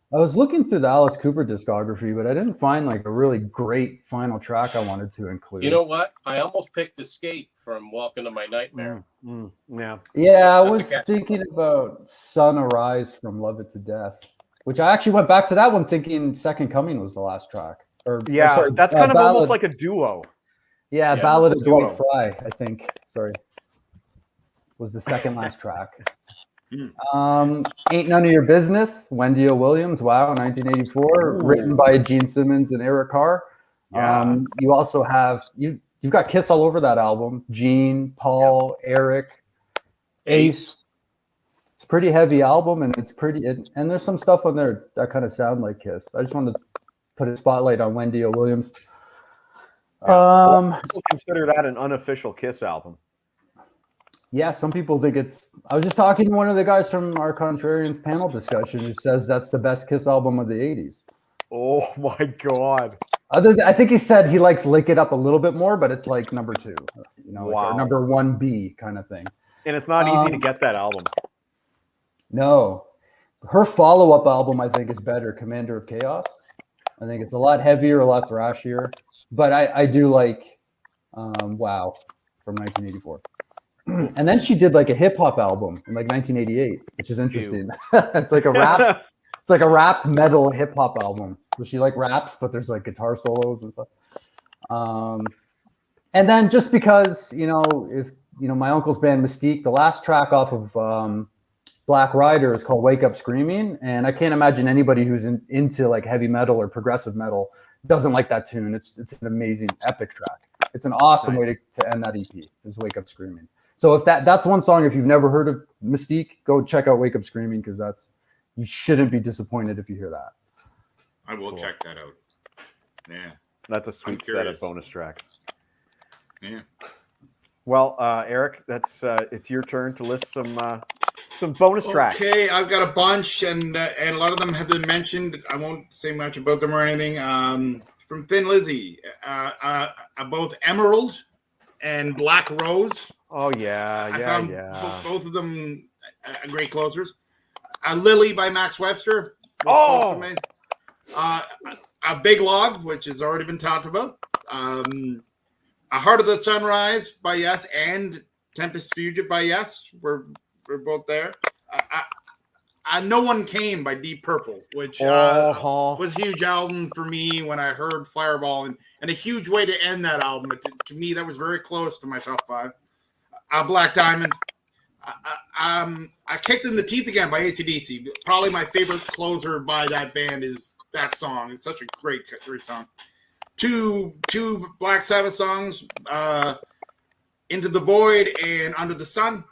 I was looking through the Alice Cooper discography, but I didn't find like a really great final track I wanted to include. You know what? I almost picked Escape from Welcome to My Nightmare. Yeah, I was thinking about Sun Arise from Love It to Death, which I actually went back to that one thinking Second Coming was the last track. That's kind of almost like a duo. Yeah, Ballad of Dwight Fry, I think. Sorry. Was the second last track. Ain't None of Your Business, Wendy O. Williams, wow, 1984, written by Gene Simmons and Eric Carr. You also have, you've got Kiss all over that album. Gene, Paul, Eric, Ace. It's a pretty heavy album, and it's pretty, and there's some stuff on there that kind of sound like Kiss. I just wanted to put a spotlight on Wendy O. Williams. People consider that an unofficial Kiss album. Yeah, some people think it's. I was just talking to one of the guys from our Contrarians panel discussion who says that's the best Kiss album of the 80s. Oh my God. I think he said he likes Lick It Up a little bit more, but it's like number 2, Wow. or number 1B kind of thing. And it's not easy to get that album. No. Her follow-up album, I think, is better, Commander of Chaos. I think it's a lot heavier, a lot thrashier. But I do like Wow from 1984. And then she did like a hip-hop album in like 1988, which is interesting. It's like a rap. It's like a rap metal hip-hop album. So she like raps, but there's like guitar solos and stuff. And then just because, if my uncle's band Mystique, the last track off of Black Rider is called Wake Up Screaming. And I can't imagine anybody who's into like heavy metal or progressive metal doesn't like that tune. It's an amazing, epic track. It's an awesome way to end that EP, is Wake Up Screaming. So if that's one song, if you've never heard of Mystique, go check out Wake Up Screaming, because you shouldn't be disappointed if you hear that. I will check that out. Yeah. That's a sweet set of bonus tracks. Yeah. Well, Eric, it's your turn to list some bonus tracks. Okay, I've got a bunch, and a lot of them have been mentioned. I won't say much about them or anything. From Thin Lizzy, both Emerald and Black Rose. Oh yeah, I found both of them great closers. Lily by Max Webster. A Big Log, which has already been talked about. A Heart of the Sunrise by Yes, and Tempest Fugitive by Yes. We're both there. No One Came by Deep Purple, which was a huge album for me when I heard Fireball, and a huge way to end that album. To me, that was very close to my top 5. Black Diamond. I Kicked in the Teeth Again by AC/DC. Probably my favorite closer by that band is that song. It's such a great song. Two Black Sabbath songs, Into the Void and Under the Sun.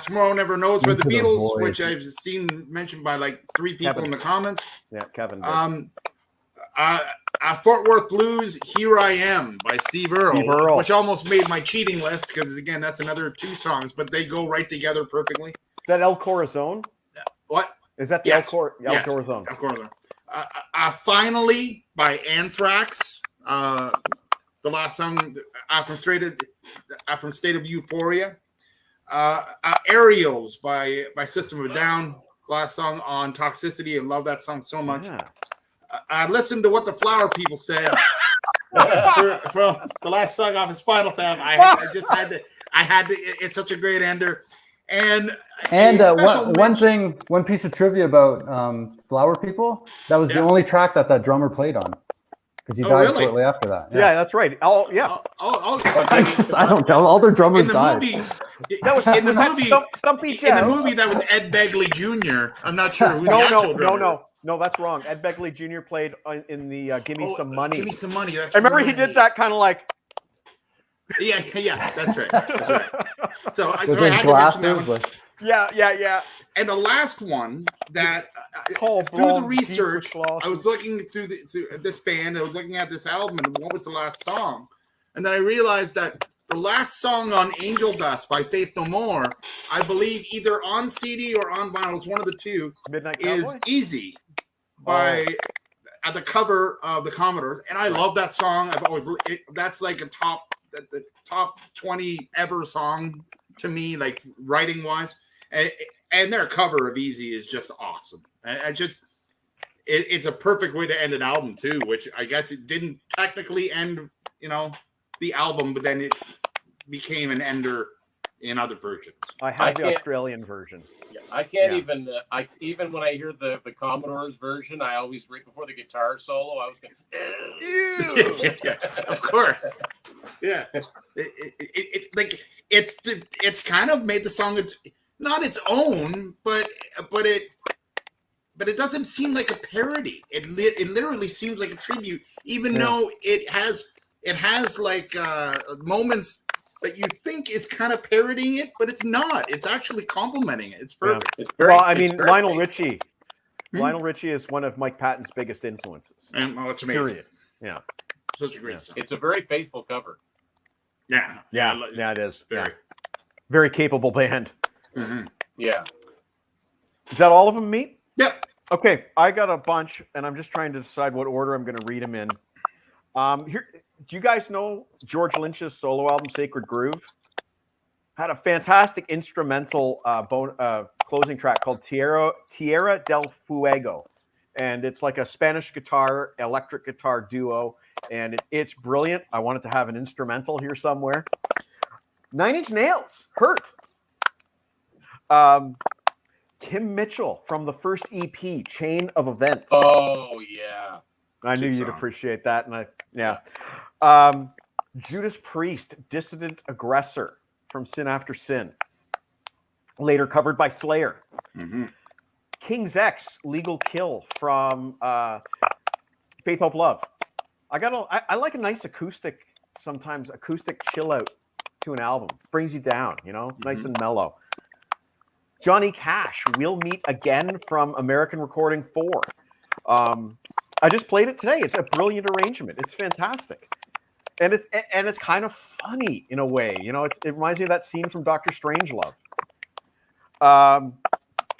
Tomorrow Never Knows by the Beatles, which I've seen mentioned by like 3 people in the comments. Yeah, Kevin. Fort Worth Blues, Here I Am by Steve Earle, which almost made my cheating list because, again, that's another 2 songs, but they go right together perfectly. Is that El Corazon? What? Is that the yes. El Corazon? El Corazon. Finally by Anthrax, the last song from State of Euphoria. Aerials by System of a Down, last song on Toxicity. I love that song so much. Yeah. Listen to What the Flower People Said from the last song off of Spinal Tap. I just had to. It's such a great ender. And one piece of trivia about Flower People, that was the only track that drummer played on, because he died shortly after that. Yeah, that's right. I don't know. All their drummers died. In the movie, that was Ed Begley Jr. I'm not sure who the actual drummer is. No, that's wrong. Ed Begley Jr. played in the Give Me Some Money. Give Me Some Money. I remember he did that kind of like. Yeah, that's right. So I had to mention that one. Yeah. And the last one that through the research, I was looking through this band. I was looking at this album, and what was the last song? And then I realized that the last song on Angel Dust by Faith No More, I believe either on CD or on vinyl, it's one of the 2, Midnight is Cowboy? Easy by at the cover of the Commodores, and I love that song. That's like the top 20 ever song to me, like writing wise, and their cover of Easy is just awesome. It's a perfect way to end an album too, which I guess it didn't technically end, the album, but then it became an ender in other versions. I have the Australian version. Yeah, I can't even. Even when I hear the Commodore's version, I always right before the guitar solo, I was going. Yeah, of course. Yeah, it's kind of made the song not its own, but it doesn't seem like a parody. It literally seems like a tribute, even though it has like moments that you think is kind of parodying it, but it's not. It's actually complimenting it. It's perfect. Yeah. Lionel Richie. Lionel Richie is one of Mike Patton's biggest influences. And it's amazing. Period. Yeah. Such a great song. It's a very faithful cover. Yeah, it is. Very capable band. Mm-hmm. Yeah. Is that all of them, Meat? Yep. Okay, I got a bunch, and I'm just trying to decide what order I'm going to read them in. Here, do you guys know George Lynch's solo album, Sacred Groove? Had a fantastic instrumental closing track called Tierra del Fuego. And it's like a Spanish guitar, electric guitar duo. And it's brilliant. I wanted to have an instrumental here somewhere. 9 Inch Nails, Hurt. Kim Mitchell from the first EP, Chain of Events. Oh, yeah. I knew you'd appreciate that. And Judas Priest, Dissident Aggressor from Sin After Sin. Later covered by Slayer. Mm-hmm. King's X, Legal Kill from Faith, Hope, Love. I like a nice acoustic, sometimes acoustic chill out to an album. Brings you down, nice and mellow. Johnny Cash, We'll Meet Again from American Recording 4. I just played it today. It's a brilliant arrangement. It's fantastic. And it's kind of funny in a way. It reminds me of that scene from Dr. Strangelove.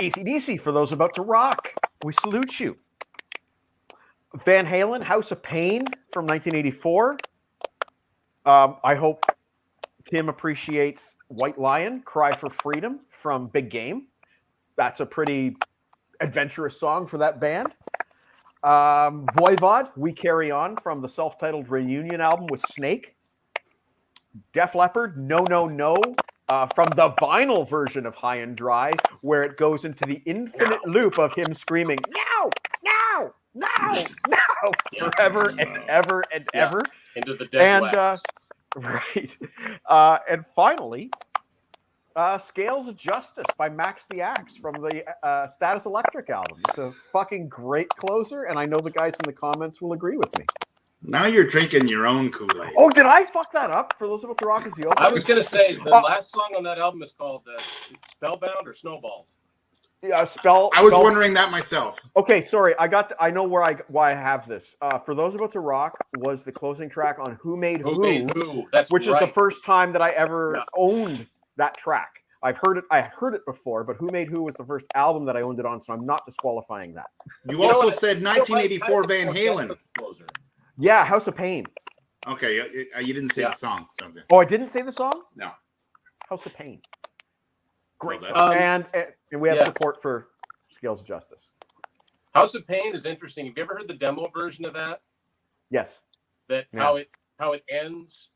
AC/DC, for those about to rock. We salute you. Van Halen, House of Pain from 1984. I hope Tim appreciates White Lion, Cry for Freedom from Big Game. That's a pretty adventurous song for that band. Voivod, We Carry On from the self-titled reunion album with Snake. Def Leppard, No, No, No from the vinyl version of High and Dry, where it goes into the infinite loop of him screaming, no, no, no, no, forever and ever and ever. Into the dead wax. Right. And finally, Scales of Justice by Max the Axe from the Status Electric album. It's a fucking great closer, and I know the guys in the comments will agree with me. Now you're drinking your own Kool-Aid. Oh, did I fuck that up? For those of us who rock is the opening. I was going to say, the last song on that album is called Spellbound or Snowball. I was wondering that myself. Okay, sorry. I know why I have this. For those about to rock was the closing track on Who Made Who. That's which right. is the first time that I ever owned that track. I heard it before, but Who Made Who was the first album that I owned it on, so I'm not disqualifying that. You also said 1984 Van Halen. Yeah, House of Pain. Okay, you didn't say the song. So Oh, I didn't say the song? No. House of Pain. Great. Well, and we have support for Scales of Justice. House of Pain is interesting. Have you ever heard the demo version of that? Yes. How it ends.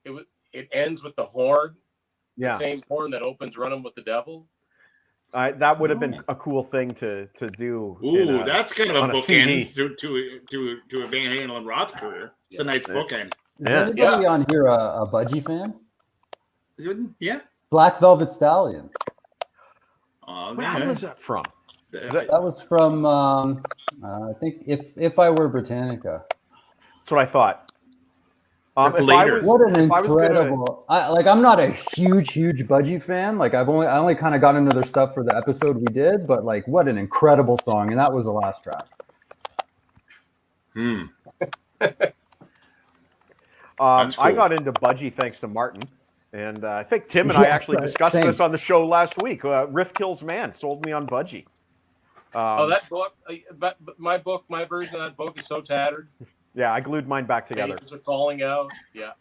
It ends with the horn. Yeah. The same horn that opens Running with the Devil. That would have been a cool thing to do. Ooh, that's kind of a bookend to a Van Halen Roth career. It's a nice bookend. Is anybody on here a Budgie fan? Yeah. Black Velvet Stallion. What album is that from? That was from I think if I Were Britannica. That's what I thought. That's later. What an incredible! I'm not a huge Budgie fan. Like I only kind of got into their stuff for the episode we did, but like what an incredible song, and that was the last track. I got into Budgie thanks to Martin, and I think Tim and I actually discussed this on the show last week. Riff Kills Man sold me on Budgie. That book, my version of that book is so tattered. Yeah, I glued mine back together. Pages are falling out. Yeah.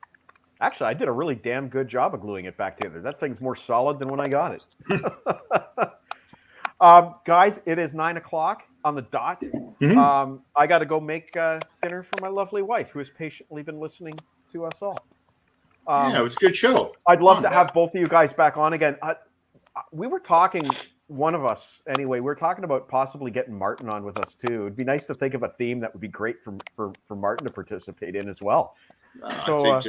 Actually, I did a really damn good job of gluing it back together. That thing's more solid than when I got it. Guys, it is 9:00 on the dot. Mm-hmm. I got to go make dinner for my lovely wife, who has patiently been listening to us all. Yeah, it was a good show. I'd love to have both of you guys back on again. We were talking, one of us anyway, we were talking about possibly getting Martin on with us too. It'd be nice to think of a theme that would be great for Martin to participate in as well. I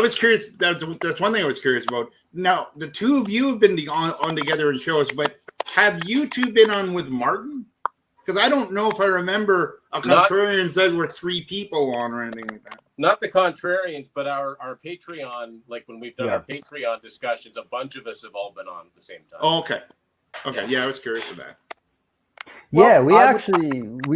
was curious. That's one thing I was curious about. Now, the two of you have been on together in shows, but have you two been on with Martin? Because I don't know if I remember a Contrarian said we're 3 people on or anything like that. Not the Contrarians, but our Patreon, like when we've done our Patreon discussions, a bunch of us have all been on at the same time. Oh, okay. Yeah, I was curious of that. Yeah, we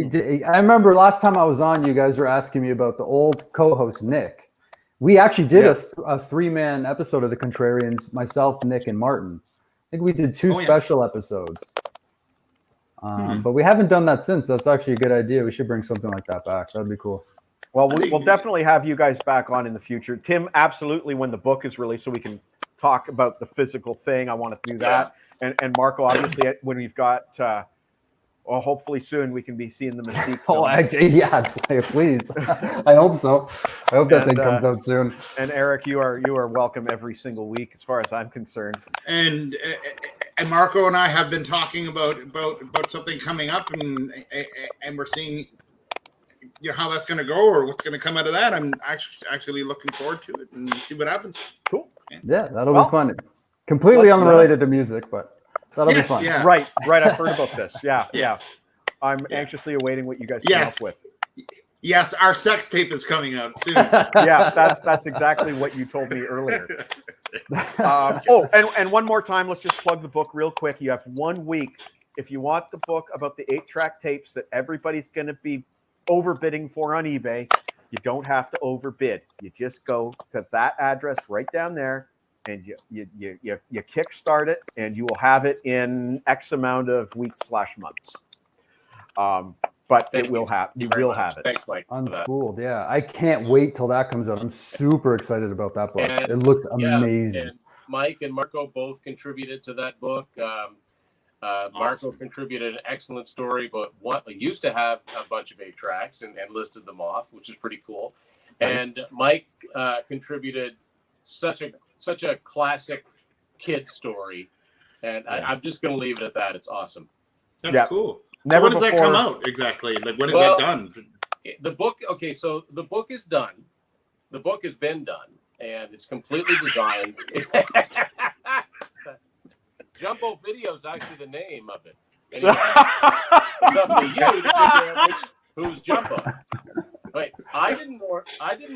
did. I remember last time I was on, you guys were asking me about the old co-host Nick. We actually did a 3-man episode of the Contrarians, myself, Nick, and Martin. I think we did 2 special episodes. But we haven't done that since. That's actually a good idea. We should bring something like that back. That'd be cool. Well, we'll definitely have you guys back on in the future. Tim, absolutely, when the book is released, so we can talk about the physical thing. I want to do that. And Marco, obviously, when we've got, well, hopefully soon we can be seeing the Mystique film. Yeah, please. I hope so. I hope that thing comes out soon. And Eric, you are welcome every single week, as far as I'm concerned. And Marco and I have been talking about something coming up, and we're seeing how that's going to go or what's going to come out of that. I'm actually looking forward to it and see what happens. Cool. Yeah, that'll be fun. Completely unrelated to music, but that'll be fun. Yeah. Right. I've heard about this. Yeah. I'm anxiously awaiting what you guys come up with. Yes, our sex tape is coming out soon. Yeah, that's exactly what you told me earlier. And one more time, let's just plug the book real quick. You have 1 week. If you want the book about the 8-track tapes that everybody's going to be overbidding for on eBay, you don't have to overbid. You just go to that address right down there, and you kickstart it, and you will have it in X amount of weeks/months. But you will have it. Thanks, Mike. Unfooled, yeah. I can't wait till that comes out. I'm super excited about that book. And, it looks amazing. And Mike and Marco both contributed to that book. Marco contributed an excellent story, but used to have a bunch of 8 tracks and listed them off, which is pretty cool. Nice. And Mike contributed such a classic kid story, and I'm just going to leave it at that. It's awesome. That's cool. So when does that come out exactly? Like, when is that done? The book. Okay, so the book is done. The book has been done, and it's completely designed. Jumbo Video is actually the name of it. And it's up to you to figure out who's Jumbo. Wait, I didn't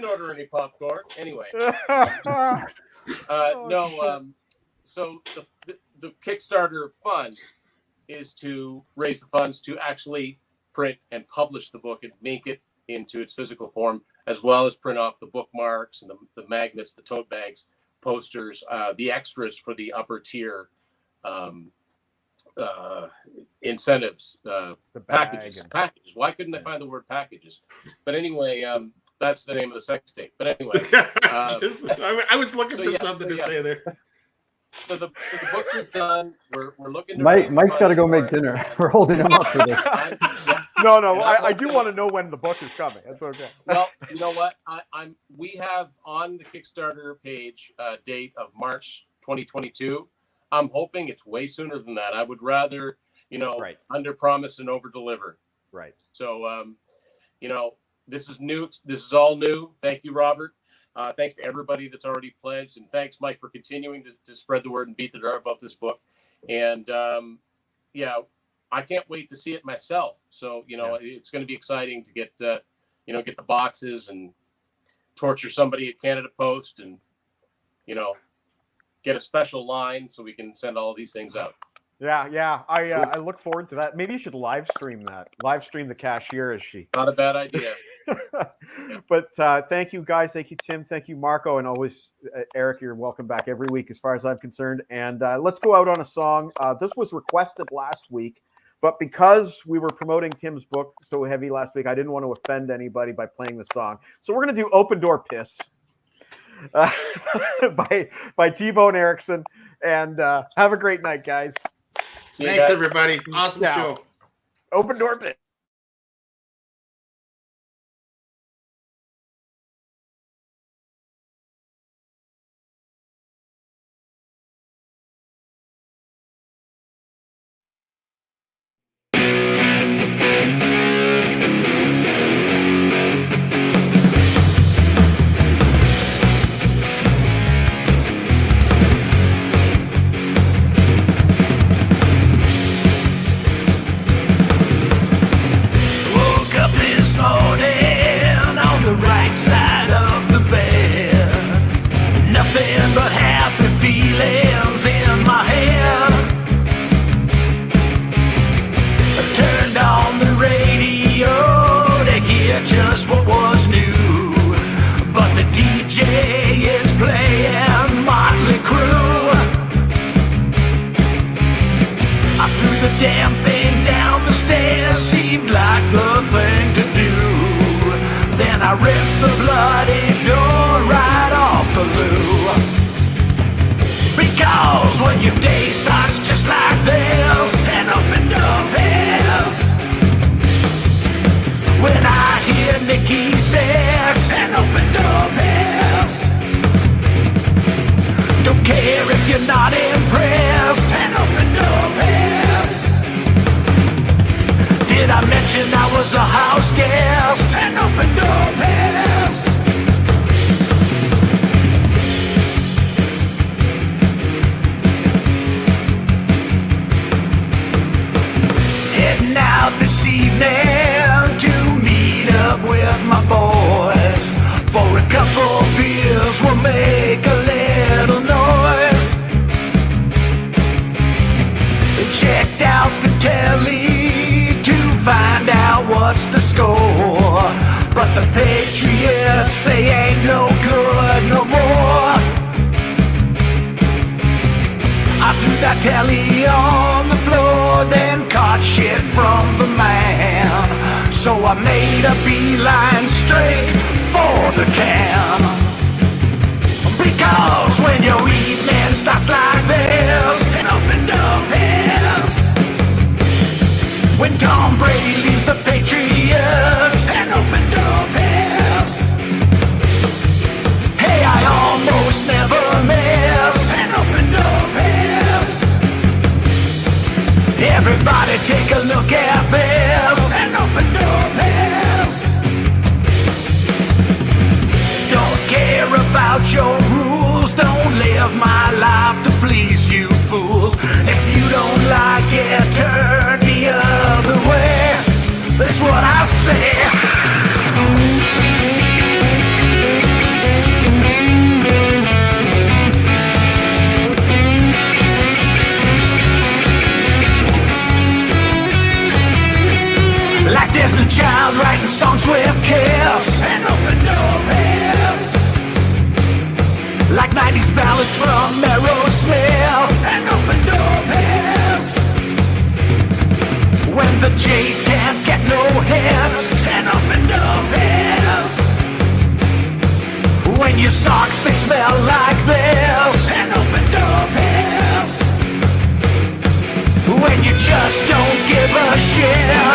order any popcorn. Anyway, so the Kickstarter fund is to raise the funds to actually print and publish the book and make it into its physical form, as well as print off the bookmarks and the magnets, the tote bags, posters, the extras for the upper tier incentives, the packages. Why couldn't I find the word packages? But anyway, that's the name of the sex tape. But anyway, I was looking for something to say there. So the book is done. We're looking to Mike's got to go make dinner. We're holding him up for this. No, I do want to know when the book is coming. That's okay. Well, you know what? We have on the Kickstarter page a date of March 2022. I'm hoping it's way sooner than that. I would rather, under promise and over deliver. Right. So, this is new. This is all new. Thank you, Robert. Thanks to everybody that's already pledged, and thanks, Mike, for continuing to spread the word and beat the drum about this book. And I can't wait to see it myself. So it's going to be exciting to get the boxes and torture somebody at Canada Post, and get a special line so we can send all these things out. Yeah. I look forward to that. Maybe you should live stream that. Live stream the cashier as she. Not a bad idea. But thank you, guys. Thank you, Tim. Thank you, Marco. And always, Eric, you're welcome back every week as far as I'm concerned. And let's go out on a song. This was requested last week, but because we were promoting Tim's book so heavy last week, I didn't want to offend anybody by playing the song. So we're going to do Open Door Piss by T-Bone Erickson. And have a great night, guys. Thanks, everybody. Awesome show. Open Door Piss. Damn thing down the bloody door right off the loo. Because when your day starts just like this, and opened up is when I hear Nikki says, and opened up is don't care if you're not impressed, and opened up is did I mention I was a house guest, and opened up is heading out this evening to meet up with my boys. For a couple beers we'll make a little noise. Checked out the telly to find out what's the score. But the Patriots, they ain't no good no more. I threw that telly on the floor, then caught shit from the man. So I made a beeline straight for the can. Because when your evening starts like this, and opened up is when Tom Brady leaves the Patriots, and opened up is hey, I almost never miss, and opened up is everybody take a look at this, and opened up is don't care about your rules, don't live my life to please you fools. If you don't like it, turn the other way. That's what I say. Like Desmond Child writing songs with Kiss, and opened up is like 90s ballads from Aerosmith, and opened up is when the Jays can't get no hits, and opened up is when your socks they smell like this, and opened up is when you just don't give a shit.